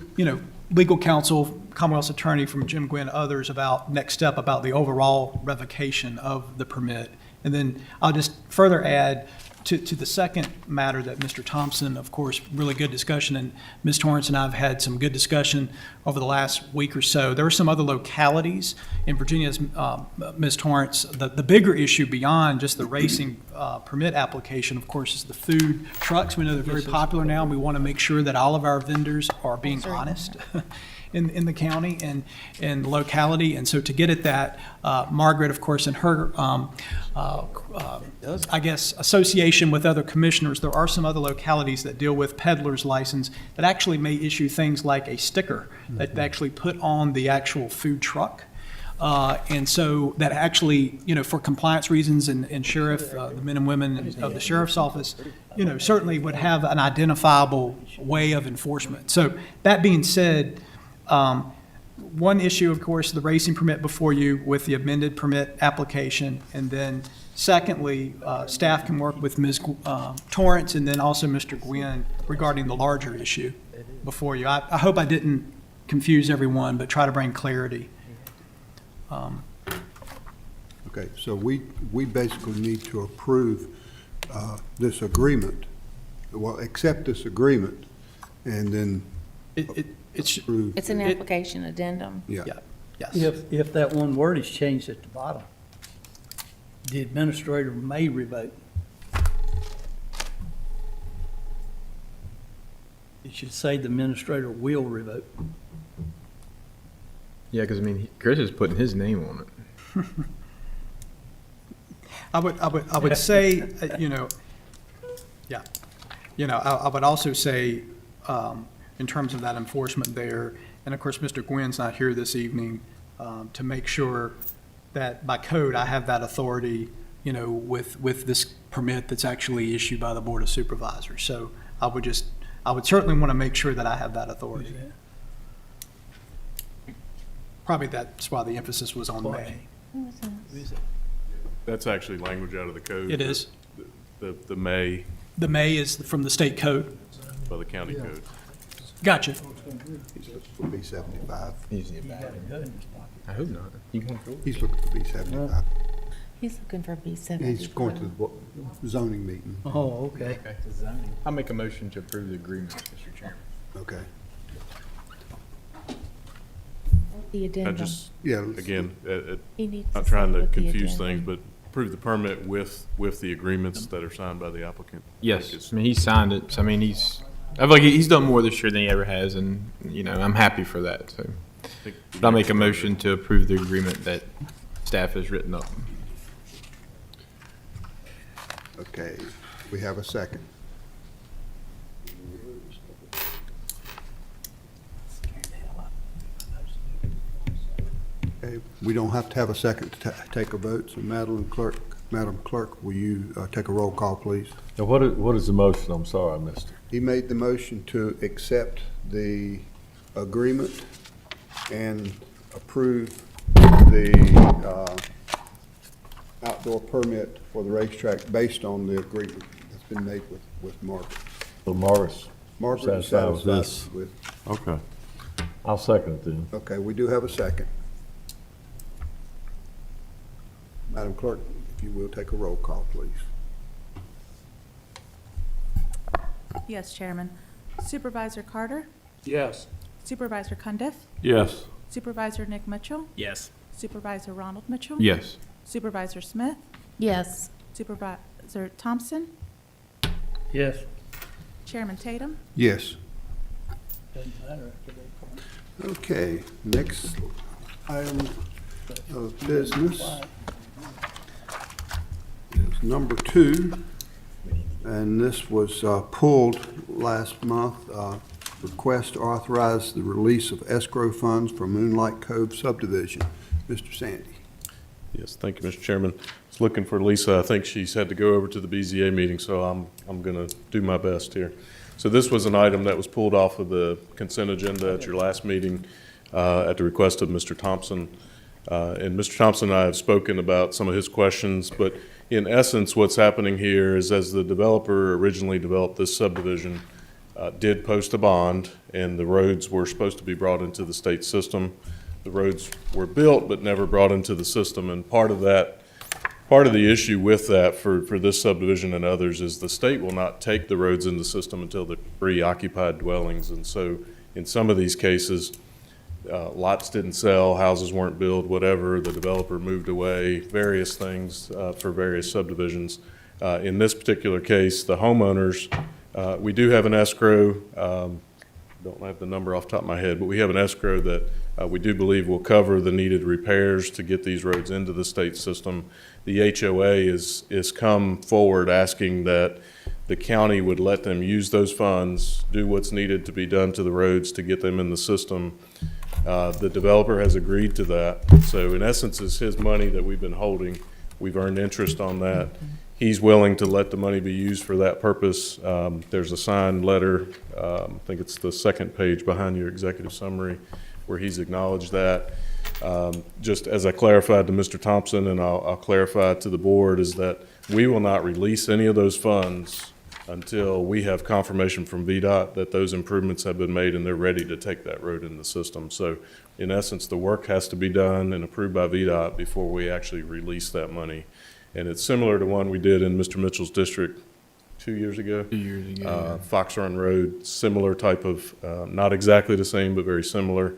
legal counsel, Commonwealth's attorney from Jim Gwynn, others about next step about the overall revocation of the permit. And then I'll just further add to the second matter that Mr. Thompson, of course, really good discussion, and Ms. Torrance and I have had some good discussion over the last week or so. There are some other localities in Virginia, as Ms. Torrance, the bigger issue beyond just the racing permit application, of course, is the food trucks. We know they're very popular now, and we want to make sure that all of our vendors are being honest in the county and locality. And so to get at that, Margaret, of course, in her, I guess, association with other commissioners, there are some other localities that deal with peddler's license that actually may issue things like a sticker that they actually put on the actual food truck. And so that actually, for compliance reasons and sheriff, the men and women of the sheriff's office, certainly would have an identifiable way of enforcement. So that being said, one issue, of course, the racing permit before you with the amended permit application. And then secondly, staff can work with Ms. Torrance and then also Mr. Gwynn regarding the larger issue before you. I hope I didn't confuse everyone, but try to bring clarity. Okay, so we basically need to approve this agreement, accept this agreement, and then It's, approve. It's an application addendum. Yeah, yes. If that one word is changed at the bottom, the administrator may revoke. It should say the administrator will revoke. Yeah, because Chris is putting his name on it. I would say, I would also say, in terms of that enforcement there, and of course, Mr. Gwynn's not here this evening, to make sure that by code, I have that authority, with this permit that's actually issued by the Board of Supervisors. So I would certainly want to make sure that I have that authority. Probably that's why the emphasis was on may. That's actually language out of the code. It is. The may The may is from the state code. by the county code. Gotcha. he's looking for B-75. I hope not. He's looking for B-75. He's looking for B-75. He's going to the zoning meeting. Oh, okay. I'll make a motion to approve the agreement, Mr. Chairman. Okay. The I addendum. just, Yeah, again, He needs not to trying say to what the confuse addendum- things, but approve the permit with the agreements that are signed by the applicant. Yes, he signed it. So, I feel like he's done more this year than he ever has, and, I'm happy for that, so. But I'll make a motion to approve the agreement that staff has written up. okay. We have a second. Okay, we don't have to have a second to take a vote, so Madam Clerk, will you take a roll call, please? Now, what is the motion? I'm sorry, I missed it. He made the motion to accept the agreement and approve the outdoor permit for the racetrack based on the agreement that's been made with Margaret. So Morris, Margaret is Satisfied with this? satisfied with. Okay. I'll second it then. Okay, we do have a second. Madam Clerk, if you will, take a roll call, please. Yes, Chairman. Supervisor Carter, Yes. Supervisor Cundiff, Yes. Supervisor Nick Mitchell, Yes. Supervisor Ronald Mitchell. Yes. Supervisor Smith, Yes. Supervisor Thompson, Yes. Chairman Tatum. Yes. Doesn't matter after they. Okay, next item of business is number 2, and this was pulled last month. Request to authorize the release of escrow funds for Moonlight Cove subdivision. Mr. Sandy. Yes, thank you, Mr. Chairman. I was looking for Lisa. I think she's had to go over to the BZA meeting, so I'm going to do my best here. So this was an item that was pulled off of the consent agenda at your last meeting at the request of Mr. Thompson. And Mr. Thompson and I have spoken about some of his questions, but in essence, what's happening here is as the developer originally developed this subdivision, did post a bond, and the roads were supposed to be brought into the state system. The roads were built but never brought into the system, and part of the issue with that for this subdivision and others is the state will not take the roads in the system until they're pre-occupied dwellings. And so in some of these cases, lots didn't sell, houses weren't built, whatever, the developer moved away, various things for various subdivisions. In this particular case, the homeowners, we do have an escrow, don't have the number off the top of my head, but we have an escrow that we do believe will cover the needed repairs to get these roads into the state system. The HOA is come forward asking that the county would let them use those funds, do what's needed to be done to the roads to get them in the system. The developer has agreed to that. So in essence, it's his money that we've been holding. We've earned interest on that. He's willing to let the money be used for that purpose. There's a signed letter, I think it's the second page behind your executive summary, where he's acknowledged that. Just as I clarified to Mr. Thompson, and I'll clarify to the board, is that we will not release any of those funds until we have confirmation from VDOT that those improvements have been made and they're ready to take that road in the system. So in essence, the work has to be done and approved by VDOT before we actually release that money. And it's similar to one we did in Mr. Mitchell's district 2 years ago. 2 years ago. Fox Run Road, similar type of, not exactly the same, but very similar,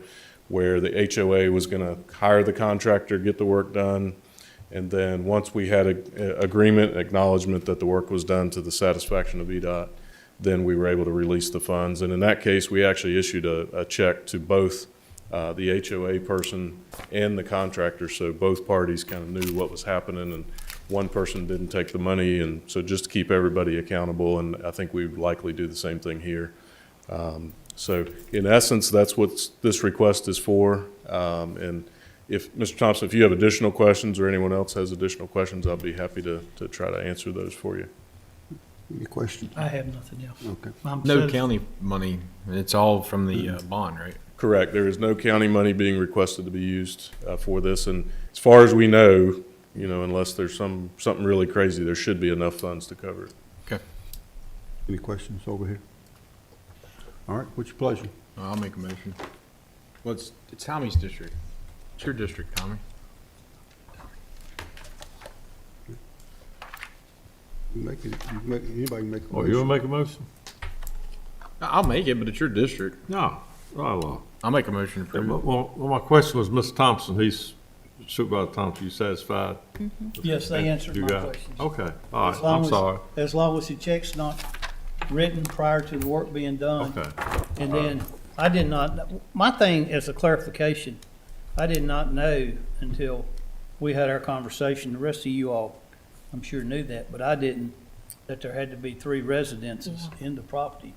where the HOA was going to hire the contractor, get the work done, and then once we had a agreement, acknowledgement that the work was done to the satisfaction of VDOT, then we were able to release the funds. And in that case, we actually issued a check to both the HOA person and the contractor, so both parties kind of knew what was happening, and one person didn't take the money, and so just to keep everybody accountable, and I think we would likely do the same thing here. So in essence, that's what this request is for. And if, Mr. Thompson, if you have additional questions or anyone else has additional questions, I'll be happy to try to answer those for you. Any questions? I have nothing else. Okay. I'm No satis- county money. It's all from the bond, right? Correct. There is no county money being requested to be used for this. And as far as we know, you know, unless there's something really crazy, there should be enough funds to cover it. Okay. Any questions over here? All right, what's your pleasure? I'll make a motion. Well, it's Tommy's district. It's your district, Tommy. Anybody can make a Oh, you motion. want to make a motion? I'll make it, but it's your district. No. Oh, I'll make a motion to approve. well, my question was, Mr. Thompson, Supervisor Thompson, you satisfied? Yes, they answered You my got it? questions. Okay, all As right, long I'm as- sorry. As long as the check's not written prior to the work being done. Okay. And then, I did not, my thing is a clarification. I did not know until we had our conversation, the rest of you all, I'm sure knew that, but I didn't, that there had to be 3 residences in the property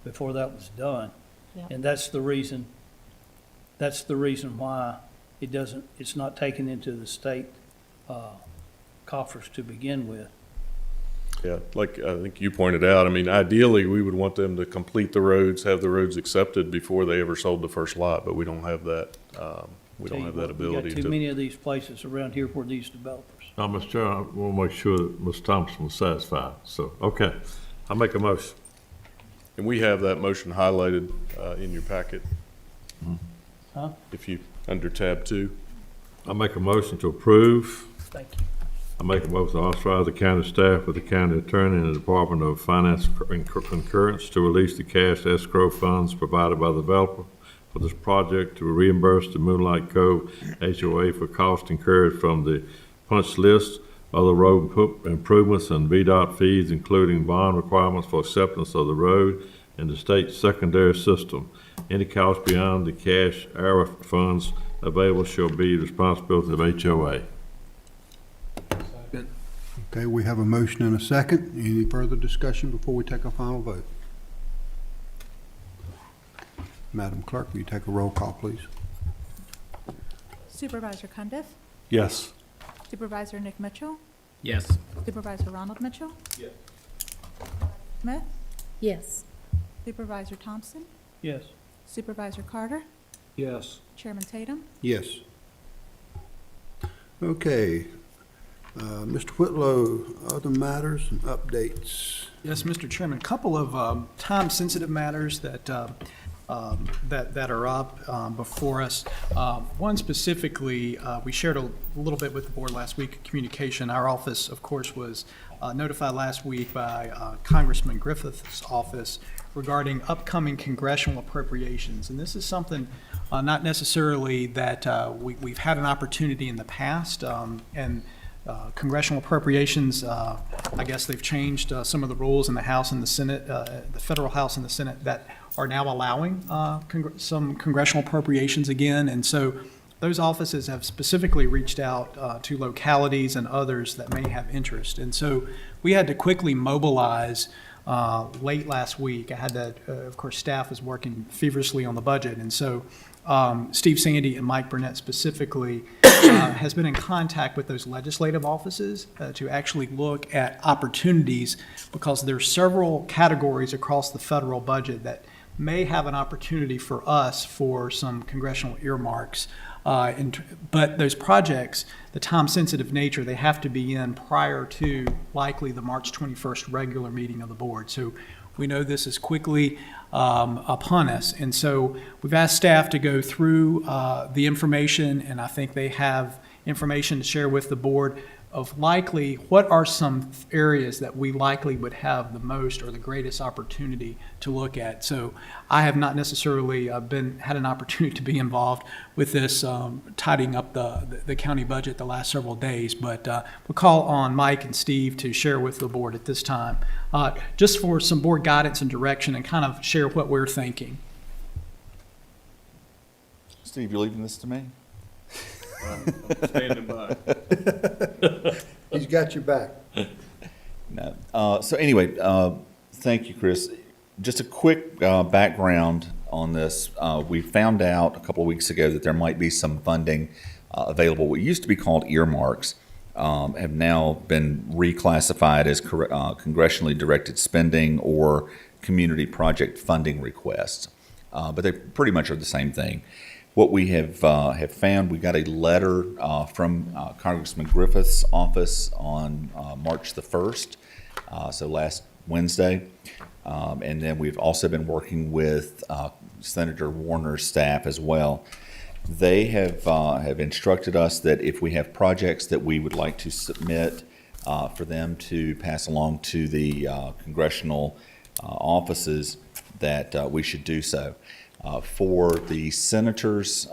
before that was done. Yeah. And that's the reason why it's not taken into the state coffers to begin with. Yeah, like I think you pointed out, I mean, ideally, we would want them to complete the roads, have the roads accepted before they ever sold the first lot, but we don't have that, we don't have that ability We got too to. many of these places around here for these developers. Now, Mr. Chairman, I want to make sure that Mr. Thompson was satisfied, so, okay. I'll make a motion. And we have that motion highlighted in your packet. Huh? If you, under tab 2. I make a motion to approve. Thank you. I make a motion to authorize the county staff with the county attorney and the Department of Finance in concurrence to release the cash escrow funds provided by the developer for this project to reimburse the Moonlight Cove HOA for costs incurred from the punch list, other road improvements, and VDOT fees, including bond requirements for acceptance of the road and the state secondary system. Any cost beyond the cash ARA funds available shall be the responsibility of HOA. Okay, we have a motion and a second. Any further discussion before we take a final vote? Madam Clerk, will you take a roll call, please? Supervisor Cundiff, Yes. Supervisor Nick Mitchell, Yes. Supervisor Ronald Mitchell. Yes. Smith, Yes. Supervisor Thompson, Yes. Supervisor Carter, Yes. Chairman Tatum. Yes. Okay. Mr. Whitlow, other matters and updates? Yes, Mr. Chairman, a couple of time-sensitive matters that are up before us. One specifically, we shared a little bit with the board last week, communication. Our office, of course, was notified last week by Congressman Griffith's office regarding upcoming congressional appropriations. And this is something not necessarily that we've had an opportunity in the past, and congressional appropriations, I guess they've changed some of the rules in the House and the Senate, the federal House and the Senate, that are now allowing some congressional appropriations again. And so those offices have specifically reached out to localities and others that may have interest. And so we had to quickly mobilize late last week. I had to, of course, staff is working feverishly on the budget. And so Steve Sandy and Mike Burnett specifically has been in contact with those legislative offices to actually look at opportunities, because there are several categories across the federal budget that may have an opportunity for us for some congressional earmarks. But those projects, the time-sensitive nature, they have to be in prior to likely the March 21st regular meeting of the board. So we know this is quickly upon us. And so we've asked staff to go through the information, and I think they have information to share with the board of likely what are some areas that we likely would have the most or the greatest opportunity to look at. So I have not necessarily had an opportunity to be involved with this tidying up the county budget the last several days, but we'll call on Mike and Steve to share with the board at this time, just for some board guidance and direction, and kind of share what we're thinking. Steve, you're leaving this to me? Standing by. He's got your back. No. So anyway, thank you, Chris. Just a quick background on this. We found out a couple of weeks ago that there might be some funding available. What used to be called earmarks have now been reclassified as congressionally directed spending or community project funding requests. But they pretty much are the same thing. What we have found, we got a letter from Congressman Griffith's office on March the 1st, so last Wednesday. And then we've also been working with Senator Warner's staff as well. They have instructed us that if we have projects that we would like to submit for them to pass along to the congressional offices, that we should do so. For the senators,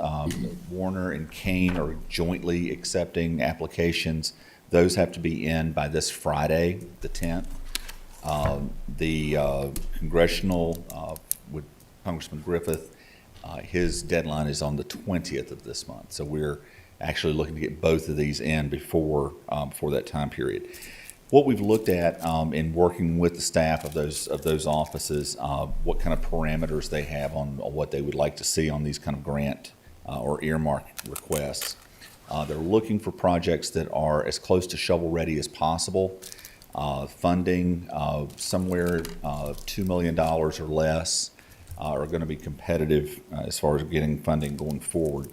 Warner and Kane are jointly accepting applications. Those have to be in by this Friday, the 10th. The congressional, with Congressman Griffith, his deadline is on the 20th of this month. So we're actually looking to get both of these in before that time period. What we've looked at in working with the staff of those offices, what kind of parameters they have on what they would like to see on these kind of grant or earmark requests. They're looking for projects that are as close to shovel-ready as possible. Funding somewhere $2 million or less are going to be competitive as far as getting funding going forward.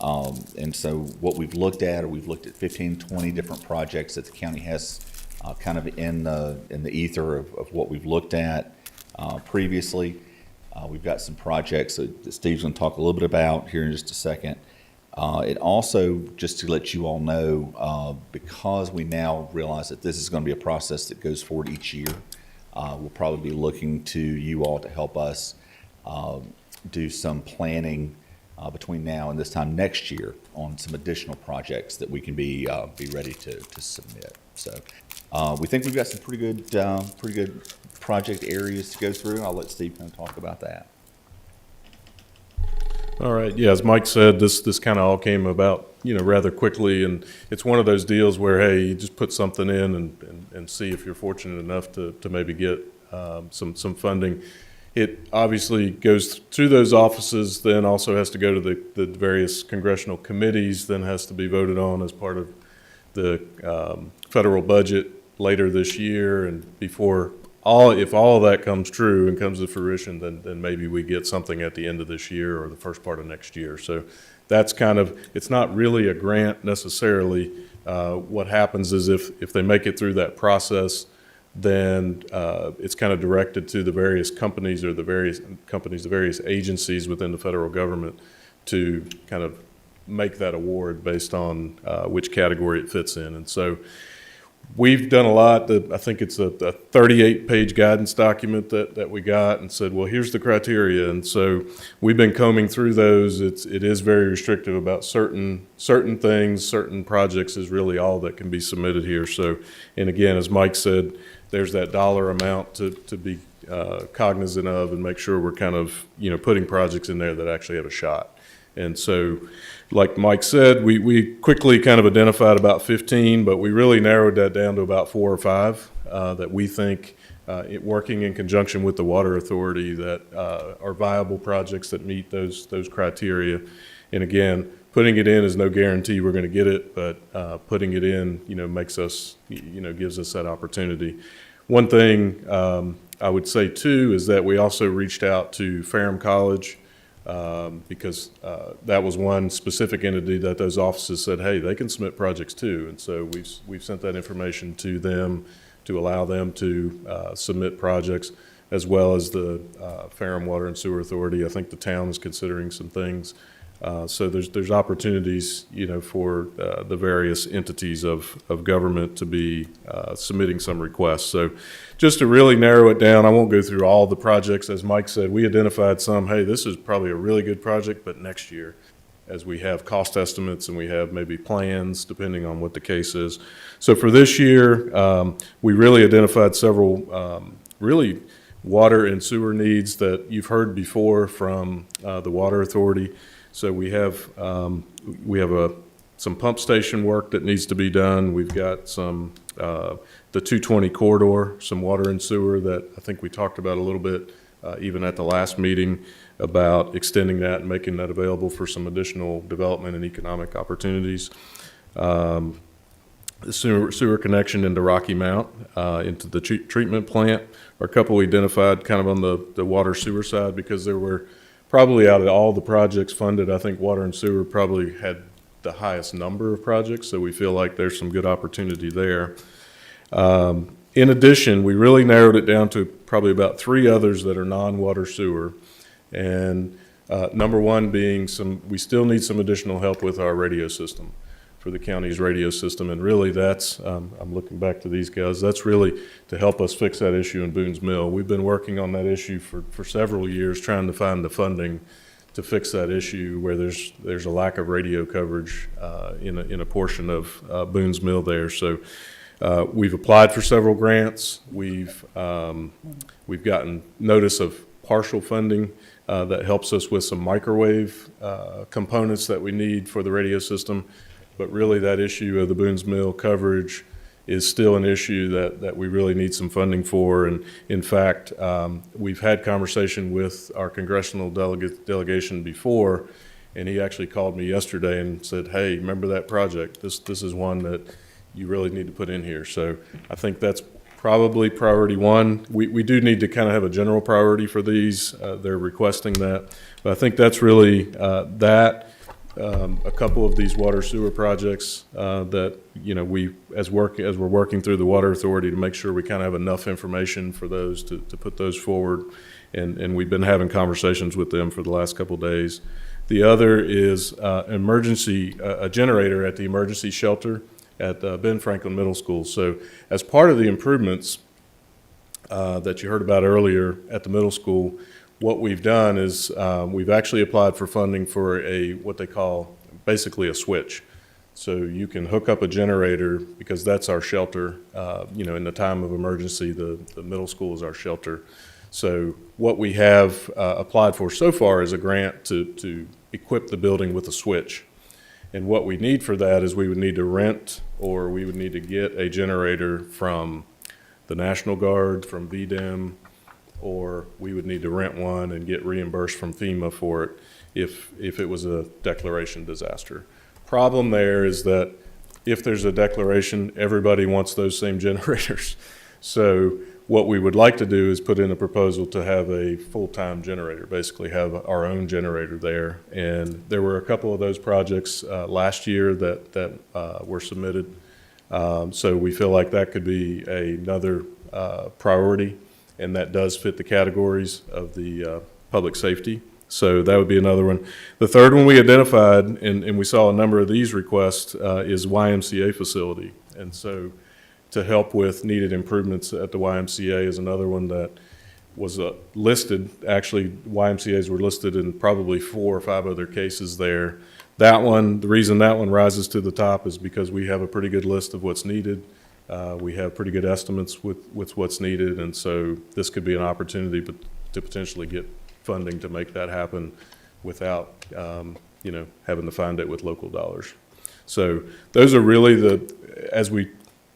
And so what we've looked at, we've looked at 15, 20 different projects that the county has kind of in the ether of what we've looked at. previously. We've got some projects that Steve's going to talk a little bit about here in just a second. It also, just to let you all know, because we now realize that this is going to be a process that goes forward each year, we'll probably be looking to you all to help us do some planning between now and this time next year on some additional projects that we can be ready to submit. So we think we've got some pretty good project areas to go through. I'll let Steve kind of talk about that. All right, yeah, as Mike said, this kind of all came about, rather quickly, and it's one of those deals where, hey, you just put something in and see if you're fortunate enough to maybe get some funding. It obviously goes through those offices, then also has to go to the various congressional committees, then has to be voted on as part of the federal budget later this year, and if all of that comes true and comes to fruition, then maybe we get something at the end of this year or the first part of next year. So that's it's not really a grant necessarily. What happens is if they make it through that process, then it's kind of directed to the various companies or the various agencies within the federal government to kind of make that award based on which category it fits in. And so we've done a lot. I think it's a 38-page guidance document that we got and said, well, here's the criteria. And so we've been combing through those. It is very restrictive about certain things. Certain projects is really all that can be submitted here. So, and again, as Mike said, there's that dollar amount to be cognizant of and make sure we're kind of, putting projects in there that actually have a shot. And so, like Mike said, we quickly kind of identified about 15, but we really narrowed that down to about 4 or 5 that we think, working in conjunction with the Water Authority, that are viable projects that meet those criteria. And again, putting it in is no guarantee we're going to get it, but putting it in, makes us, gives us that opportunity. One thing I would say too is that we also reached out to Ferrum College. Because that was one specific entity that those offices said, hey, they can submit projects too. And so we've sent that information to them to allow them to submit projects, as well as the Ferrum Water and Sewer Authority. I think the town is considering some things. So there's opportunities, for the various entities of government to be submitting some requests. So just to really narrow it down, I won't go through all the projects. As Mike said, we identified some, hey, this is probably a really good project, but next year, as we have cost estimates and we have maybe plans, depending on what the case is. So for this year, we really identified several really water and sewer needs that you've heard before from the Water Authority. So we have some pump station work that needs to be done. We've got some the 220 corridor, some water and sewer that I think we talked about a little bit even at the last meeting about extending that and making that available for some additional development and economic opportunities. The sewer connection into Rocky Mount, into the treatment plant, are a couple we identified kind of on the water sewer side, because there were probably, out of all the projects funded, I think water and sewer probably had the highest number of projects, so we feel like there's some good opportunity there. In addition, we really narrowed it down to probably about 3 others that are non-water sewer. And number one being we still need some additional help with our radio system, for the county's radio system. And really that's, I'm looking back to these guys, that's really to help us fix that issue in Boone's Mill. We've been working on that issue for several years, trying to find the funding to fix that issue where there's a lack of radio coverage in a portion of Boone's Mill there. So we've applied for several grants. We've gotten notice of partial funding that helps us with some microwave components that we need for the radio system. But really that issue of the Boone's Mill coverage is still an issue that we really need some funding for. And in fact, we've had conversation with our congressional delegation before, and he actually called me yesterday and said, hey, remember that project? This is one that you really need to put in here. So I think that's probably priority one. We do need to kind of have a general priority for these. They're requesting that. But I think that's really that. a couple of these water sewer projects that, you know, as we're working through the Water Authority to make sure we kind of have enough information for those to put those forward. And we've been having conversations with them for the last couple of days. The other is a generator at the emergency shelter at Ben Franklin Middle School. So as part of the improvements that you heard about earlier at the middle school, what we've done is we've actually applied for funding for what they call basically a switch. So you can hook up a generator because that's our shelter. You know, in the time of emergency, the middle school is our shelter. So what we have applied for so far is a grant to equip the building with a switch. And what we need for that is we would need to rent, or we would need to get a generator from the National Guard, from VDEM, or we would need to rent one and get reimbursed from FEMA for it if it was a declaration disaster. Problem there is that if there's a declaration, everybody wants those same generators. So what we would like to do is put in a proposal to have a full-time generator, basically have our own generator there. And there were a couple of those projects last year that were submitted. So we feel like that could be another priority, and that does fit the categories of the public safety. So that would be another one. The third one we identified, and we saw a number of these requests, is YMCA facility. And so to help with needed improvements at the YMCA is another one that was listed. Actually, YMCAs were listed in probably 4 or 5 other cases there. That one, the reason that one rises to the top is because we have a pretty good list of what's needed. We have pretty good estimates with what's needed, and so this could be an opportunity to potentially get funding to make that happen without, you know, having to find it with local dollars. So those are really as we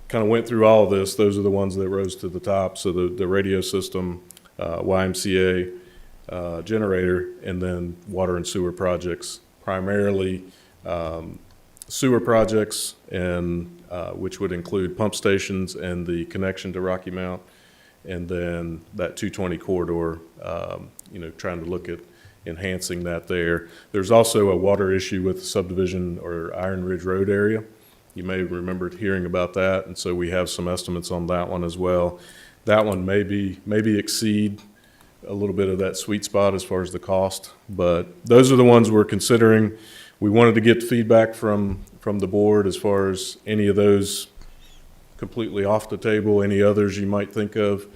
kind of went through all of this, those are the ones that rose to the top. So the radio system, YMCA, generator, and then water and sewer projects, primarily sewer projects, and which would include pump stations and the connection to Rocky Mount, and then that 220 corridor, you know, trying to look at enhancing that there. There's also a water issue with the subdivision or Iron Ridge Road area. You may remember hearing about that, and so we have some estimates on that one as well. That one maybe exceed a little bit of that sweet spot as far as the cost, but those are the ones we're considering. We wanted to get feedback from the board as far as any of those completely off the table, any others you might think of.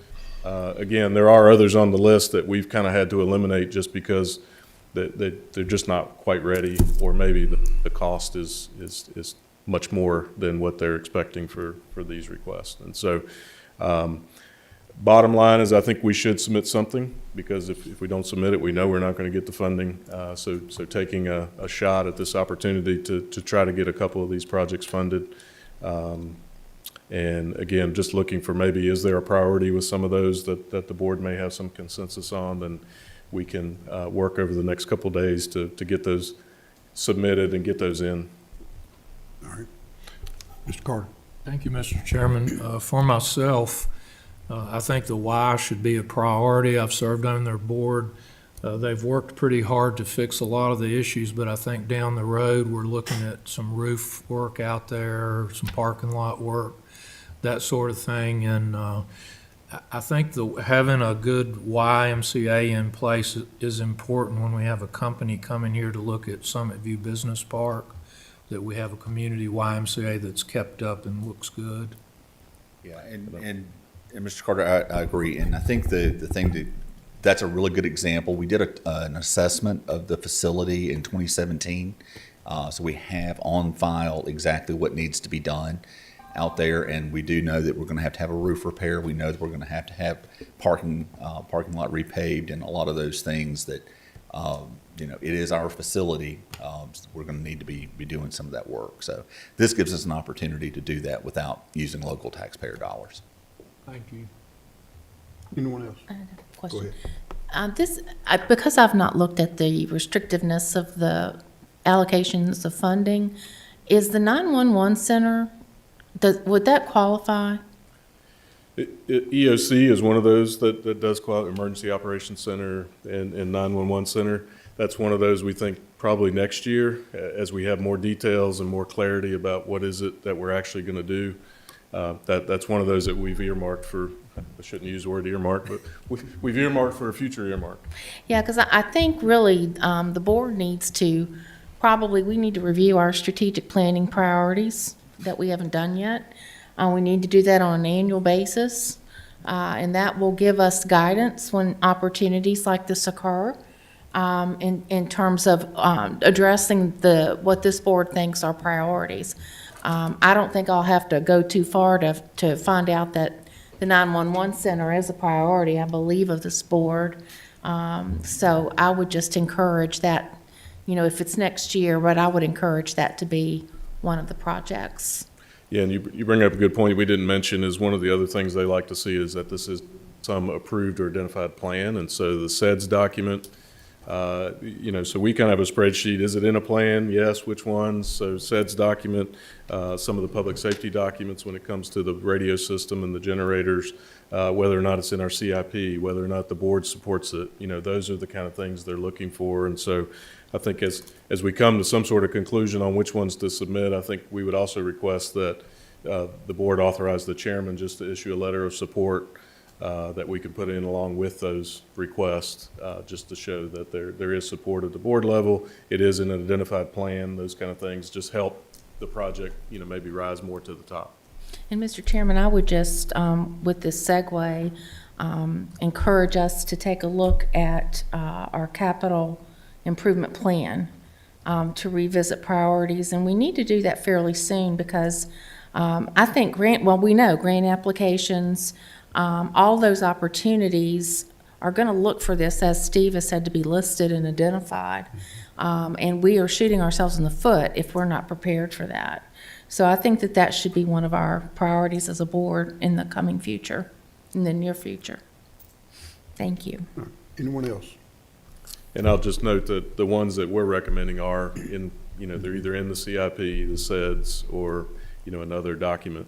Again, there are others on the list that we've kind of had to eliminate just because they're just not quite ready, or maybe the cost is much more than what they're expecting for these requests. And so bottom line is I think we should submit something, because if we don't submit it, we know we're not going to get the funding. So taking a shot at this opportunity to try to get a couple of these projects funded. And again, just looking for maybe, is there a priority with some of those that the board may have some consensus on, then we can work over the next couple of days to get those submitted and get those in. All right. Mr. Carter. Thank you, Mr. Chairman. For myself, I think the Y should be a priority. I've served on their board. They've worked pretty hard to fix a lot of the issues, but I think down the road, we're looking at some roof work out there, some parking lot work, that sort of thing. And I think having a good YMCA in place is important when we have a company coming here to look at Summit View Business Park, that we have a community YMCA that's kept up and looks good. Yeah, and Mr. Carter, I agree. And I think the thing that's a really good example. We did an assessment of the facility in 2017. So we have on file exactly what needs to be done out there. And we do know that we're going to have a roof repair. We know that we're going to have parking lot repaved, and a lot of those things that, you know, it is our facility. We're going to need to be doing some of that work. So this gives us an opportunity to do that without using local taxpayer dollars. Thank you. Anyone else? I have a question. Go ahead. Because I've not looked at the restrictiveness of the allocations of funding, is the 911 center, would that qualify? EOC is one of those that does qualify, Emergency Operations Center and 911 Center. that's one of those we think probably next year, as we have more details and more clarity about what is it that we're actually going to do. That's one of those that we've earmarked for, I shouldn't use the word earmark, but we've earmarked for a future earmark. Yeah, because I think really, the board needs to, we need to review our strategic planning priorities that we haven't done yet. We need to do that on an annual basis, and that will give us guidance when opportunities like this occur, in terms of, addressing what this board thinks are priorities. I don't think I'll have to go too far to find out that the 911 center is a priority, I believe, of this board. So I would just encourage that, if it's next year, but I would encourage that to be one of the projects. Yeah, and you bring up a good point we didn't mention is one of the other things they like to see is that this is some approved or identified plan. And so the SEDS document, so we kind of have a spreadsheet. Is it in a plan? Yes. Which ones? So SEDS document, some of the public safety documents when it comes to the radio system and the generators, whether or not it's in our CIP, whether or not the board supports it. Those are the kind of things they're looking for. And so I think as we come to some sort of conclusion on which ones to submit, I think we would also request that the board authorize the chairman just to issue a letter of support that we can put in along with those requests, just to show that there is support at the board level. It is an identified plan. Those kind of things just help the project, maybe rise more to the top. And Mr. Chairman, I would just, with this segue, encourage us to take a look at our capital improvement plan, to revisit priorities. And we need to do that fairly soon because I think we know grant applications, all those opportunities are going to look for this, as Steve has said, to be listed and identified. And we are shooting ourselves in the foot if we're not prepared for that. So I think that should be one of our priorities as a board in the coming future, in the near future. Thank you. Anyone else? And I'll just note that the ones that we're recommending are in, they're either in the CIP, the SEDS, or, another document.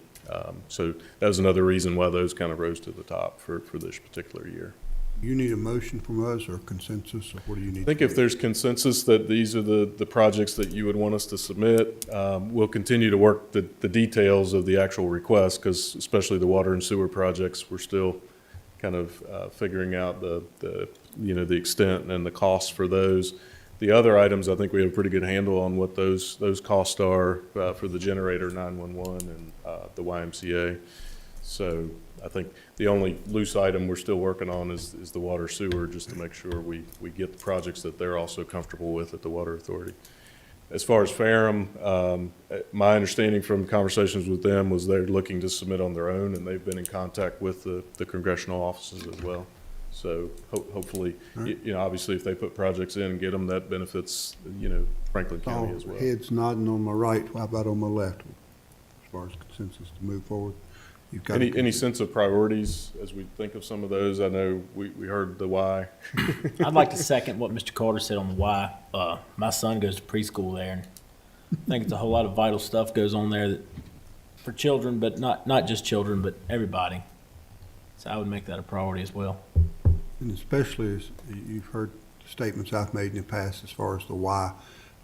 So that was another reason why those kind of rose to the top for this particular year. You need a motion from us or consensus, or what do you need? I think if there's consensus that these are the projects that you would want us to submit, we'll continue to work the details of the actual request, because especially the water and sewer projects, we're still kind of figuring out the extent and the costs for those. The other items, I think we have a pretty good handle on what those costs are for the generator 911 and the YMCA. So I think the only loose item we're still working on is the water sewer, just to make sure we get the projects that they're also comfortable with at the Water Authority. As far as Ferrum, my understanding from conversations with them was they're looking to submit on their own, and they've been in contact with the congressional offices as well. So hopefully, obviously, if they put projects in and get them, that benefits, Franklin County as well. Heads nodding on my right, how about on my left, as far as consensus to move forward? You've got Any sense of priorities as we think of some of those? I know we heard the why. I'd like to second what Mr. Carter said on the why. My son goes to preschool there, and I think it's a whole lot of vital stuff goes on there for children, but not just children, but everybody. So I would make that a priority as well. And especially as you've heard statements I've made in the past as far as the why.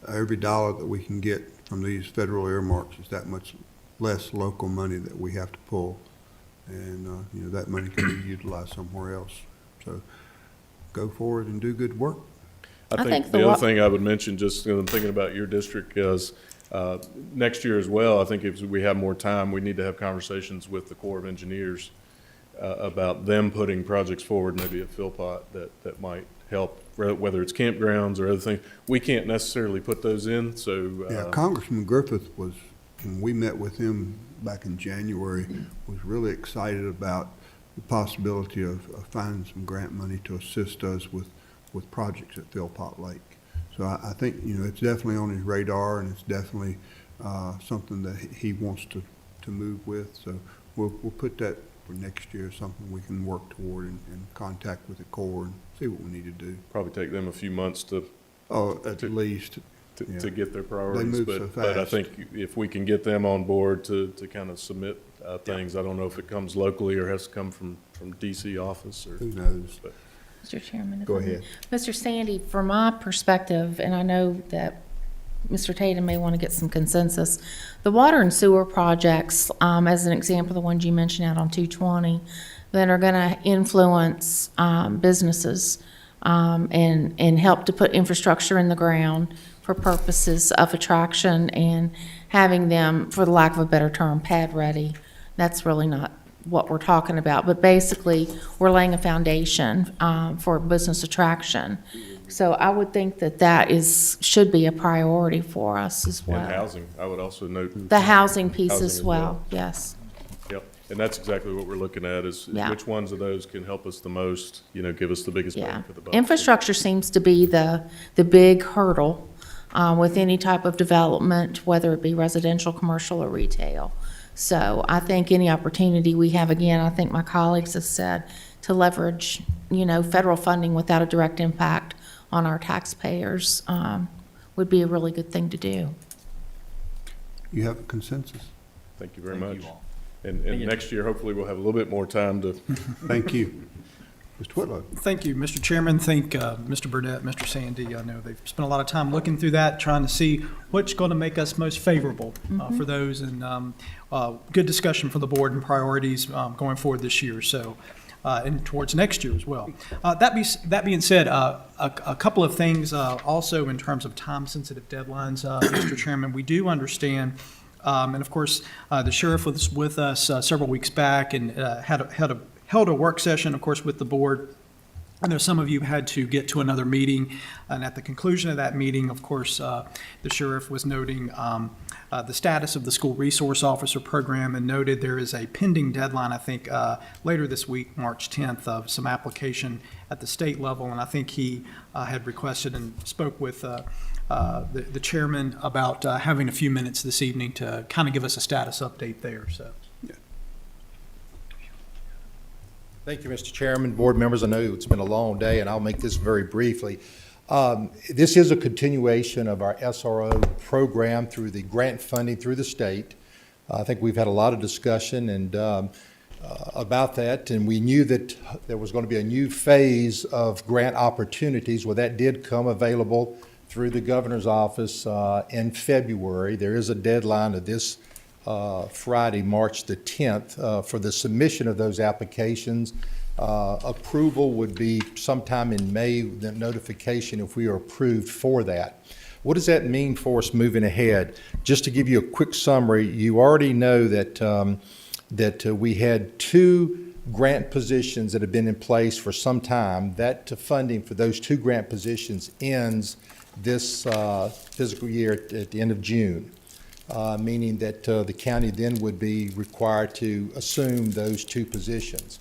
Every dollar that we can get from these federal earmarks is that much less local money that we have to pull. And, that money can be utilized somewhere else. So go forward and do good work. I think the other thing I would mention, just thinking about your district, is next year as well, I think if we have more time, we need to have conversations with the Corps of Engineers about them putting projects forward, maybe at Philpott, that might help, whether it's campgrounds or other things. We can't necessarily put those in, so. Yeah, Congressman Griffith was, when we met with him back in January, was really excited about the possibility of finding some grant money to assist us with projects at Philpott Lake. So I think, it's definitely on his radar, and it's definitely something that he wants to move with. So we'll put that for next year, something we can work toward and contact with the Corps and see what we need to do. Probably take them a few months to least. To get their priorities. They move so fast. But I think if we can get them on board to kind of submit things, I don't know if it comes locally or has to come from DC office or. Who knows? Mr. Chairman. if Go I may. ahead. Mr. Sandy, from my perspective, and I know that Mr. Tatum may want to get some consensus, the water and sewer projects, as an example, the ones you mentioned out on 220, that are going to influence businesses and help to put infrastructure in the ground for purposes of attraction and having them, for the lack of a better term, pad ready. That's really not what we're talking about, but basically, we're laying a foundation for business attraction. So I would think that should be a priority for us as well. And housing, I would also note. The housing piece Housing as as well, well. yes. Yep, and that's exactly what we're looking at is Yeah. which ones of those can help us the most, give us the biggest Yeah. bang for the buck. Infrastructure seems to be the big hurdle with any type of development, whether it be residential, commercial, or retail. So I think any opportunity we have, again, I think my colleagues have said, to leverage, federal funding without a direct impact on our taxpayers would be a really good thing to do. You have a consensus? Thank you very Thank much. you all. And next year, hopefully, we'll have a little bit more time to. Thank you. Mr. Whitlow? Thank you, Mr. Chairman. Thank Mr. Burnett, Mr. Sandy. I know they've spent a lot of time looking through that, trying to see what's going to make us most favorable for those, and good discussion for the board and priorities going forward this year, so, and towards next year as well. That being said, a couple of things also in terms of time-sensitive deadlines, Mr. Chairman. We do understand, and of course, the sheriff was with us several weeks back and held a work session, of course, with the board. I know some of you had to get to another meeting, and at the conclusion of that meeting, of course, the sheriff was noting the status of the school resource officer program and noted there is a pending deadline, I think, later this week, March 10th, of some application at the state level, and I think he had requested and spoke with the chairman about having a few minutes this evening to kind of give us a status update there, so. Thank you, Mr. Chairman, board members. I know it's been a long day, and I'll make this very briefly. This is a continuation of our SRO program through the grant funding through the state. I think we've had a lot of discussion about that, and we knew that there was going to be a new phase of grant opportunities. Well, that did come available through the governor's office in February. There is a deadline of this Friday, March the 10th, for the submission of those applications. Approval would be sometime in May, the notification if we are approved for that. What does that mean for us moving ahead? Just to give you a quick summary, you already know that we had 2 grant positions that have been in place for some time. That funding for those 2 grant positions ends this fiscal year at the end of June. Meaning that the county then would be required to assume those 2 positions.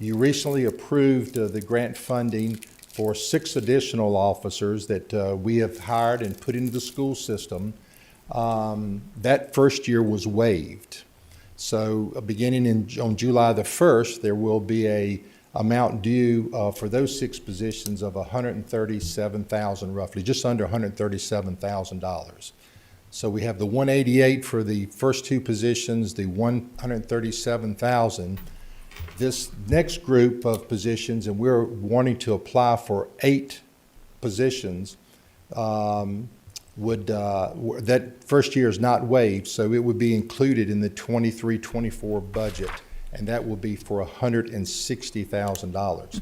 You recently approved the grant funding for 6 additional officers that we have hired and put into the school system. That first year was waived. So beginning on July the 1st, there will be a amount due for those 6 positions of $137,000 roughly, just under $137,000. So we have the 188 for the first 2 positions, the 137,000. This next group of positions, and we're wanting to apply for 8 positions, that first year is not waived, so it would be included in the 23-24 budget, and that will be for $160,000.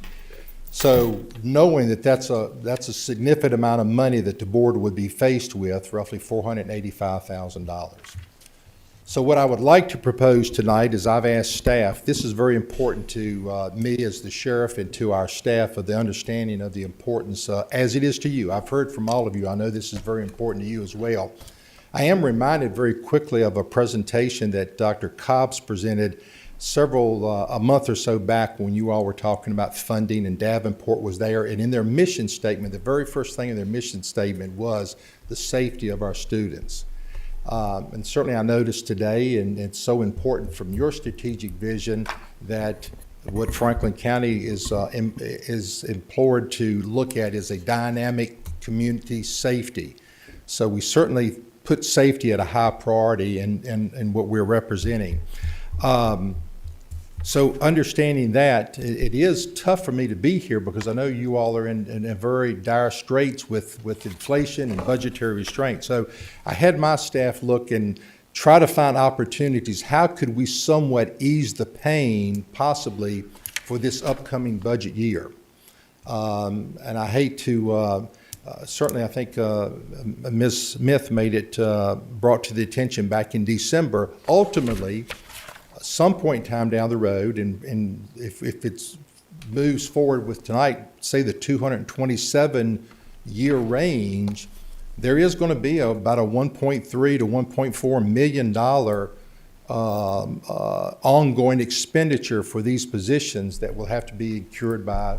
So knowing that that's a significant amount of money that the board would be faced with, roughly $485,000. So what I would like to propose tonight is I've asked staff, this is very important to me as the sheriff and to our staff of the understanding of the importance, as it is to you. I've heard from all of you. I know this is very important to you as well. I am reminded very quickly of a presentation that Dr. Cobbs presented a month or so back when you all were talking about funding and Davenport was there. And in their mission statement, the very first thing in their mission statement was the safety of our students. And certainly I noticed today, and it's so important from your strategic vision, that what Franklin County is implored to look at is a dynamic community safety. So we certainly put safety at a high priority in what we're representing. So understanding that, it is tough for me to be here because I know you all are in a very dire straits with inflation and budgetary restraint. So I had my staff look and try to find opportunities. How could we somewhat ease the pain possibly for this upcoming budget year? And I hate to, certainly I think Ms. Smith made it, brought to the attention back in December. Ultimately, some point in time down the road, and if it moves forward with tonight, say the 227-year range, there is going to be about a $1.3 to $1.4 million ongoing expenditure for these positions that will have to be incurred by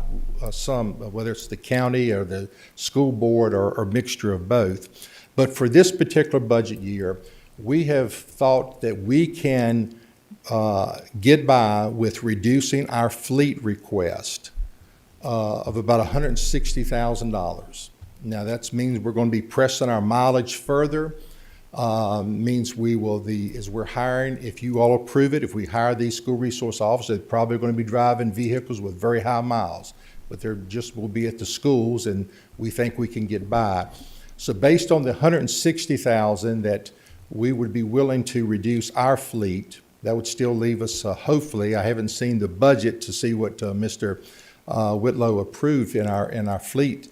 some, whether it's the county or the school board or mixture of both. But for this particular budget year, we have thought that we can get by with reducing our fleet request of about $160,000. Now, that means we're going to be pressing our mileage further. Means we will, as we're hiring, if you all approve it, if we hire these school resource officers, they're probably going to be driving vehicles with very high miles, but they're just will be at the schools, and we think we can get by. So based on the $160,000 that we would be willing to reduce our fleet, that would still leave us, hopefully, I haven't seen the budget to see what Mr. Whitlow approved in our fleet,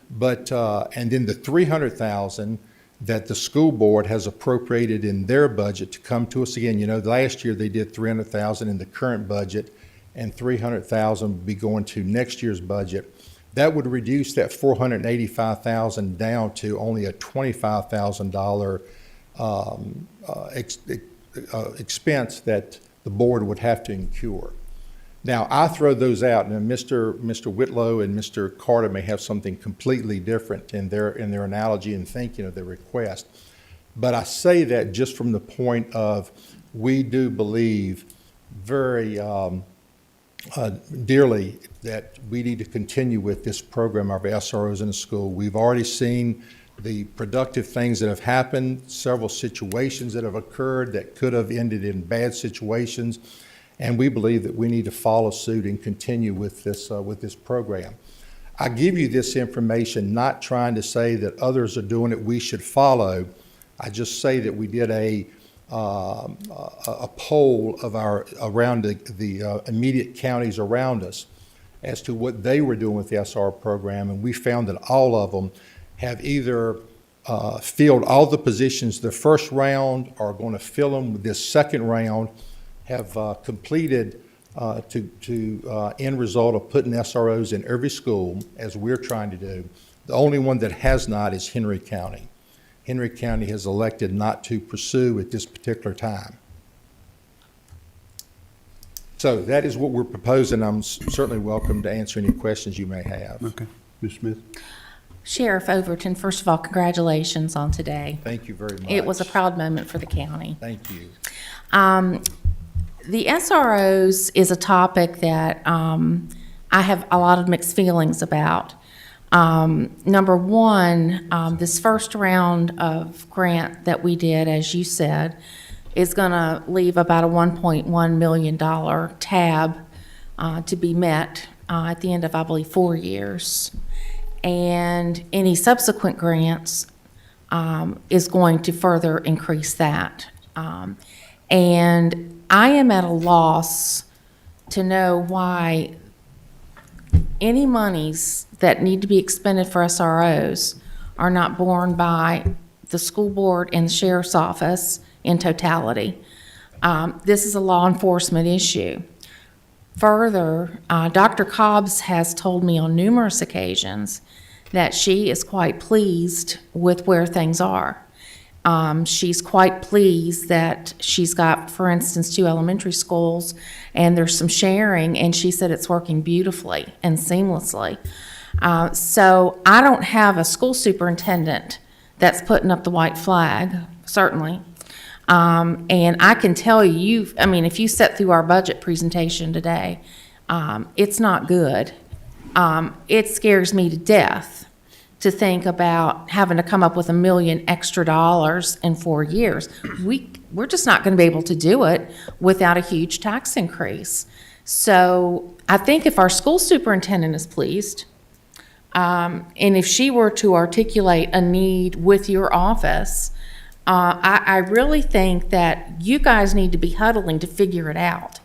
but and then the $300,000 that the school board has appropriated in their budget to come to us again. You know, last year they did $300,000 in the current budget, and $300,000 would be going to next year's budget. That would reduce that $485,000 down to only a $25,000 expense that the board would have to incur. Now, I throw those out, and Mr. Whitlow and Mr. Carter may have something completely different in their analogy and thinking of their request. But I say that just from the point of we do believe very dearly that we need to continue with this program of SROs in the school. We've already seen the productive things that have happened, several situations that have occurred that could have ended in bad situations, and we believe that we need to follow suit and continue with this program. I give you this information not trying to say that others are doing it, we should follow. I just say that we did a poll of around the immediate counties around us as to what they were doing with the SR program, and we found that all of them have either filled all the positions the first round or are going to fill them with this second round, have completed to end result of putting SROs in every school, as we're trying to do. The only one that has not is Henry County. Henry County has elected not to pursue at this particular time. So that is what we're proposing. I'm certainly welcome to answer any questions you may have. Okay. Ms. Smith? Sheriff Overton, first of all, congratulations on today. Thank you very much. It was a proud moment for the county. Thank you. The SROs is a topic that I have a lot of mixed feelings about. Number one, this first round of grant that we did, as you said, is going to leave about a $1.1 million tab to be met at the end of, I believe, 4 years. And any subsequent grants is going to further increase that. And I am at a loss to know why any monies that need to be expended for SROs are not borne by the school board and the sheriff's office in totality. This is a law enforcement issue. Further, Dr. Cobbs has told me on numerous occasions that she is quite pleased with where things are. She's quite pleased that she's got, for instance, 2 elementary schools, and there's some sharing, and she said it's working beautifully and seamlessly. So I don't have a school superintendent that's putting up the white flag, certainly. And I can tell you, if you sit through our budget presentation today, it's not good. It scares me to death to think about having to come up with $1 million extra in 4 years. we're just not going to be able to do it without a huge tax increase. So I think if our school superintendent is pleased, and if she were to articulate a need with your office, I really think that you guys need to be huddling to figure it out.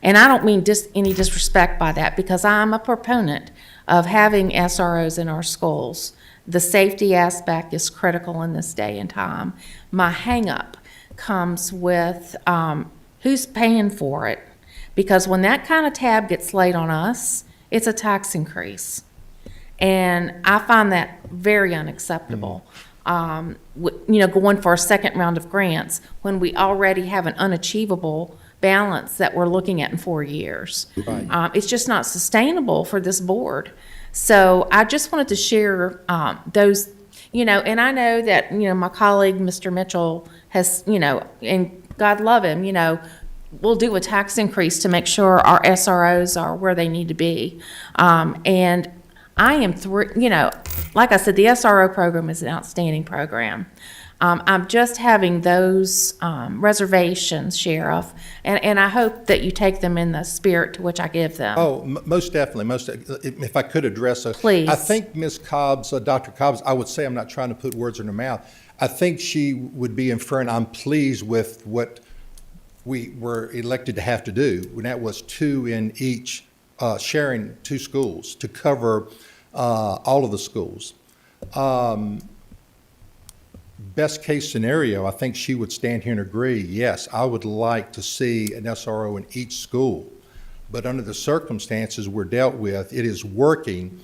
And I don't mean any disrespect by that, because I'm a proponent of having SROs in our schools. The safety aspect is critical in this day and time. My hang-up comes with who's paying for it. Because when that kind of tab gets laid on us, it's a tax increase. And I find that very unacceptable. Going for a second round of grants when we already have an unachievable balance that we're looking at in 4 years. Right. It's just not sustainable for this board. So I just wanted to share those, and I know that, my colleague, Mr. Mitchell, has, and God love him, we'll do a tax increase to make sure our SROs are where they need to be. And I am, like I said, the SRO program is an outstanding program. I'm just having those reservations, Sheriff, and I hope that you take them in the spirit to which I give them. Oh, most definitely, if I could address those. Please. I think Ms. Cobb's, Dr. Cobb's, I would say, I'm not trying to put words in her mouth, I think she would be inferring, I'm pleased with what we were elected to have to do, and that was 2 in each, sharing 2 schools to cover all of the schools. Best case scenario, I think she would stand here and agree, yes, I would like to see an SRO in each school. But under the circumstances we're dealt with, it is working,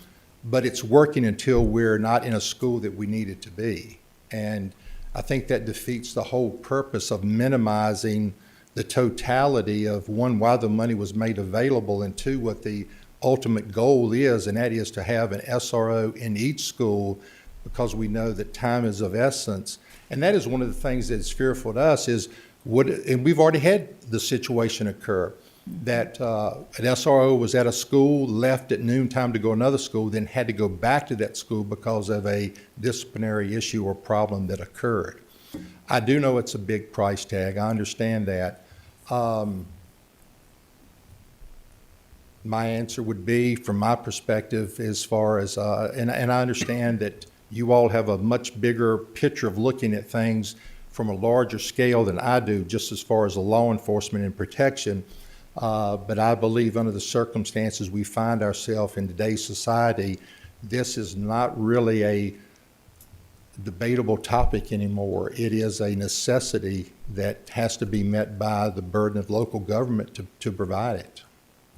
but it's working until we're not in a school that we need it to be. And I think that defeats the whole purpose of minimizing the totality of, one, why the money was made available, and 2, what the ultimate goal is, and that is to have an SRO in each school, because we know that time is of essence. And that is one of the things that is fearful to us is, and we've already had the situation occur, that an SRO was at a school, left at noontime to go another school, then had to go back to that school because of a disciplinary issue or problem that occurred. I do know it's a big price tag. I understand that. My answer would be, from my perspective, as far as, and I understand that you all have a much bigger picture of looking at things from a larger scale than I do, just as far as the law enforcement and protection. But I believe under the circumstances we find ourselves in today's society, this is not really a debatable topic anymore. It is a necessity that has to be met by the burden of local government to provide it.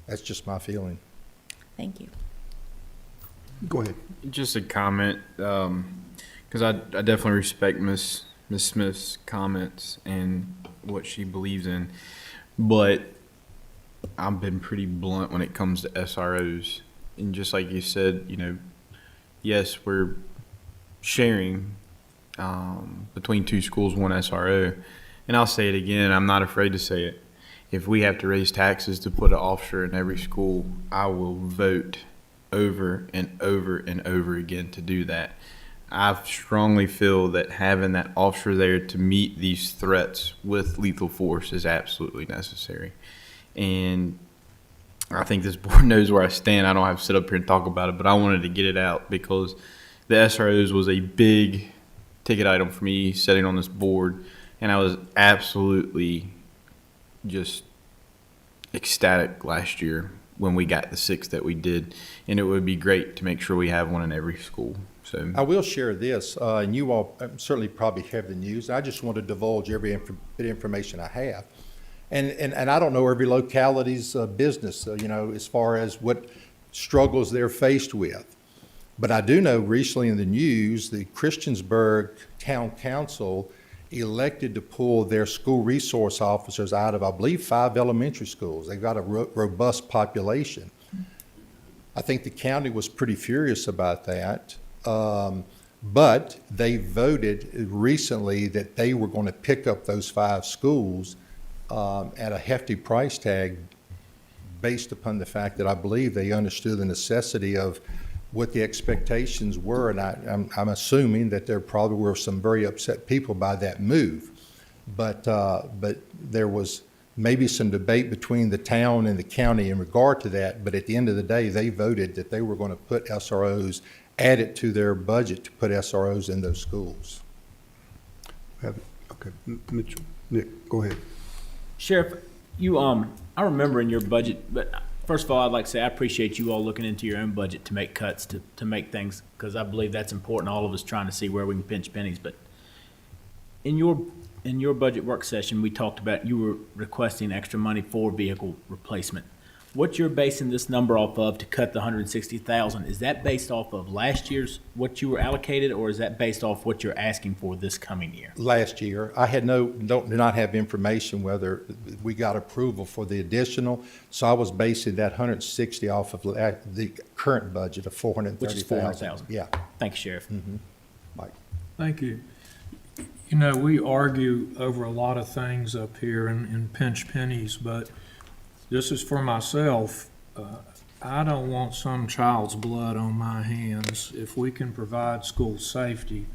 That's just my feeling. Thank you. Go ahead. Just a comment, because I definitely respect Miss Smith's comments and what she believes in, but I've been pretty blunt when it comes to SROs. And just like you said, yes, we're sharing between 2 schools, 1 SRO. And I'll say it again, I'm not afraid to say it. If we have to raise taxes to put an officer in every school, I will vote over and over and over again to do that. I strongly feel that having that officer there to meet these threats with lethal force is absolutely necessary. And I think this board knows where I stand. I don't have to sit up here and talk about it, but I wanted to get it out because the SROs was a big ticket item for me sitting on this board, and I was absolutely just ecstatic last year when we got the 6 that we did, and it would be great to make sure we have one in every school. So I will share this, and you all certainly probably have the news. I just want to divulge every bit of information I have. And I don't know every locality's business, as far as what struggles they're faced with. But I do know recently in the news, the Christiansburg Town Council elected to pull their school resource officers out of, I believe, 5 elementary schools. They've got a robust population. I think the county was pretty furious about that. But they voted recently that they were going to pick up those 5 schools at a hefty price tag based upon the fact that I believe they understood the necessity of what the expectations were, and I'm assuming that there probably were some very upset people by that move. but there was maybe some debate between the town and the county in regard to that, but at the end of the day, they voted that they were going to put SROs, add it to their budget to put SROs in those schools. Okay, Mitchell, Nick, go ahead. Sheriff, you, I remember in your budget, but first of all, I'd like to say I appreciate you all looking into your own budget to make cuts, to make things, because I believe that's important, all of us trying to see where we can pinch pennies. But in your budget work session, we talked about you were requesting extra money for vehicle replacement. What you're basing this number off of to cut the 160,000, is that based off of last year's, what you were allocated, or is that based off what you're asking for this coming year? Last year, I had do not have information whether we got approval for the additional, so I was basing that 160 off of the current budget of 430,000. Which is 400,000. Yeah. Thank you, Sheriff. Mike. Thank you. You know, we argue over a lot of things up here and pinch pennies, but this is for myself. I don't want some child's blood on my hands. If we can provide school safety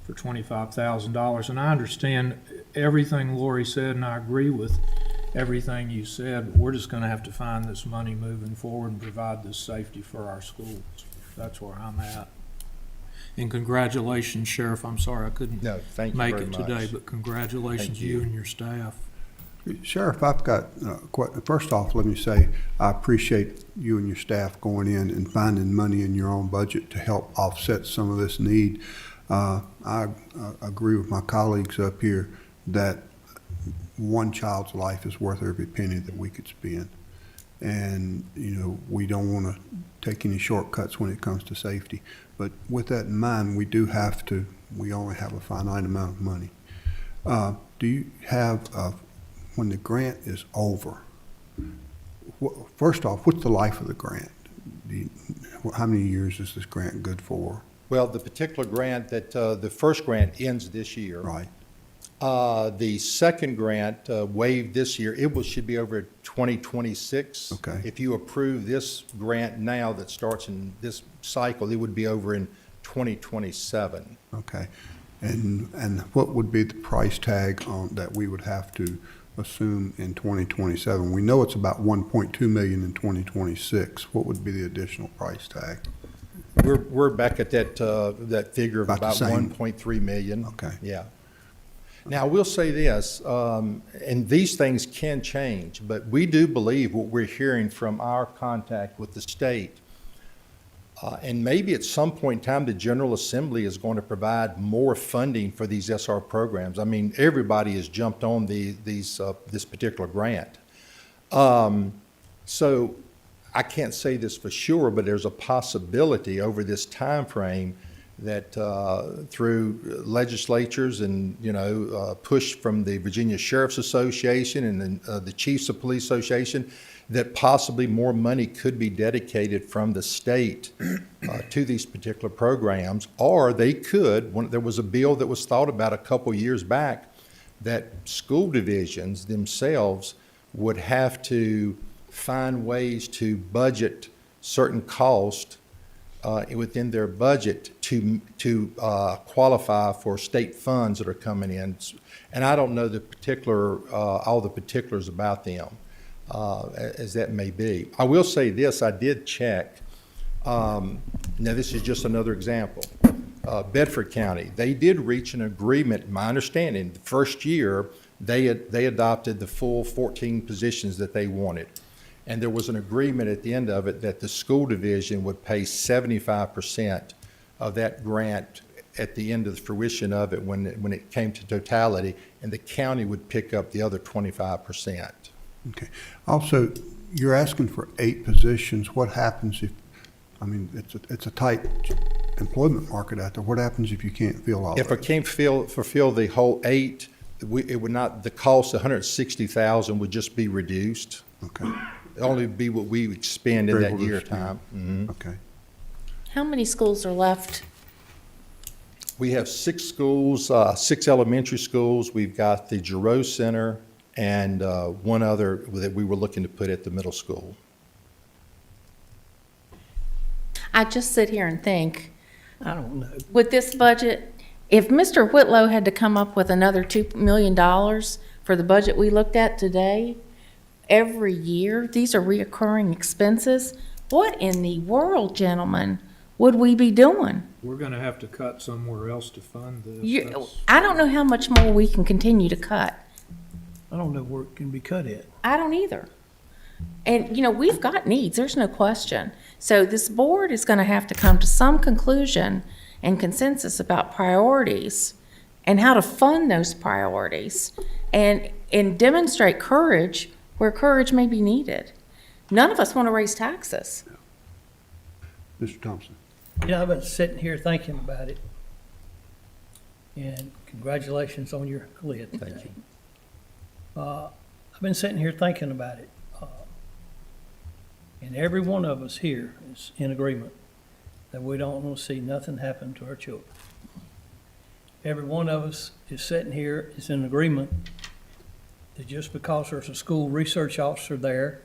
for $25,000, and I understand everything Lori said, and I agree with everything you said, but we're just gonna have to find this money moving forward and provide this safety for our schools. That's where I'm at. And congratulations, Sheriff. I'm sorry I couldn't No, thank you make very it today, much. but congratulations to you and your staff. Sheriff, I've got, first off, let me say, I appreciate you and your staff going in and finding money in your own budget to help offset some of this need. I agree with my colleagues up here that one child's life is worth every penny that we could spend. And, you know, we don't want to take any shortcuts when it comes to safety. But with that in mind, we only have a finite amount of money. Do you have, when the grant is over, first off, what's the life of the grant? How many years is this grant good for? Well, the particular grant that, the first grant ends this year. Right. The second grant waived this year. Should be over 2026. Okay. If you approve this grant now that starts in this cycle, it would be over in 2027. Okay. And what would be the price tag on, that we would have to assume in 2027? We know it's about 1.2 million in 2026. What would be the additional price tag? We're back at that figure of About the about same. 1.3 million. Okay. Yeah. Now, I will say this, and these things can change, but we do believe what we're hearing from our contact with the state, and maybe at some point in time, the General Assembly is going to provide more funding for these SR programs. I mean, everybody has jumped on this particular grant. So I can't say this for sure, but there's a possibility over this time frame that through legislatures and, push from the Virginia Sheriff's Association and then the Chiefs of Police Association, that possibly more money could be dedicated from the state to these particular programs, or they could, there was a bill that was thought about a couple years back that school divisions themselves would have to find ways to budget certain costs within their budget to qualify for state funds that are coming in. And I don't know all the particulars about them, as that may be. I will say this, I did check. Now, this is just another example. Bedford County, they did reach an agreement, my understanding, the first year, they adopted the full 14 positions that they wanted. And there was an agreement at the end of it that the school division would pay 75% of that grant at the end of the fruition of it when it came to totality, and the county would pick up the other 25%. Okay. Also, you're asking for 8 positions. What happens if, it's a tight employment market out there. What happens if you can't fill all of If I it? can't fulfill the whole 8, it would not, the cost, $160,000 would just be reduced. Okay. It'd only be what we would spend in Very that well year understand. time. Mhm. Okay. How many schools are left? We have 6 schools, 6 elementary schools. We've got the Giroux Center and one other that we were looking to put at the middle school. I just sit here and think, I don't know. with this budget, If Mr. Whitlow had to come up with another $2 million for the budget we looked at today, every year, these are reoccurring expenses, what in the world, gentlemen, would we be doing? We're gonna have to cut somewhere else to fund this. You, That's- I don't know how much more we can continue to cut. I don't know where it can be cut at. I don't either. And, you know, we've got needs, there's no question. So this board is gonna have to come to some conclusion and consensus about priorities and how to fund those priorities and demonstrate courage where courage may be needed. None of us want to raise taxes. Mr. Thompson? Yeah, I've been sitting here thinking about it. And congratulations on your lid today. Thank you. I've been sitting here thinking about it. And every one of us here is in agreement that we don't want to see nothing happen to our children. Every one of us is sitting here is in agreement that just because there's a school research officer there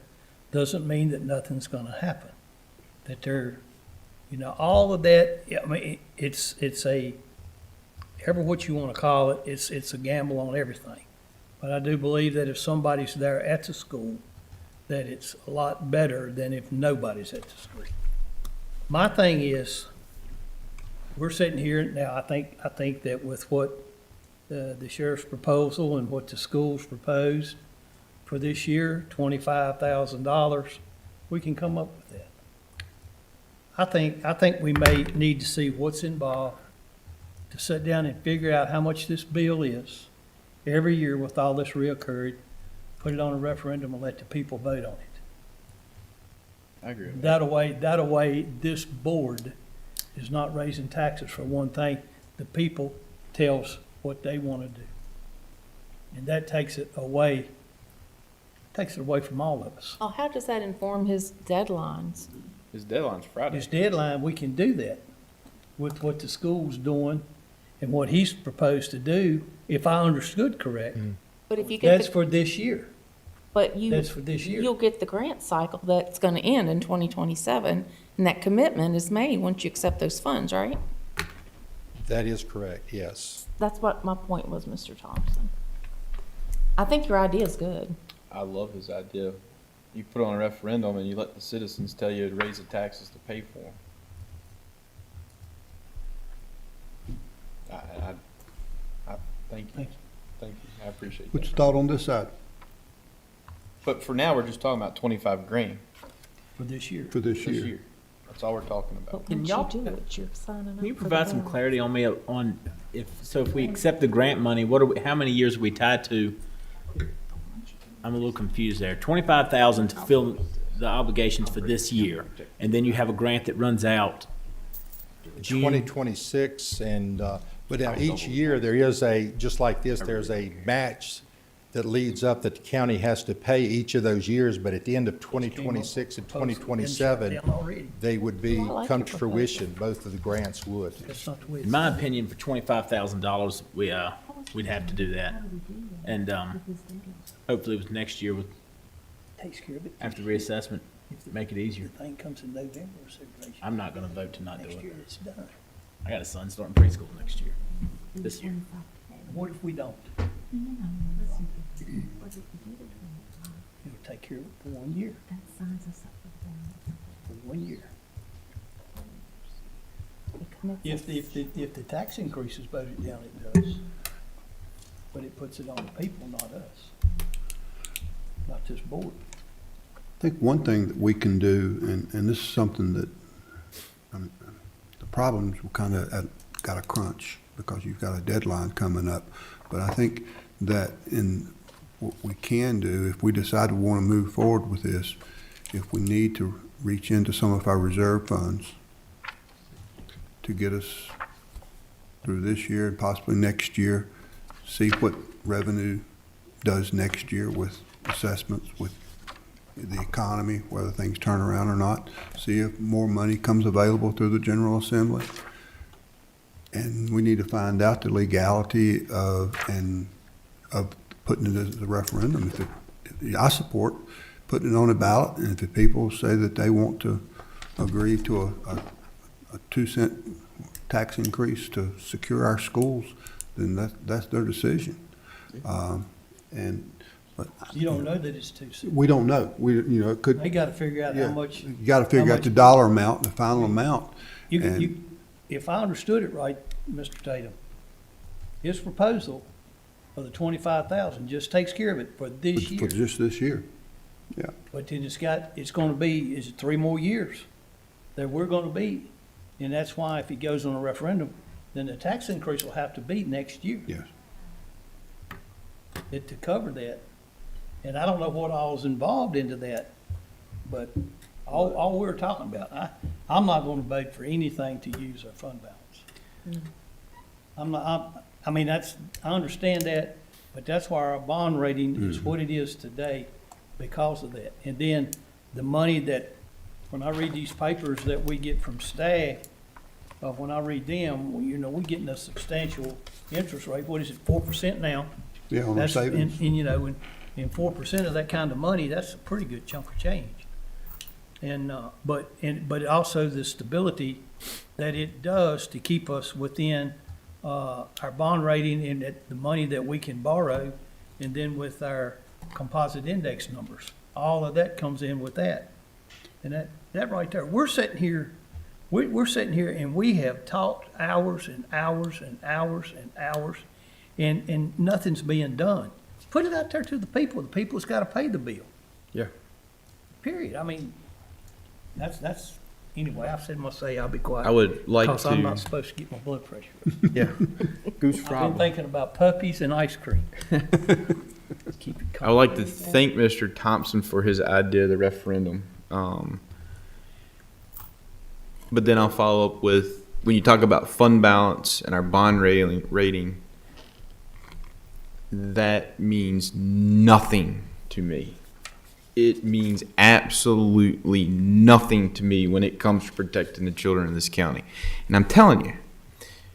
doesn't mean that nothing's going to happen. That they're, you know, all of that, I mean, it's a, ever what you want to call it, it's a gamble on everything. But I do believe that if somebody's there at the school, that it's a lot better than if nobody's at the school. My thing is, we're sitting here now, I think that with what the sheriff's proposal and what the schools proposed for this year, $25,000, we can come up with that. I think we may need to see what's involved, to sit down and figure out how much this bill is every year with all this reoccurring, put it on a referendum and let the people vote on it. I agree with That way, this board is not raising taxes for one thing. The people tells what they want to do. And that takes it away from all of us. Oh, how does that inform his deadlines? His deadline's Friday. His deadline, we can do that with what the school's doing and what he's proposed to do, if I understood correct. But if you get That's the, for this year. but That's for this year. you'll get the grant cycle that's gonna end in 2027, and that commitment is made once you accept those funds, right? That is correct, yes. That's what my point was, Mr. Thompson. I think your idea is good. I love his idea. You put on a referendum and you let the citizens tell you to raise the taxes to pay for them. I thank you. Thank you. I appreciate What's that. your thought on this side But for now, we're just talking about 25 grand For this year. for this this year? year. That's all we're talking about. But once you do it, you're signing up. Can you for the provide some grant. clarity on me on if we accept the grant money, how many years are we tied to? I'm a little confused there. 25,000 to fill the obligations for this year, and then you have a grant that runs out. June. 2026, and, but now each year, there is just like this, there's a match that leads up that the county has to pay each of those years, but at the end of 2026 and 2027, they would come to fruition, both of the grants would. That's not the way In it's my done. opinion, for $25,000, we'd have to do that, and hopefully with next year with Takes care of it. after reassessment, make it The easier. thing comes in November, celebration. I'm not going to vote to not do Next year, it. it's done. I got a son starting preschool next year. This year. What if we don't? It'll take care of it for 1 year. For 1 year. If the tax increases voted down, it does. But it puts it on the people, not us. Not this board. I think one thing that we can do, and this is something that, the problems will kind of got a crunch because you've got a deadline coming up. But I think that in what we can do, if we decide we want to move forward with this, if we need to reach into some of our reserve funds to get us through this year and possibly next year, see what revenue does next year with assessments, with the economy, whether things turn around or not, see if more money comes available through the General Assembly. And we need to find out the legality of putting it as a referendum. I support putting it on a ballot, and if the people say that they want to agree to a 2 cent tax increase to secure our schools, then that's their decision. But You don't know that it's too soon. we don't know. It could. They gotta figure out Yeah, how much. You gotta figure how out the much- dollar amount, the final amount. You, if I understood it right, Mr. Tatum, his proposal of the 25,000 just takes care of it for this For year. just this year. But then it's gonna be, is it 3 more years that we're gonna be? And that's why if it goes on a referendum, then the tax increase will have to be next year. Yes. To cover that. And I don't know what all is involved into that, but all we're talking about, I'm not gonna vote for anything to use our fund balance. I mean, I understand that, but that's why our bond rating is what it is today because of that. And then the money that, when I read these papers that we get from staff, when I read them, we're getting a substantial interest rate. What is it, 4% now? Yeah, on our That's, savings. and 4% of that kind of money, that's a pretty good chunk of change. But also the stability that it does to keep us within, our bond rating and the money that we can borrow, and then with our composite index numbers. All of that comes in with that. And that right there, we're sitting here and we have talked hours and hours and hours and hours, and nothing's being done. Put it out there to the people. The people's got to pay the bill. Yeah. Period. I mean, anyway, I've said my say, I'll be quiet. I would like Because I'm not to, supposed to get my blood pressure. yeah, Goose I've been Frog. thinking about puppies and ice cream. Keep it I would like to thank Mr. Thompson for his idea of the referendum. But then I'll follow up with, when you talk about fund balance and our bond rating, that means nothing to me. It means absolutely nothing to me when it comes to protecting the children in this county. And I'm telling you,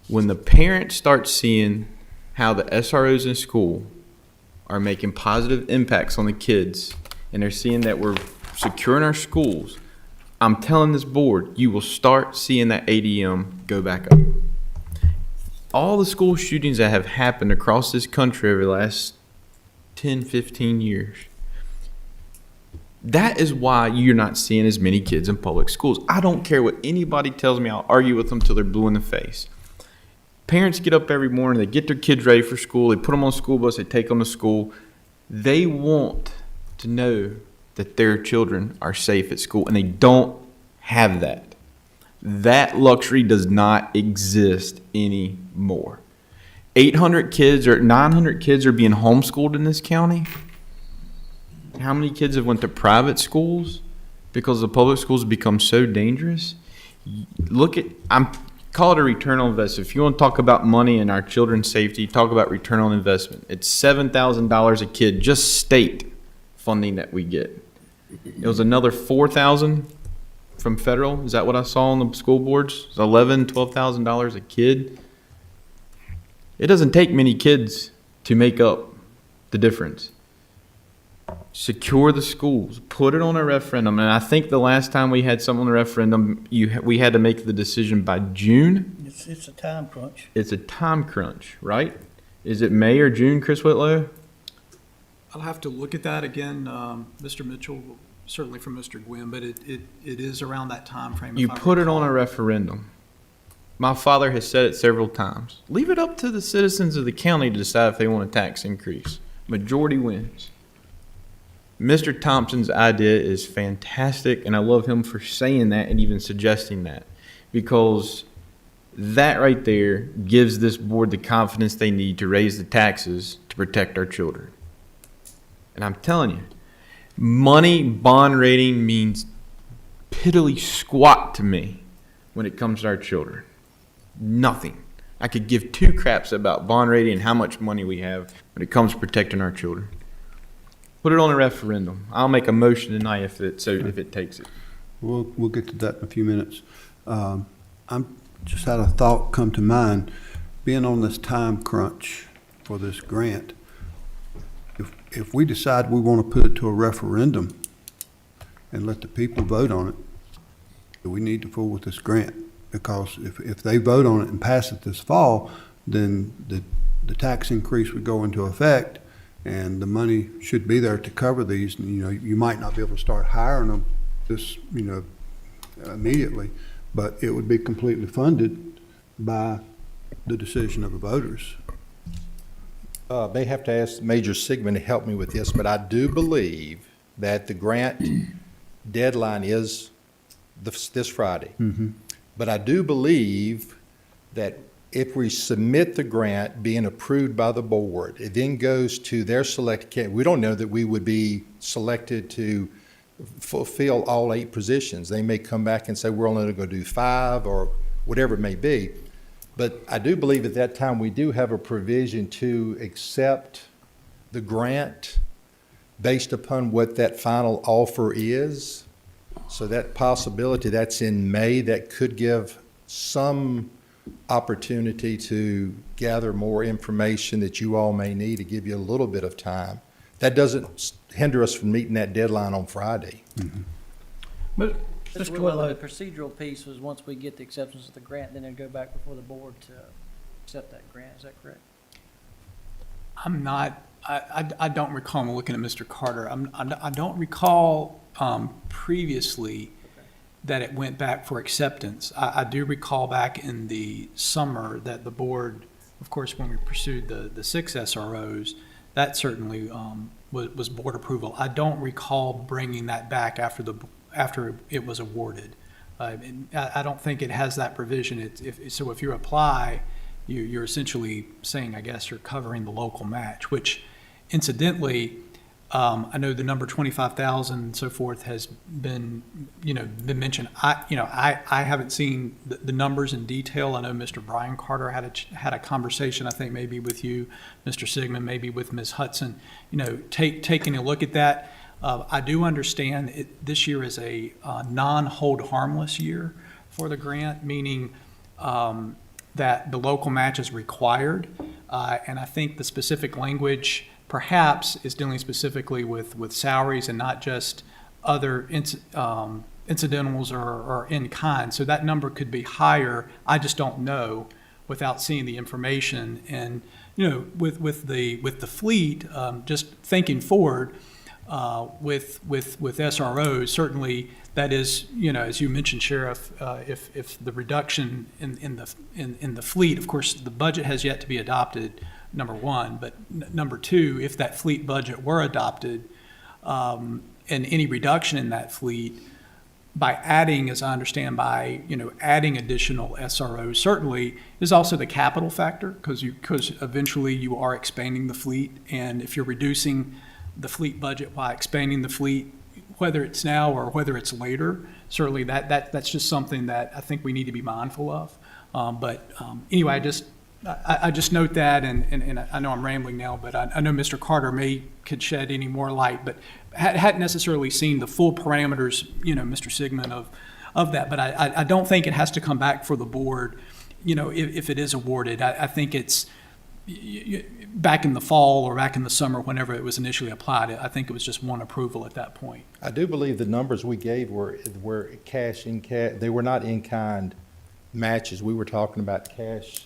when the parents start seeing how the SROs in school are making positive impacts on the kids, and they're seeing that we're securing our schools, I'm telling this board, you will start seeing that ADM go back up. All the school shootings that have happened across this country over the last 10, 15 years, that is why you're not seeing as many kids in public schools. I don't care what anybody tells me. I'll argue with them till they're blue in the face. Parents get up every morning, they get their kids ready for school, they put them on a school bus, they take them to school. They want to know that their children are safe at school, and they don't have that. That luxury does not exist anymore. 800 kids or 900 kids are being homeschooled in this county. How many kids have went to private schools because the public schools have become so dangerous? Call it a return on investment. If you want to talk about money and our children's safety, talk about return on investment. It's $7,000 a kid, just state funding that we get. It was another $4,000 from federal. Is that what I saw on the school boards? It's $11,000, $12,000 a kid. It doesn't take many kids to make up the difference. Secure the schools. Put it on a referendum. And I think the last time we had something on the referendum, we had to make the decision by June. It's a time crunch. It's a time crunch, right? Is it May or June, Chris Whitlow? I'll have to look at that again, Mr. Mitchell, certainly from Mr. Gwynn, but it is around that time frame. You put it on a referendum. My father has said it several times. Leave it up to the citizens of the county to decide if they want a tax increase. Majority wins. Mr. Thompson's idea is fantastic, and I love him for saying that and even suggesting that, because that right there gives this board the confidence they need to raise the taxes to protect our children. And I'm telling you, money bond rating means piddly squat to me when it comes to our children. Nothing. I could give two craps about bond rating and how much money we have when it comes to protecting our children. Put it on a referendum. I'll make a motion tonight if it takes it. We'll get to that in a few minutes. I'm just had a thought come to mind. Being on this time crunch for this grant, if we decide we want to put it to a referendum and let the people vote on it, do we need to fool with this grant? because if they vote on it and pass it this fall, then the tax increase would go into effect, and the money should be there to cover these. And, you know, you might not be able to start hiring them this, you know, immediately, but it would be completely funded by the decision of the voters. May have to ask Major Sigmund to help me with this, but I do believe that the grant deadline is this Friday. But I do believe that if we submit the grant being approved by the board, it then goes to their selected candidate. We don't know that we would be selected to fulfill all 8 positions. They may come back and say, we're only going to do 5 or whatever it may be. But I do believe at that time we do have a provision to accept the grant based upon what that final offer is. So that possibility, that's in May, that could give some opportunity to gather more information that you all may need to give you a little bit of time. That doesn't hinder us from meeting that deadline on Friday. But, Mr. Mr. Willow, Willow, the procedural piece was once we get the acceptance of the grant, then it'll go back before the board to accept that grant, is that correct? I'm not, I don't recall, I'm looking at Mr. Carter, I don't recall previously that it went back for acceptance. I do recall back in the summer that the board, of course, when we pursued the 6 SROs, that certainly was board approval. I don't recall bringing that back after it was awarded. I don't think it has that provision. So if you apply, you're essentially saying, I guess, you're covering the local match, which incidentally, I know the number 25,000 and so forth has been mentioned. I haven't seen the numbers in detail. I know Mr. Brian Carter had a conversation, I think maybe with you, Mr. Sigmund, maybe with Ms. Hudson, taking a look at that. I do understand this year is a non-hold harmless year for the grant, meaning that the local match is required. And I think the specific language perhaps is dealing specifically with salaries and not just other incidentals or in kind. So that number could be higher. I just don't know without seeing the information. And with the fleet, just thinking forward with SROs, certainly that is, as you mentioned, Sheriff, if the reduction in the fleet, of course, the budget has yet to be adopted, number one, but number two, if that fleet budget were adopted, and any reduction in that fleet, by adding, as I understand, adding additional SROs, certainly is also the capital factor, because eventually you are expanding the fleet, and if you're reducing the fleet budget by expanding the fleet, whether it's now or whether it's later, certainly that's just something that I think we need to be mindful of. Anyway, I just note that, and I know I'm rambling now, but I know Mr. Carter could shed any more light, but hadn't necessarily seen the full parameters, Mr. Sigmund, of that. But I don't think it has to come back for the board, if it is awarded. I think it's back in the fall or back in the summer, whenever it was initially applied. I think it was just one approval at that point. I do believe the numbers we gave were cash in cash. They were not in-kind matches. We were talking about cash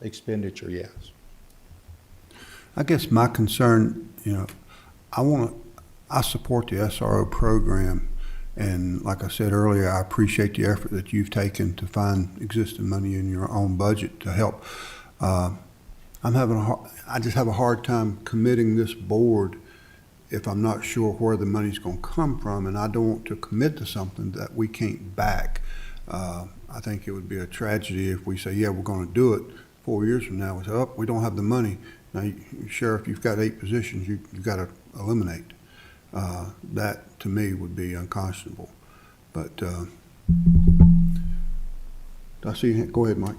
expenditure, yes. I guess my concern, I support the SRO program, and like I said earlier, I appreciate the effort that you've taken to find existing money in your own budget to help. I just have a hard time committing this board if I'm not sure where the money's going to come from, and I don't want to commit to something that we can't back. I think it would be a tragedy if we say, yeah, we're going to do it. 4 years from now, we say, oh, we don't have the money. Now, Sheriff, you've got 8 positions you've got to eliminate. That, to me, would be unconscionable. But I see. Go ahead, Mike.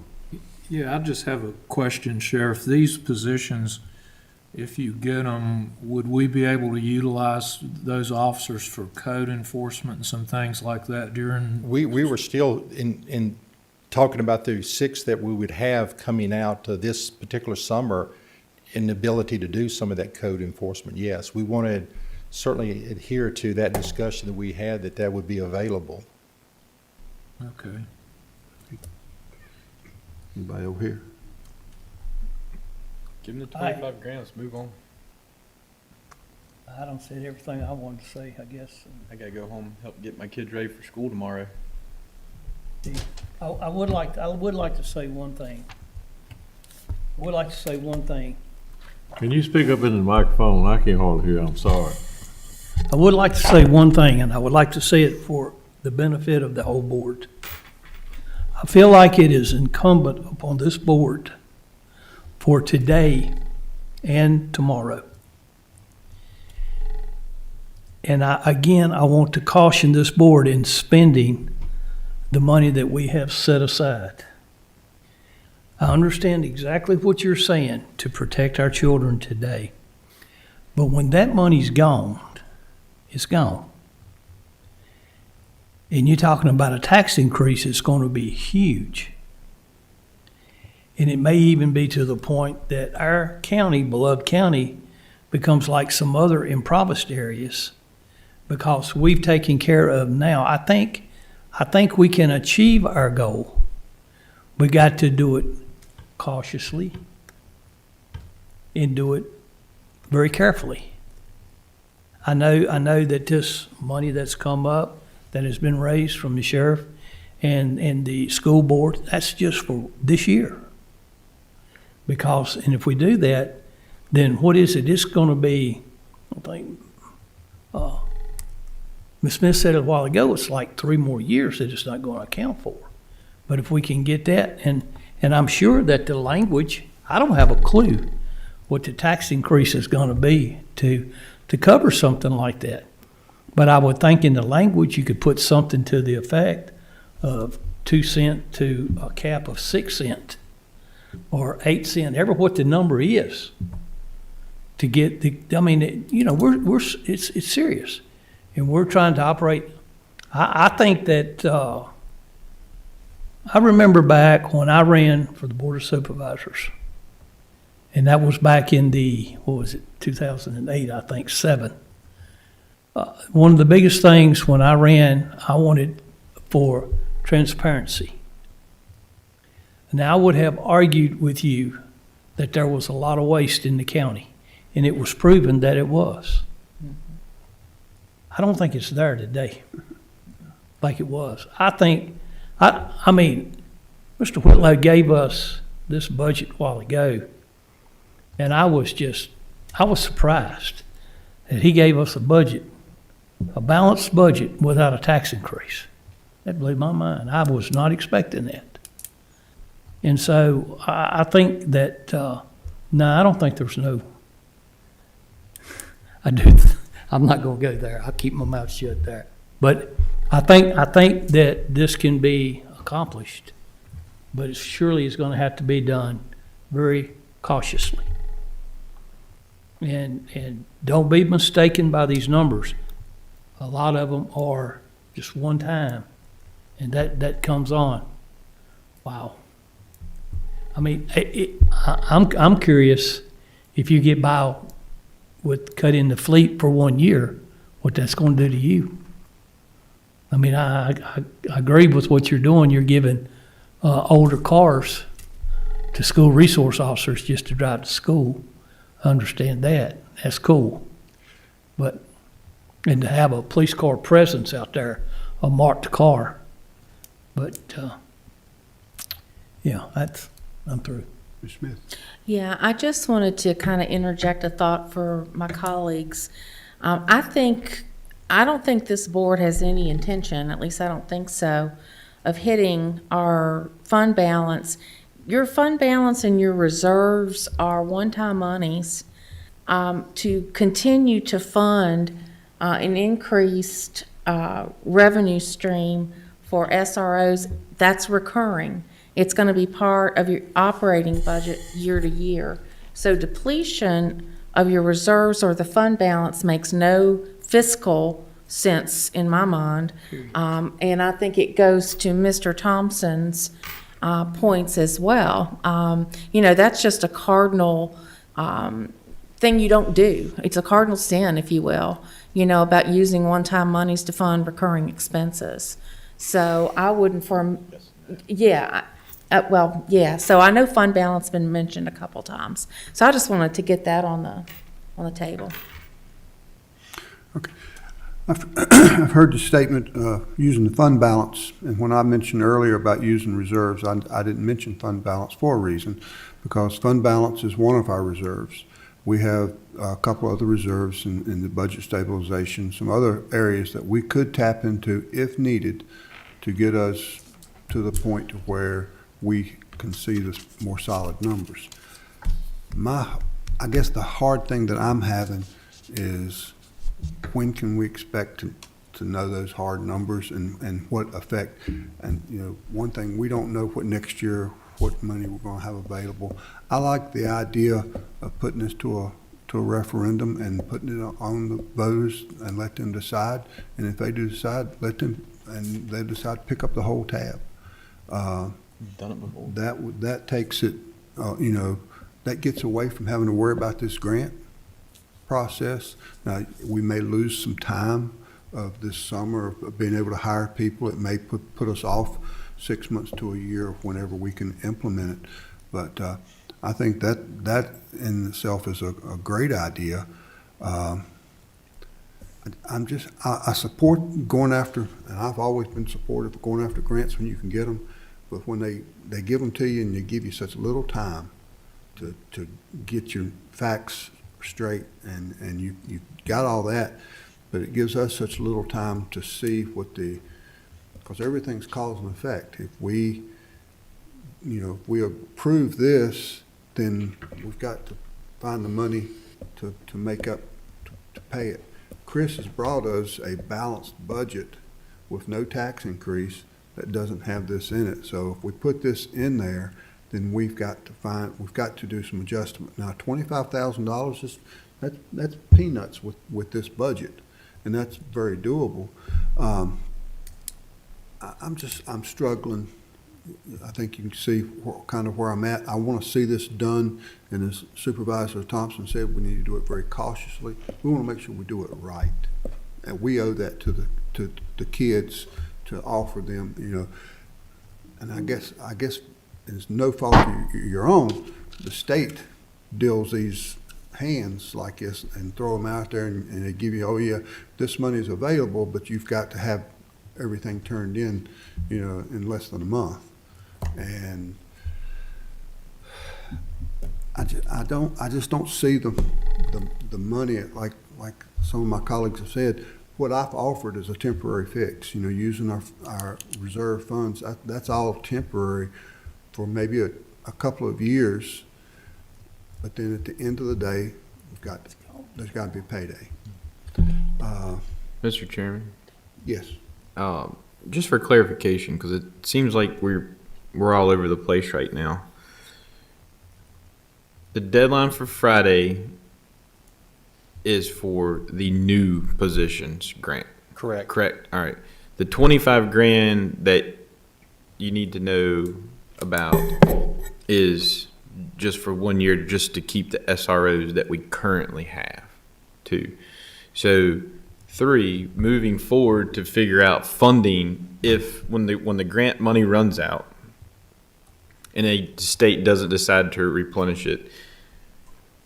Yeah, I just have a question, Sheriff. These positions, if you get them, would we be able to utilize those officers for code enforcement and some things like that during? We were still in talking about the 6 that we would have coming out this particular summer, in the ability to do some of that code enforcement. Yes, we want to certainly adhere to that discussion that we had, that would be available. Okay. Anybody over here? Give them the Aye. 25 grand, let's move on. I don't said everything I wanted to say, I guess. I gotta go home, help get my kids ready for school tomorrow. I would like to say one thing. I would like to say one thing. Can you speak up in the microphone? I can't hardly hear, I'm sorry. I would like to say one thing, and I would like to say it for the benefit of the whole board. I feel like it is incumbent upon this board for today and tomorrow. And I want to caution this board in spending the money that we have set aside. I understand exactly what you're saying to protect our children today. But when that money's gone, it's gone. And you're talking about a tax increase that's going to be huge. And it may even be to the point that our county, beloved county, becomes like some other impoverished areas because we've taken care of now. I think we can achieve our goal. We got to do it cautiously and do it very carefully. I know that this money that's come up, that has been raised from the sheriff and the school board, that's just for this year. Because, and if we do that, then what is it? It's going to be, I think, Ms. Smith said it a while ago, it's like 3 more years that it's not going to account for. But if we can get that, and I'm sure that the language, I don't have a clue what the tax increase is going to be to cover something like that. But I would think in the language, you could put something to the effect of 2 cent to a cap of 6 cent or 8 cent, ever what the number is, to get the. I mean, you know, it's serious, and we're trying to operate. I think that I remember back when I ran for the Board of Supervisors, and that was back in the 2008, I think, 7. One of the biggest things when I ran, I wanted for transparency. Now, I would have argued with you that there was a lot of waste in the county, and it was proven that it was. I don't think it's there today like it was. I mean, Mr. Whitlow gave us this budget a while ago, and I was surprised that he gave us a balanced budget without a tax increase. That blew my mind. I was not expecting that. And so I think that, no, I don't think there's no, I'm not going to go there. I'll keep my mouth shut there. But I think that this can be accomplished, but it surely is going to have to be done very cautiously. And don't be mistaken by these numbers. A lot of them are just one time, and that comes on. Wow. I mean, I'm curious if you get by with cutting the fleet for 1 year, what that's going to do to you. I mean, I agree with what you're doing. You're giving older cars to school resource officers just to drive to school. I understand that. That's cool. And to have a police car presence out there, a marked car. But, yeah, I'm through. Ms. Smith? Yeah, I just wanted to kind of interject a thought for my colleagues. I don't think this board has any intention, at least I don't think so, of hitting our fund balance. Your fund balance and your reserves are one-time monies to continue to fund an increased revenue stream for SROs. That's recurring. It's going to be part of your operating budget year to year. So depletion of your reserves or the fund balance makes no fiscal sense in my mind. And I think it goes to Mr. Thompson's points as well. You know, that's just a cardinal thing you don't do. It's a cardinal sin, if you will, you know, about using one-time monies to fund recurring expenses. So I wouldn't Well, yeah, so I know fund balance been mentioned a couple times. So I just wanted to get that on the table. I've heard the statement, using the fund balance, and when I mentioned earlier about using reserves, I didn't mention fund balance for a reason, because fund balance is one of our reserves. We have a couple other reserves in the budget stabilization, some other areas that we could tap into if needed to get us to the point to where we can see the more solid numbers. I guess the hard thing that I'm having is, when can we expect to know those hard numbers and what effect? And, you know, one thing, we don't know what next year, what money we're gonna have available. I like the idea of putting this to a referendum and putting it on the voters and let them decide. And if they do decide, let them, and they decide to pick up the whole tab. Done it before. That takes it, you know, that gets away from having to worry about this grant process. Now, we may lose some time of this summer of being able to hire people. It may put us off 6 months to a year of whenever we can implement it. But I think that in itself is a great idea. I support going after, and I've always been supportive of going after grants when you can get them, but when they give them to you and they give you such little time to get your facts straight, and you got all that, but it gives us such little time to see what because everything's cause and effect. If we approve this, then we've got to find the money to make up, to pay it. Chris has brought us a balanced budget with no tax increase that doesn't have this in it. So if we put this in there, then we've got to do some adjustment. Now, $25,000 that's peanuts with this budget, and that's very doable. I'm struggling. I think you can see kind of where I'm at. I want to see this done, and as Supervisor Thompson said, we need to do it very cautiously. We want to make sure we do it right, and we owe that to the kids to offer them, you know. And I guess it's no fault of your own. The state deals these hands like this and throw them out there, and they give you, oh yeah, this money is available, but you've got to have everything turned in, you know, in less than a month. And I just don't see the money, like some of my colleagues have said. What I've offered is a temporary fix, you know, using our reserve funds. That's all temporary for maybe a couple of years, but then at the end of the day, there's got to be a payday. Mr. Chairman, Yes. just for clarification, because it seems like we're all over the place right now. The deadline for Friday is for the new positions grant. Correct. Correct. All right. The 25 grand that you need to know about is just for 1 year, just to keep the SROs that we currently have, too. So 3, moving forward to figure out funding if when the grant money runs out and a state doesn't decide to replenish it.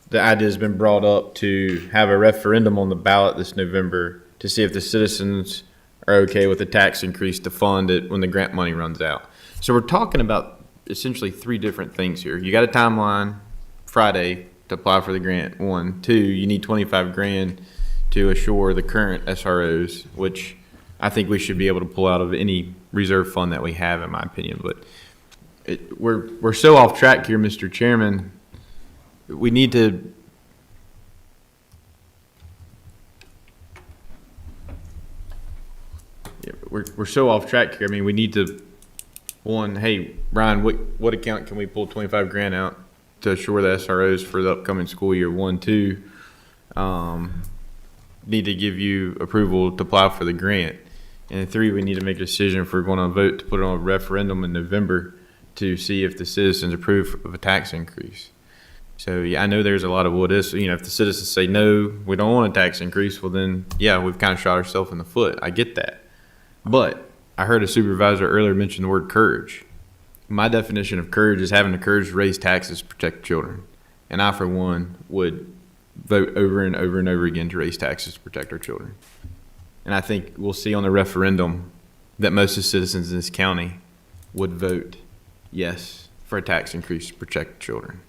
The idea has been brought up to have a referendum on the ballot this November to see if the citizens are okay with the tax increase to fund it when the grant money runs out. So we're talking about essentially 3 different things here. You got a timeline, Friday, to apply for the grant, 1. 2, you need 25 grand to assure the current SROs, which I think we should be able to pull out of any reserve fund that we have, in my opinion. But we're so off track here, Mr. Chairman. We need to we're so off track here. I mean, we need to, one, hey, Ryan, what account can we pull 25 grand out to assure the SROs for the upcoming school year? 1, 2, need to give you approval to apply for the grant. And 3, we need to make a decision if we're going to vote to put it on a referendum in November to see if the citizens approve of a tax increase. So, yeah, I know there's a lot of what is, you know, if the citizens say, no, we don't want a tax increase, well then, yeah, we've kind of shot ourselves in the foot. I get that. But I heard a supervisor earlier mention the word courage. My definition of courage is having the courage to raise taxes to protect children. And I, for one, would vote over and over and over again to raise taxes to protect our children. And I think we'll see on the referendum that most of the citizens in this county would vote yes for a tax increase to protect children.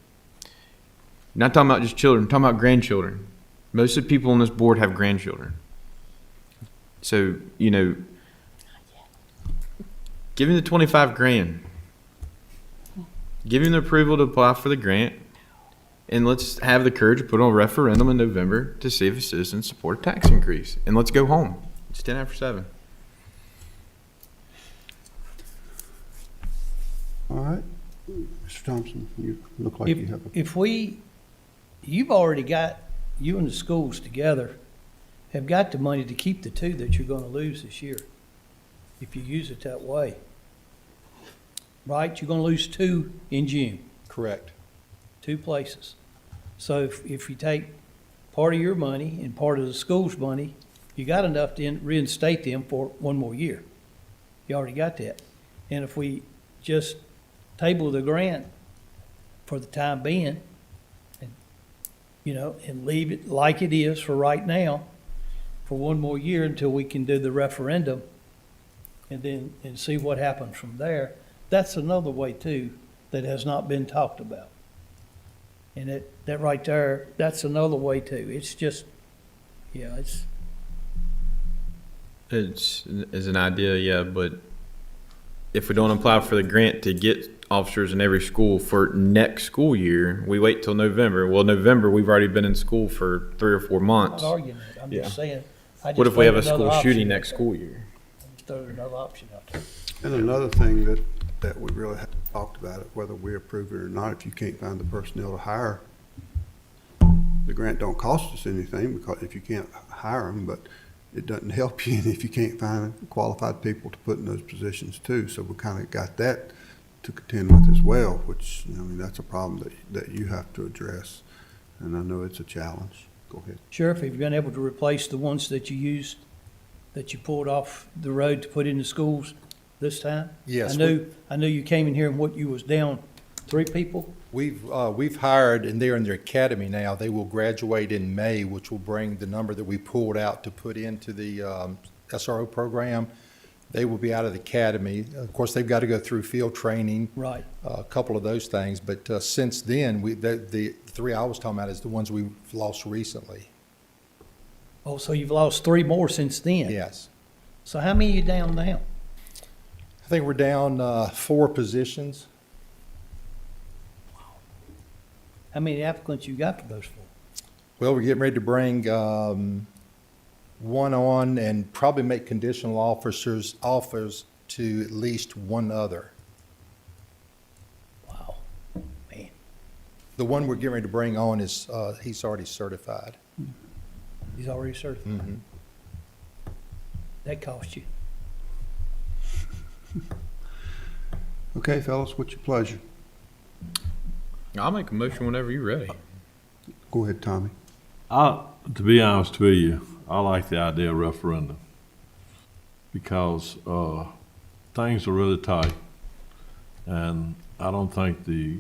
Not talking about just children, I'm talking about grandchildren. Most of the people on this board have grandchildren. So, you know, give him the 25 grand. Give him the approval to apply for the grant. And let's have the courage to put on a referendum in November to see if the citizens support a tax increase. And let's go home. It's 10 after 7. All right. Mr. Thompson, you look like you have a... If you've already got, you and the schools together have got the money to keep the 2 that you're gonna lose this year, if you use it that way. Right? You're gonna lose 2 in June, Correct. 2 places. So if you take part of your money and part of the school's money, you got enough to reinstate them for 1 more year. You already got that. And if we just table the grant for the time being, and, you know, and leave it like it is for right now, for 1 more year until we can do the referendum, and see what happens from there, that's another way too that has not been talked about. And that right there, that's another way too. It's just, yeah, It's an idea, yeah, but if we don't apply for the grant to get officers in every school for next school year, we wait till November. Well, November, we've already been in school for 3 or 4 I'm months. not arguing that. I'm just saying. I just What if we have a throw another school option shooting out next there. school year? Just throw another option out there. And another thing that we really haven't talked about, it, whether we approve it or not, if you can't find the personnel to hire, the grant don't cost us anything because if you can't hire them, but it doesn't help you if you can't find qualified people to put in those positions too. So we kind of got that to contend with as well, which, you know, I mean, that's a problem that you have to address. And I know it's a challenge. Go ahead. Sheriff, have you been able to replace the ones that you used, that you pulled off the road to put in the schools this time? Yes. I knew you came in here and what you was down 3 people. We've hired, and they're in their academy now. They will graduate in May, which will bring the number that we pulled out to put into the SRO program. They will be out of the academy. Of course, they've got to go through field training. Right. A couple of those things, but since then, the 3 I was talking about is the ones we've lost recently. Oh, so you've lost 3 more since then? Yes. So how many are you down now? I think we're down 4 positions. How many applicants you got for those 4? Well, we're getting ready to bring one on and probably make conditional offers to at least 1 other. Wow, man. The one we're getting ready to bring on is, he's already certified. He's already certified. Mhm. That cost you. Okay, fellas, what's your pleasure? I'll make a motion whenever you're ready. Go ahead, Tommy. To be honest with you, I like the idea of referendum because things are really tight, and I don't think the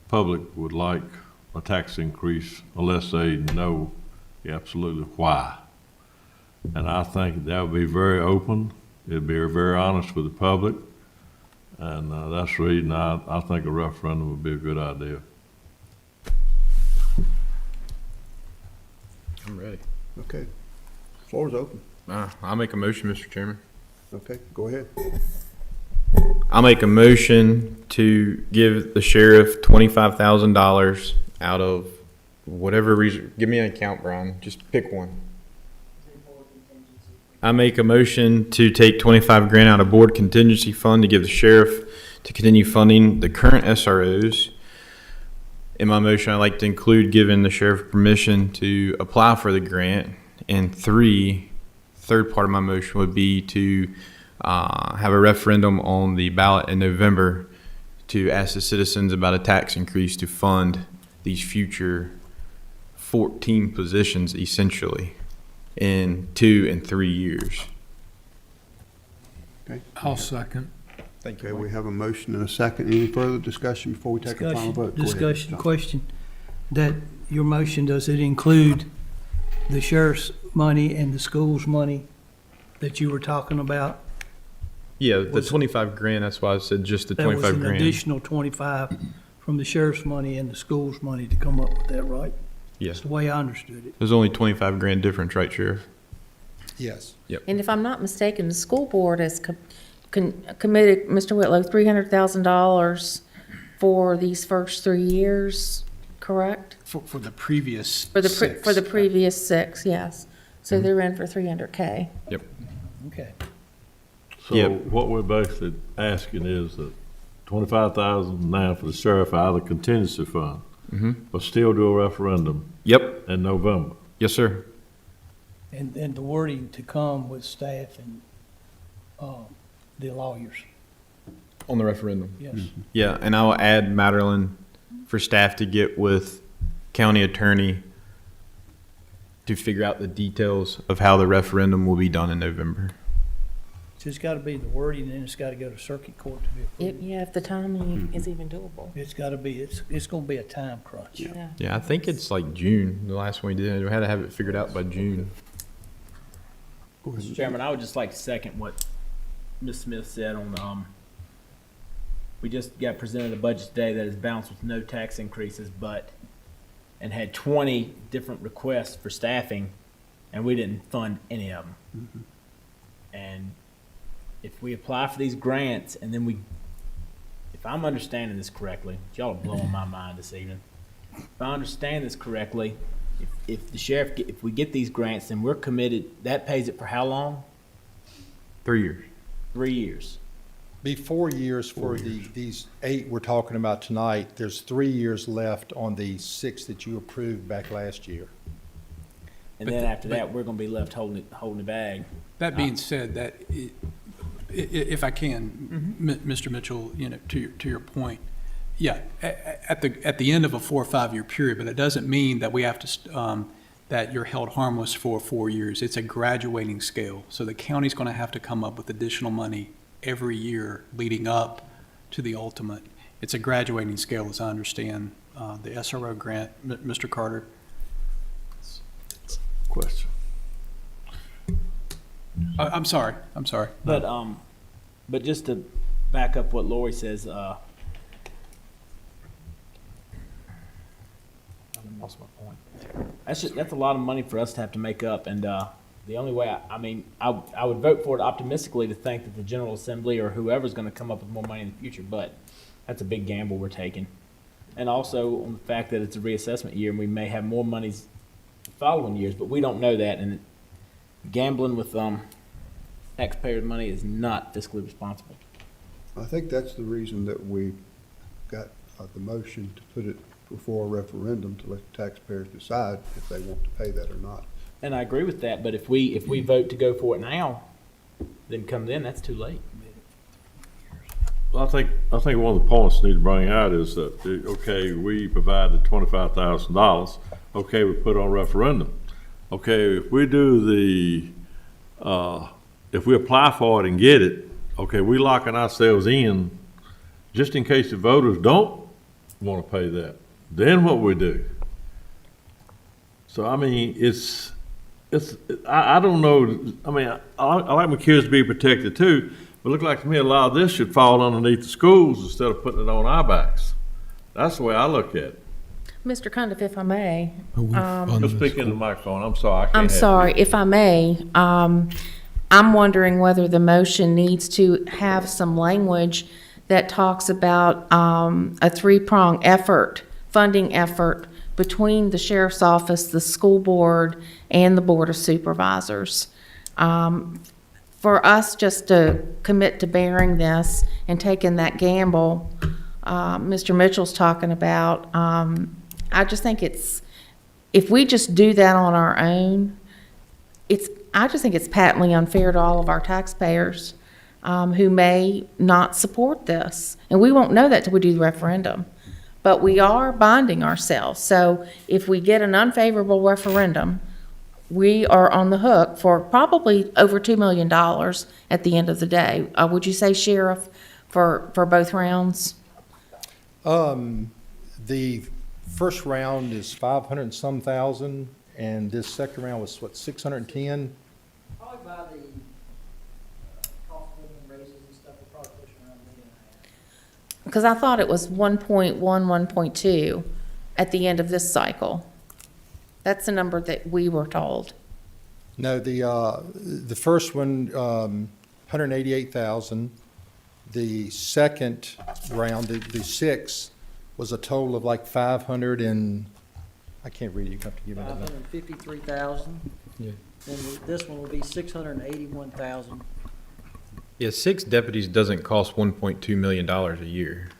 public would like a tax increase unless they know absolutely why. And I think that would be very open. It'd be very honest with the public, and that's the reason I think a referendum would be a good idea. I'm ready. Okay. Floor is open. I'll make a motion, Mr. Chairman. Okay, go ahead. I'll make a motion to give the sheriff $25,000 out of whatever reason. Give me an account, Brian. Just pick one. I make a motion to take 25 grand out of board contingency fund to give the sheriff to continue funding the current SROs. In my motion, I'd like to include giving the sheriff permission to apply for the grant. And third part of my motion would be to have a referendum on the ballot in November to ask the citizens about a tax increase to fund these future 14 positions essentially in 2 and 3 years. Okay. I'll second. Thank you. Okay, we Wayne. have a motion and a second. Any further discussion before we take a final vote? Go ahead, Discussion, Tom. question. That, your motion, does it include the sheriff's money and the school's money that you were talking about? Yeah, the Was- 25 grand, that's why I said just the That was 25 an grand. additional 25 from the sheriff's money and the school's money to come up with that, right? Yes. That's the way I understood it. There's only 25 grand difference, right, Sheriff? Yes. And if I'm not mistaken, the school board has committed, Mr. Whitlow, $300,000 for these first 3 years, correct? For the previous For the, six. for the previous 6, yes. So they're in for 300K. Okay. So Yep. what we're basically asking is that 25,000 now for the sheriff out of the contingency fund, but still do a referendum Yep. in November. Yes, sir. And the wording to come with staff and, the lawyers, On the referendum. yes. Yeah, and I'll add Madeline for staff to get with county attorney to figure out the details of how the referendum will be done in November. So it's gotta be the wording, and it's gotta go to circuit court to be approved. Yeah, if the timing is even doable. It's gotta be, it's gonna be a time crunch. Yeah. Yeah, I think it's like June, the last one we did. We had to have it figured out by June. Mr. Chairman, I would just like to second what Ms. Smith said on, we just got presented a budget today that is balanced with no tax increases, and had 20 different requests for staffing, and we didn't fund any of them. And if we apply for these grants, and then if I'm understanding this correctly, y'all are blowing my mind this evening. If I understand this correctly, if the sheriff, if we get these grants, then we're committed, that pays it for how long? 3 years. 3 years. Be 4 years for these 8 we're talking about tonight. There's 3 years left on the 6 that you approved back last year. And then after that, we're gonna be left holding the bag. That being said, that if I can, Mr. Mitchell, to your point, yeah, at the end of a 4 or 5 year period, but it doesn't mean that we have to that you're held harmless for 4 years. It's a graduating scale, so the county's going to have to come up with additional money every year leading up to the ultimate. It's a graduating scale, as I understand the SRO grant, Mr. Carter. Question. I'm sorry. But just to back up what Lori says, I lost my point. That's a lot of money for us to have to make up, and the only way, I would vote for it optimistically to think that the General Assembly or whoever's gonna come up with more money in the future, but that's a big gamble we're taking. And also on the fact that it's a reassessment year and we may have more monies the following years, but we don't know that, and gambling with taxpayers' money is not fiscally responsible. I think that's the reason that we got the motion to put it before a referendum to let the taxpayers decide if they want to pay that or not. And I agree with that, but if we vote to go for it now, then come then, that's too late. Well, I think one of the points we need to bring out is that, okay, we provided $25,000. Okay, we put on referendum. Okay, if we do if we apply for it and get it, okay, we locking ourselves in just in case the voters don't want to pay that. Then what we do? So, I mean, I don't know, I mean, I like my kids to be protected too, but it look like to me a lot of this should fall underneath the schools instead of putting it on our backs. That's the way I look at it. Mr. Cundiff, if I may. Just speak in the microphone, I'm sorry. I can't I'm have sorry, you. if I may, I'm wondering whether the motion needs to have some language that talks about a three-prong effort, funding effort between the sheriff's office, the school board, and the Board of Supervisors. For us just to commit to bearing this and taking that gamble, Mr. Mitchell's talking about, I just think if we just do that on our own, I just think it's patently unfair to all of our taxpayers who may not support this. And we won't know that till we do the referendum. But we are bonding ourselves. So if we get an unfavorable referendum, we are on the hook for probably over $2 million at the end of the day. Would you say, Sheriff, for both rounds? The first round is 500 and some thousand, and this second round was what, 610? Probably by the cost of living raises and stuff, we're probably pushing around $1.5 million. Because I thought it was 1.1, 1.2 at the end of this cycle. That's the number that we were told. No, the first one, 188,000. The second round, the six, was a total of like 500 and, I can't read it, you have to give me that number. 553,000. Yeah. And this one will be 681,000. Yeah, 6 deputies doesn't cost $1.2 million a year.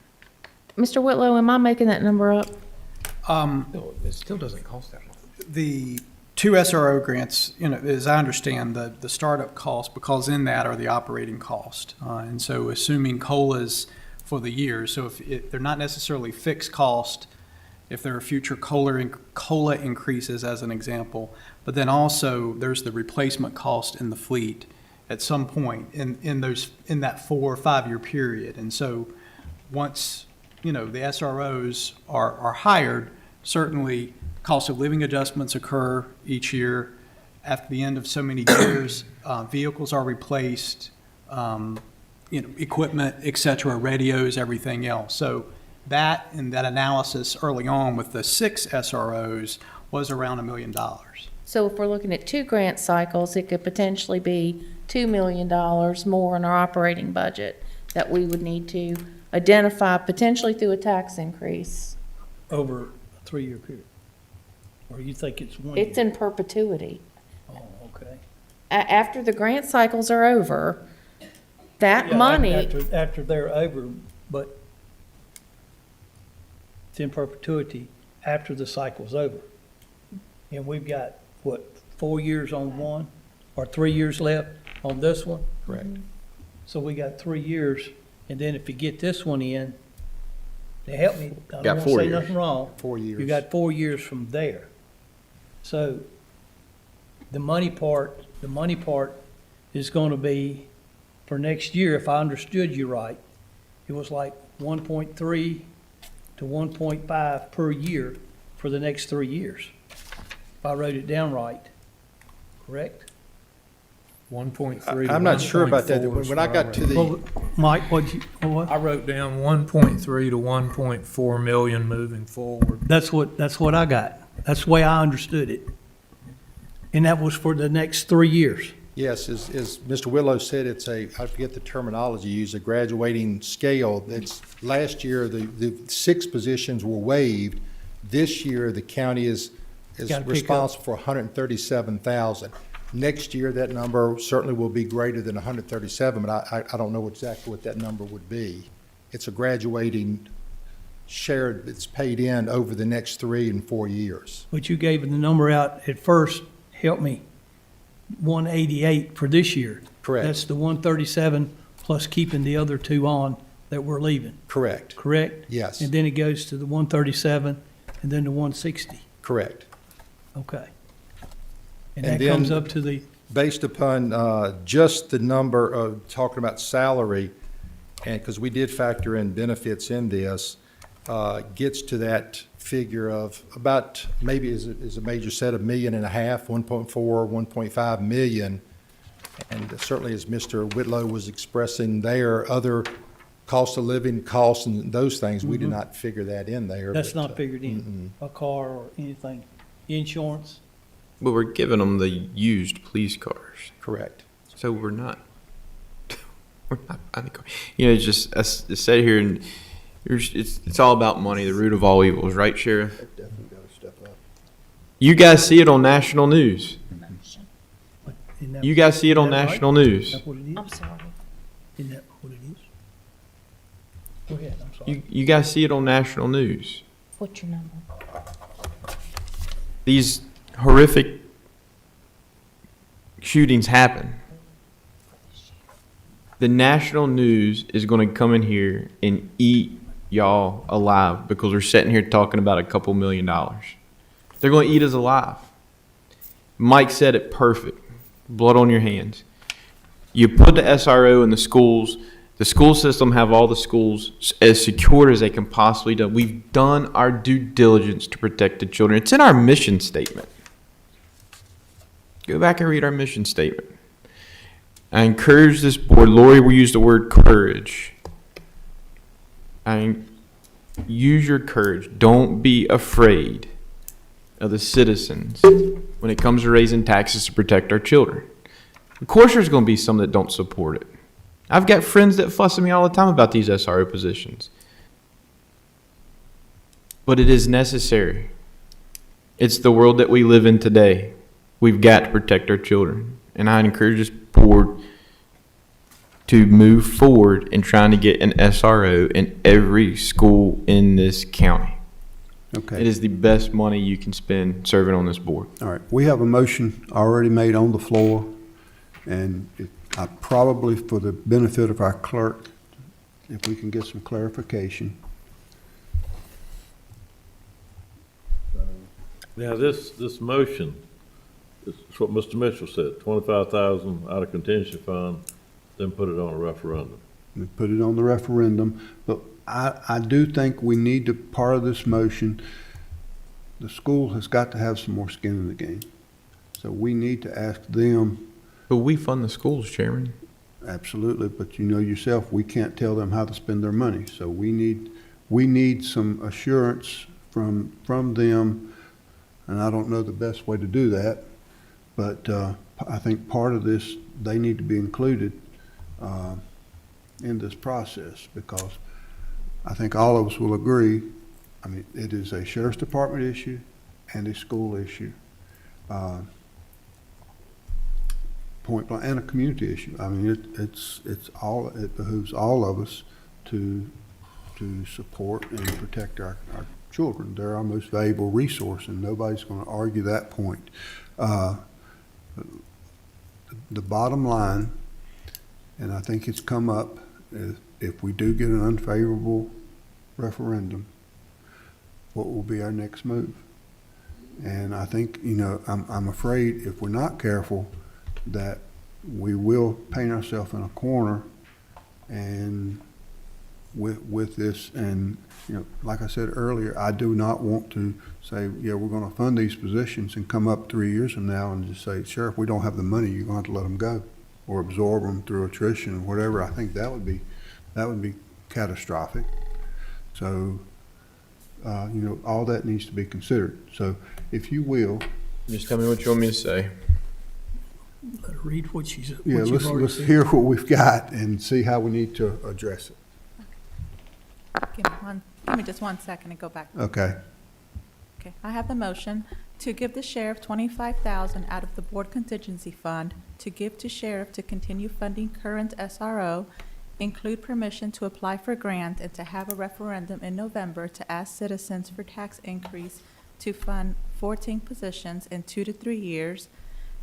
Mr. Whitlow, am I making that number up? No, it still doesn't cost that much. The two SRO grants, as I understand, the startup cost, because in that are the operating cost. And so assuming COLAs for the year, so if they're not necessarily fixed cost, if there are future COLA increases as an example, but then also there's the replacement cost in the fleet at some point in that 4 or 5 year period. And so once, the SROs are hired, certainly cost of living adjustments occur each year. At the end of so many years, vehicles are replaced, equipment, et cetera, radios, everything else. So that analysis early on with the 6 SROs was around $1 million. So if we're looking at 2 grant cycles, it could potentially be $2 million more in our operating budget that we would need to identify potentially through a tax increase. Over a 3-year period? Or you think it's 1 year? It's in perpetuity. Oh, okay. After the grant cycles are over, that Yeah, money, After they're over, but it's in perpetuity after the cycle's over. And we've got, 4 years on one, or 3 years left on this one? Correct. So we got 3 years, and then if you get this one in, to help me, I Got don't want 4 to say years. nothing wrong. 4 years. You got 4 years from there. So the money part is going to be, for next year, if I understood you right, it was like 1.3 to 1.5 per year for the next 3 years. If I wrote it down right, correct? 1.3 to I'm not sure about that. 1.4 is When I what got wrote. to the, Well, Mike, what? I wrote down 1.3 to 1.4 million moving forward. That's what I got. That's the way I understood it. And that was for the next 3 years. yes, as Mr. Willow said, it's I forget the terminology used, a graduating scale. That's, last year, the 6 positions were waived. This year, the county is Gotta pick up. responsible for 137,000. Next year, that number certainly will be greater than 137, but I don't know exactly what that number would be. It's a graduating share that's paid in over the next 3 and 4 years. But you gave the number out at first, help me, 188 for this year. Correct. That's the 137 plus keeping the other 2 on that we're leaving, Correct. correct? Yes. And then it goes to the 137 and then the 160. Correct. Okay. And And that comes then- up to the, Based upon just the number of, talking about salary, and because we did factor in benefits in this, gets to that figure of about, maybe is a major set of $1.5 million, 1.4, 1.5 million. And certainly as Mr. Whitlow was expressing there, other cost of living costs and those things, we did not figure that in there. that's but, not figured in, a car or anything, insurance. But we're giving them the used police cars. Correct. So we're not buying the car. It's just, us to sit here and it's all about money, the root of all evils, right, Sheriff? Definitely got to step up. You guys see it on national news. Isn't that- You guys see it on isn't that right? national news. Is that what it is? I'm sorry. Isn't that what it is? Go ahead, I'm sorry. You guys see it on national news. What's your number? These horrific shootings happen. The national news is going to come in here and eat y'all alive because we're sitting here talking about a couple $1 million. They're going to eat us alive. Mike said it perfect. Blood on your hands. You put the SRO in the schools The school system have all the schools as secure as they can possibly do. We've done our due diligence to protect the children. It's in our mission statement. Go back and read our mission statement. I encourage this board, Lori will use the word courage. Use your courage. Don't be afraid of the citizens when it comes to raising taxes to protect our children. Of course there's going to be some that don't support it. I've got friends that fuss at me all the time about these SRO positions. But it is necessary. It's the world that we live in today. We've got to protect our children. And I encourage this board to move forward in trying to get an SRO in every school in this county. Okay. It is the best money you can spend serving on this board. All right, we have a motion already made on the floor, and I probably, for the benefit of our clerk, if we can get some clarification. Now, this motion, is what Mr. Mitchell said, 25,000 out of contingency fund, then put it on a referendum. We put it on the referendum, but I do think we need to, part of this motion, the school has got to have some more skin in the game. So we need to ask them. But we fund the schools, Chairman. Absolutely, but you know yourself, we can't tell them how to spend their money. So we need some assurance from them, and I don't know the best way to do that, but I think part of this, they need to be included in this process, because I think all of us will agree, I mean, it is a sheriff's department issue and a school issue. Point blank, and a community issue. I mean, it behooves all of us to support and protect our children. They're our most valuable resource, and nobody's going to argue that point. The bottom line, and I think it's come up, is if we do get an unfavorable referendum, what will be our next move? And I think, you know, I'm afraid if we're not careful, that we will paint ourselves in a corner and with this. And, you know, like I said earlier, I do not want to say, yeah, we're going to fund these positions and come up 3 years from now and just say, Sheriff, we don't have the money, you're going to have to let them go or absorb them through attrition or whatever. I think that would be catastrophic. So, you know, all that needs to be considered. So if you will. Just tell me what you want me to say. Let her read what she's. Yeah, let's hear what we've got and see how we need to address it. Give me just 1 second to go back. Okay. Okay, I have the motion to give the sheriff $25,000 out of the board contingency fund, to give to sheriff to continue funding current SRO, include permission to apply for grant, and to have a referendum in November to ask citizens for tax increase to fund 14 positions in 2 to 3 years,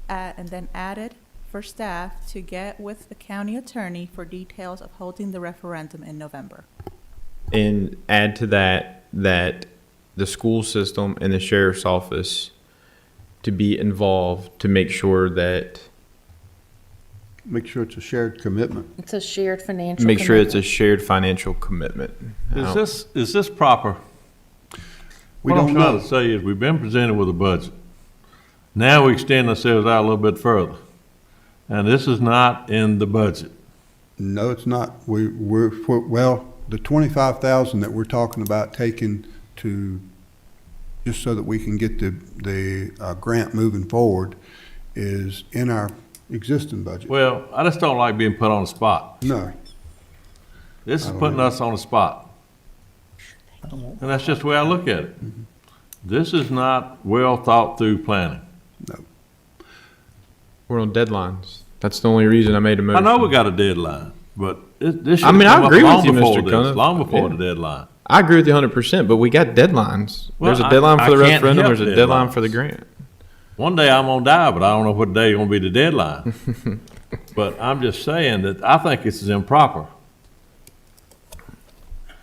and then added for staff to get with the county attorney for details of holding the referendum in November. And add to that the school system and the sheriff's office to be involved to make sure it's a shared commitment. It's a shared financial Make sure it's a commitment. shared financial commitment. Is this proper? We What don't I'm trying know. to say is, we've been presented with a budget. Now we extend ourselves out a little bit further. And this is not in the budget. No, it's not. Well, the 25,000 that we're talking about taking to, just so that we can get the grant moving forward, is in our existing budget. Well, I just don't like being put on the spot. No. This is putting us on the spot. And that's just the way I look at it. This is not well thought through planning. No. We're on deadlines. That's the only reason I made a I motion. know we got a deadline, but this should I mean, I come up agree with long you, before Mr. this, Cunningham. long before Yeah. the deadline. I agree with you 100%, but we got deadlines. Well, There's a deadline I for the can't referendum. help There's a deadline deadlines. for the grant. One day I'm gonna die, but I don't know what day gonna be the deadline. But I'm just saying that I think this is improper.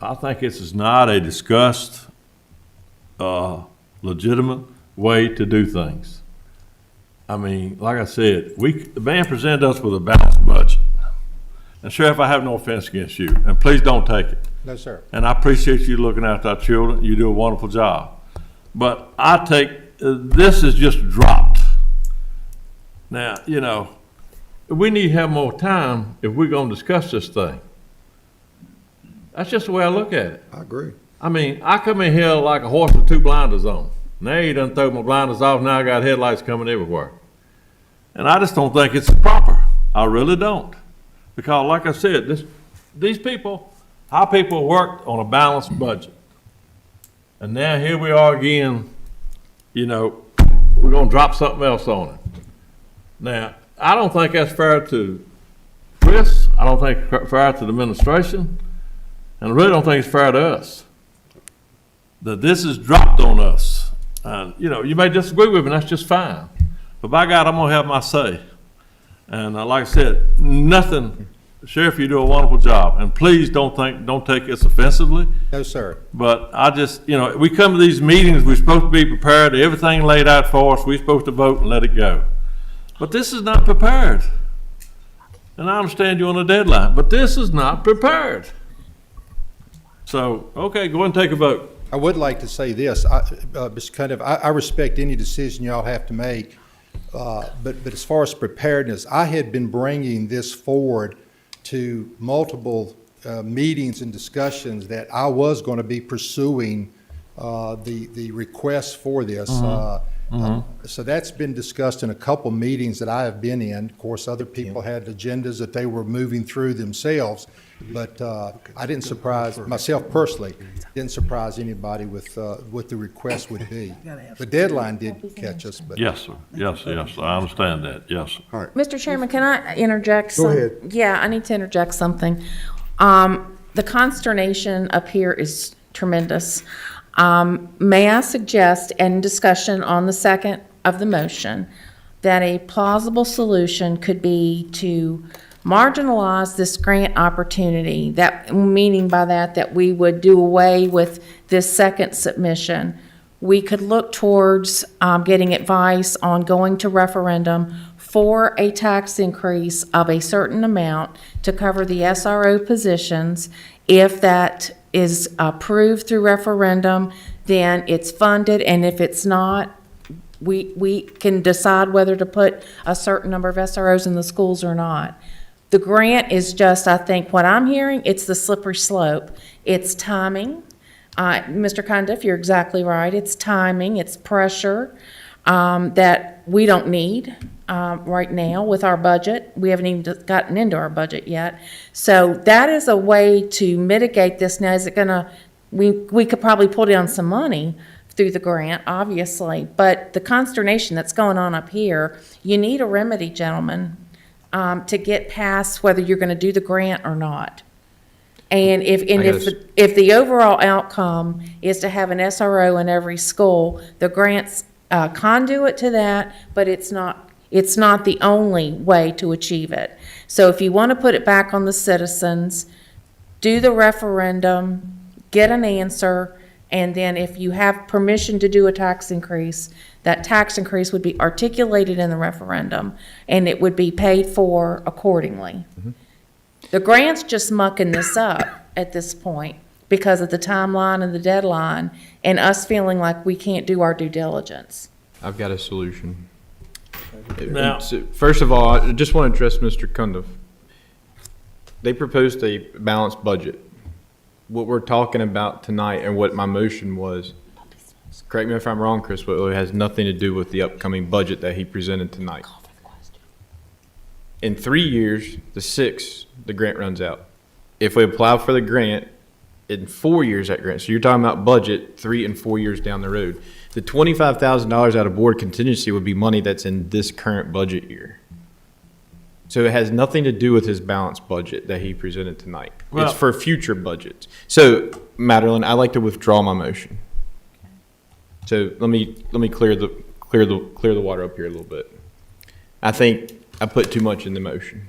I think this is not a discussed, legitimate way to do things. I mean, like I said, the band presented us with a balanced budget. And Sheriff, I have no offense against you, and please don't take it. No, sir. And I appreciate you looking after our children. You do a wonderful job. But I take, this is just dropped. Now, you know, we need to have more time if we're gonna discuss this thing. That's just the way I look at it. I agree. I mean, I come in here like a horse with two blinders on. Now you done throw my blinders off, now I got headlights coming everywhere. And I just don't think it's proper. I really don't. Because like I said, these people, our people worked on a balanced budget. And now here we are again, you know, we're gonna drop something else on it. Now, I don't think that's fair to Chris, I don't think it's fair to the administration, and I really don't think it's fair to us. That this is dropped on us. And, you know, you may disagree with me, and that's just fine. But by God, I'm gonna have my say. And like I said, nothing, Sheriff, you do a wonderful job. And please don't take this offensively. No, sir. But I just, you know, we come to these meetings, we're supposed to be prepared, everything laid out for us, we're supposed to vote and let it go. But this is not prepared. And I understand you're on a deadline, but this is not prepared. So, okay, go ahead and take a vote. I would like to say this, Mr. Cundiff, I respect any decision y'all have to make, but as far as preparedness, I had been bringing this forward to multiple meetings and discussions that I was going to be pursuing the request for this. So that's been discussed in a couple meetings that I have been in. Of course, other people had agendas that they were moving through themselves, but I didn't surprise, myself personally, didn't surprise anybody with what the request would be. The deadline did catch us, but. Yes, sir. Yes, I understand that. Yes, sir. All right. Mr. Chairman, can I interject? Go ahead. Yeah, I need to interject something. The consternation up here is tremendous. May I suggest, in discussion on the second of the motion, that a plausible solution could be to marginalize this grant opportunity, that, meaning by that we would do away with this second submission. We could look towards getting advice on going to referendum for a tax increase of a certain amount to cover the SRO positions. If that is approved through referendum, then it's funded, and if it's not, we can decide whether to put a certain number of SROs in the schools or not. The grant is just, I think, what I'm hearing, it's the slippery slope. It's timing. Mr. Cundiff, you're exactly right. It's timing, it's pressure that we don't need right now with our budget. We haven't even gotten into our budget yet. So that is a way to mitigate this. Now, is it gonna, we could probably pull down some money through the grant, obviously, but the consternation that's going on up here, you need a remedy, gentlemen, to get past whether you're gonna do the grant or not. And if the overall outcome is to have an SRO in every school, the grant's conduit to that, but it's not the only way to achieve it. So if you want to put it back on the citizens, do the referendum, get an answer, and then if you have permission to do a tax increase, that tax increase would be articulated in the referendum, and it would be paid for accordingly. The grant's just mucking this up at this point because of the timeline and the deadline, and us feeling like we can't do our due diligence. I've got a solution. Now- First of all, I just want to address Mr. Cundiff. They proposed a balanced budget. What we're talking about tonight and what my motion was, correct me if I'm wrong, Chris, but it has nothing to do with the upcoming budget that he presented tonight. In 3 years, the grant runs out. If we apply for the grant, in 4 years that grant, so you're talking about budget 3 and 4 years down the road. The $25,000 out of board contingency would be money that's in this current budget year. So it has nothing to do with his balanced budget that he presented tonight. Well- It's for future budgets. So, Madeline, I'd like to withdraw my motion. So let me clear the water up here a little bit. I think I put too much in the motion.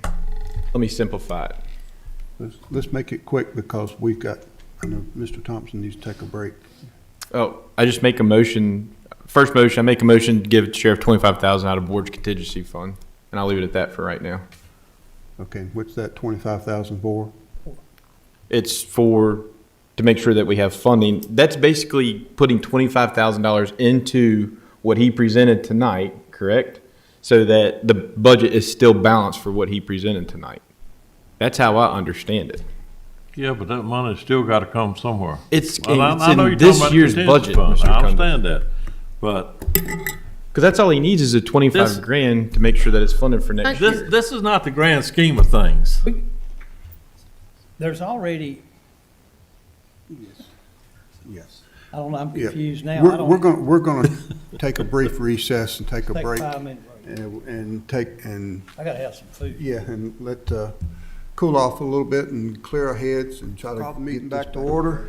Let me simplify it. Let's make it quick because I know Mr. Thompson needs to take a break. Oh, I just make a motion. First motion, I make a motion to give Sheriff $25,000 out of board's contingency fund, and I'll leave it at that for right now. Okay, what's that 25,000 for? It's to make sure that we have funding. That's basically putting $25,000 into what he presented tonight, correct? So that the budget is still balanced for what he presented tonight. That's how I understand it. Yeah, but that money's still gotta come somewhere. It's Well, I in know you're talking this about the year's contingency budget, fund. Mr. I Cundy. understand that, but Because that's all he needs is a 25 This- grand to make sure that it's funded for next year. this is not the grand scheme of things. There's already, Yes. I don't know, I'm Yeah. confused now. I We're don't we're gonna take a brief recess and take a take a break 5-minute break. and I gotta have some food. yeah, and let, cool off a little bit and clear our heads and try to get back to order.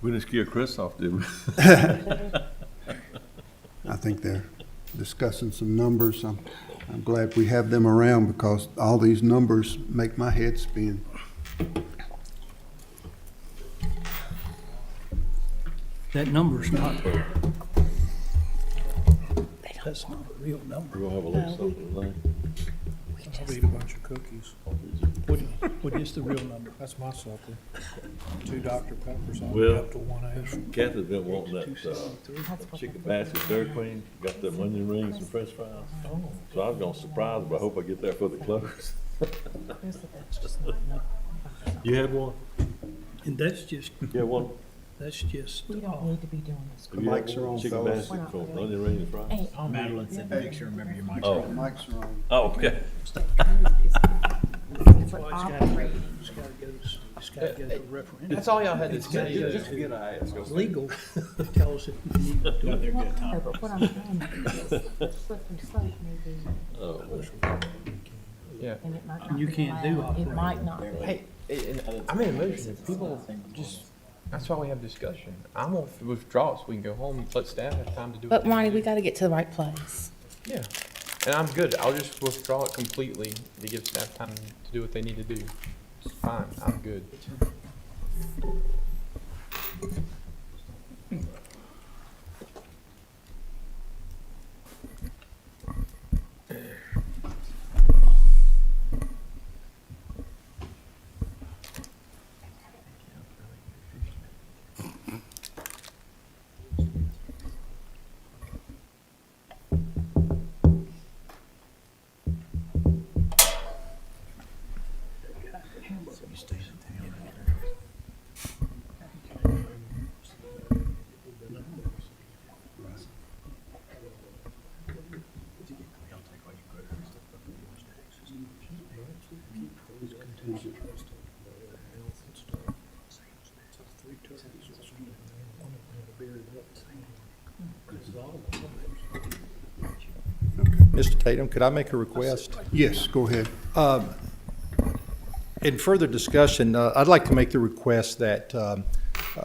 We didn't scare Chris off, did we? I think they're discussing some numbers. I'm glad we have them around because all these numbers make my head spin. That number's not, that's not a real number. We're gonna have a little something tonight. I'll eat a bunch of cookies. What is the real number? That's my supper. 2 Dr. Peppers, I'll Well, be up to 180. Kathy's been wanting that, chicken basket Dairy Queen, got them onion rings and french fries. So I was gonna surprise her, but I hope I get there for the close. You had one? And that's just, You had one? that's just, We don't need to be doing this. Have you had Mics are on, chicken fellas. basket from onion rings and fries? Madeline said, make sure, remember your mic. Oh, Mics are on. oh, okay. it's gotta go to referendum. That's all y'all had to It's gotta say. go Just forget I asked. to legal to tell us if we need to do it. But what I'm trying to do is slippery slope maybe, Oh, Yeah. and it might not And you be can't do allowed. It operating. might not be. Hey, I made a motion. People just, that's why we have discussion. I'm gonna withdraw so we can go home, let staff have time to do it. But Marty, we gotta get to the right place. Yeah, and I'm good. I'll just withdraw it completely to give staff time to do what they need to do. It's fine, I'm good. Mr. Tatum, could I make a request? Yes, go ahead. In further discussion, I'd like to make the request that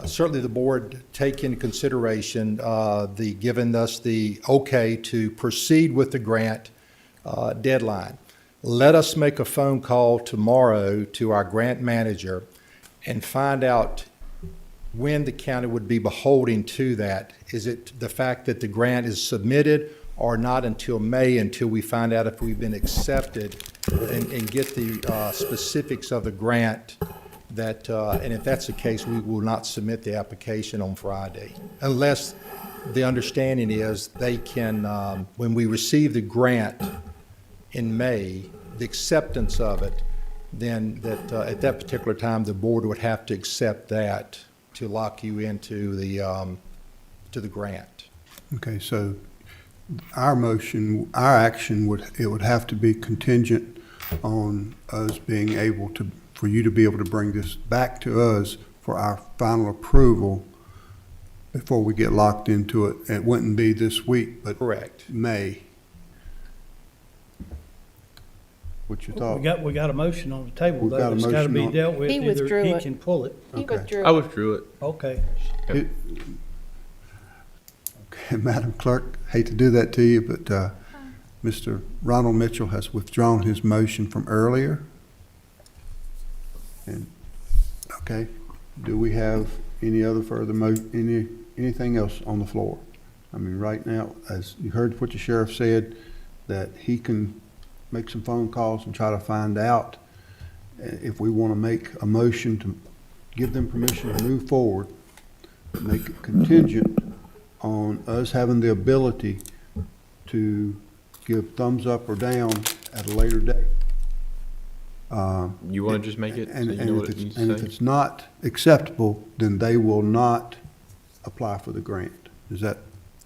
certainly the board take into consideration the, giving us the okay to proceed with the grant deadline. Let us make a phone call tomorrow to our grant manager and find out when the county would be beholden to that. Is it the fact that the grant is submitted or not until May, until we find out if we've been accepted and get the specifics of the grant that, and if that's the case, we will not submit the application on Friday unless the understanding is they can, when we receive the grant in May, the acceptance of it, then that at that particular time, the board would have to accept that to lock you into the grant. Okay, so our motion, our action it would have to be contingent on us being able to, for you to be able to bring this back to us for our final approval before we get locked into it. It wouldn't be this week, but Correct. May. What's your thought? We got a motion on the table, We've got though. a It's gotta motion be on- dealt with. He Either withdrew he it. can pull it. He Okay. withdrew. I withdrew it. Okay. Okay, Madam Clerk, hate to do that to you, but Mr. Ronald Mitchell has withdrawn his motion from earlier. And, okay, do we have any other further anything else on the floor? I mean, right now, as you heard what the sheriff said, that he can make some phone calls and try to find out if we want to make a motion to give them permission to move forward, make it contingent on us having the ability to give thumbs up or down at a later date. You want to just make it so And, you and know if what it it's, needs and to if say? it's not acceptable, then they will not apply for the grant. Is that,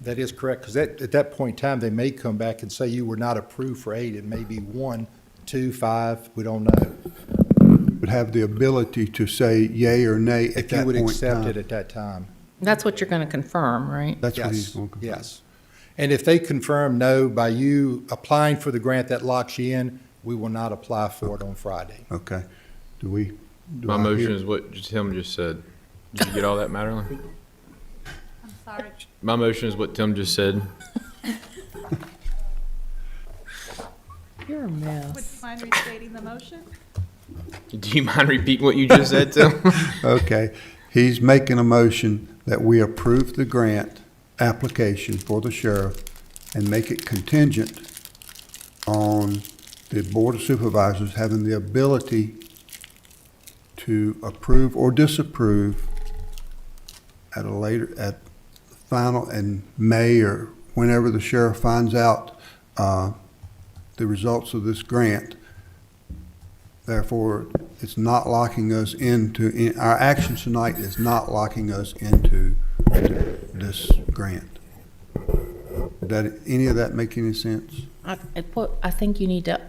That is correct, because at that point in time, they may come back and say you were not approved for 8. It may be 1, 2, 5, we don't know. would have the ability to say yay or nay at If that you would point in accept time? it at that time. That's what you're going to confirm, right? That's what he's Yes, going to confirm. yes. And if they confirm no by you applying for the grant that locks you in, we will not apply for it on Friday. Okay. Do My I motion hear- is what Tim just said. Did you get all that, Madeline? I'm sorry. My motion is what Tim just said. You're a Would you mess. mind restating the motion? Do you mind repeating what you just said, Tim? Okay. He's making a motion that we approve the grant application for the sheriff and make it contingent on the Board of Supervisors having the ability to approve or disapprove at final in May or whenever the sheriff finds out the results of this grant. Therefore, it's not locking us into, our action tonight is not locking us into this grant. Did any of that make any sense? I think you need to,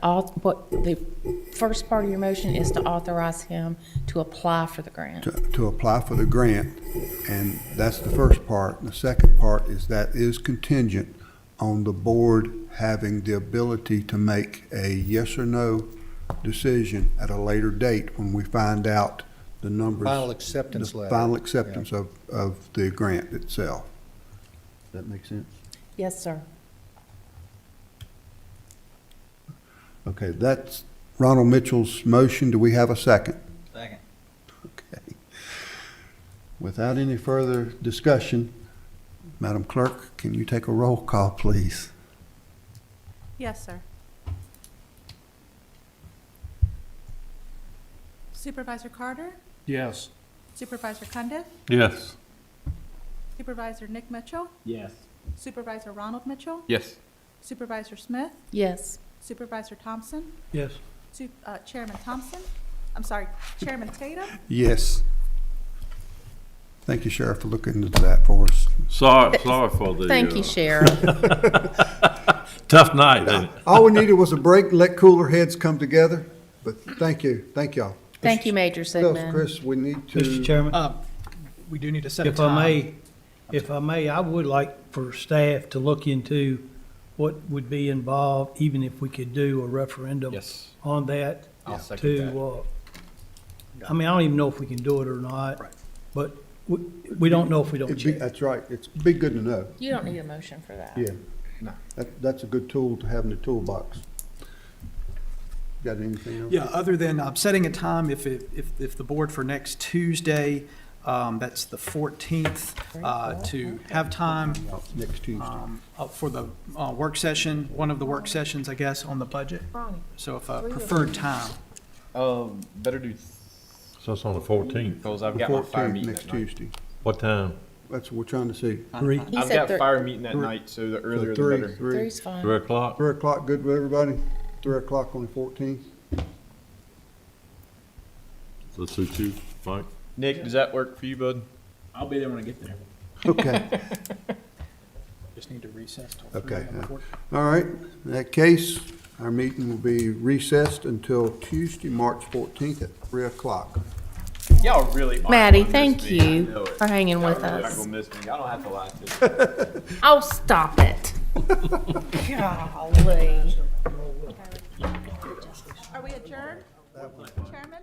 what, the first part of your motion is to authorize him to apply for the grant. To apply for the grant, and that's the first part. The second part is that is contingent on the board having the ability to make a yes or no decision at a later date when we find out the numbers. Final acceptance the letter. Final acceptance of the grant itself. Does that make sense? Yes, sir. Okay, that's Ronald Mitchell's motion. Do we have a second? Second. Okay. Without any further discussion, Madam Clerk, can you take a roll call, please? Yes, sir. Supervisor Carter? Yes. Supervisor Cundiff? Yes. Supervisor Nick Mitchell? Yes. Supervisor Ronald Mitchell? Yes. Supervisor Smith? Yes. Supervisor Thompson? Yes. Chairman Thompson? I'm sorry, Chairman Tatum? Yes. Thank you, Sheriff, for looking into that for us. Sorry for the. Thank you, Sheriff. Tough night, ain't it? All we needed was a break, and let cooler heads come together, but thank you, y'all. Thank you, Major What else, Sigmund. Chris, we need to. Mr. Chairman, We do need to set a if time. I may, I would like for staff to look into what would be involved, even if we could do a referendum Yes. on that. I'll second that. I mean, I don't even know if we can do it or not, but we don't know if we don't It'd be- check. That's right, it's be good to know. You don't need a motion for that. Yeah. That's a good tool to have in the toolbox. Got anything else? Yeah, other than setting a time, if the board for next Tuesday, that's the 14th, to have time Next Tuesday. for the work session, one of the work sessions, I guess, on the budget. So if a preferred time. Better do, So it's on the 14th. because I've The got my fire 14th, meeting next that night. Tuesday. Tuesday. What time? That's what we're trying to see. Three. He I've said got thir- fire meeting that Three. night, so the earlier the Three, better. three. Three's fine. 3 o'clock? 3 o'clock, good with everybody? 3 o'clock on the 14th? Does that suit you, Mike? Nick, does that work for you, bud? I'll be there when I get there. Okay, Just need to recess till 3 okay. on the 14th. All right, in that case, our meeting will be recessed until Tuesday, March 14th at 3 o'clock. Y'all really aren't Maddie, gonna thank miss me. I you know it. for hanging Y'all with really aren't us. gonna miss me. Y'all don't have to lie to me. Oh, stop it. Golly. Are we adjourned? Chairman?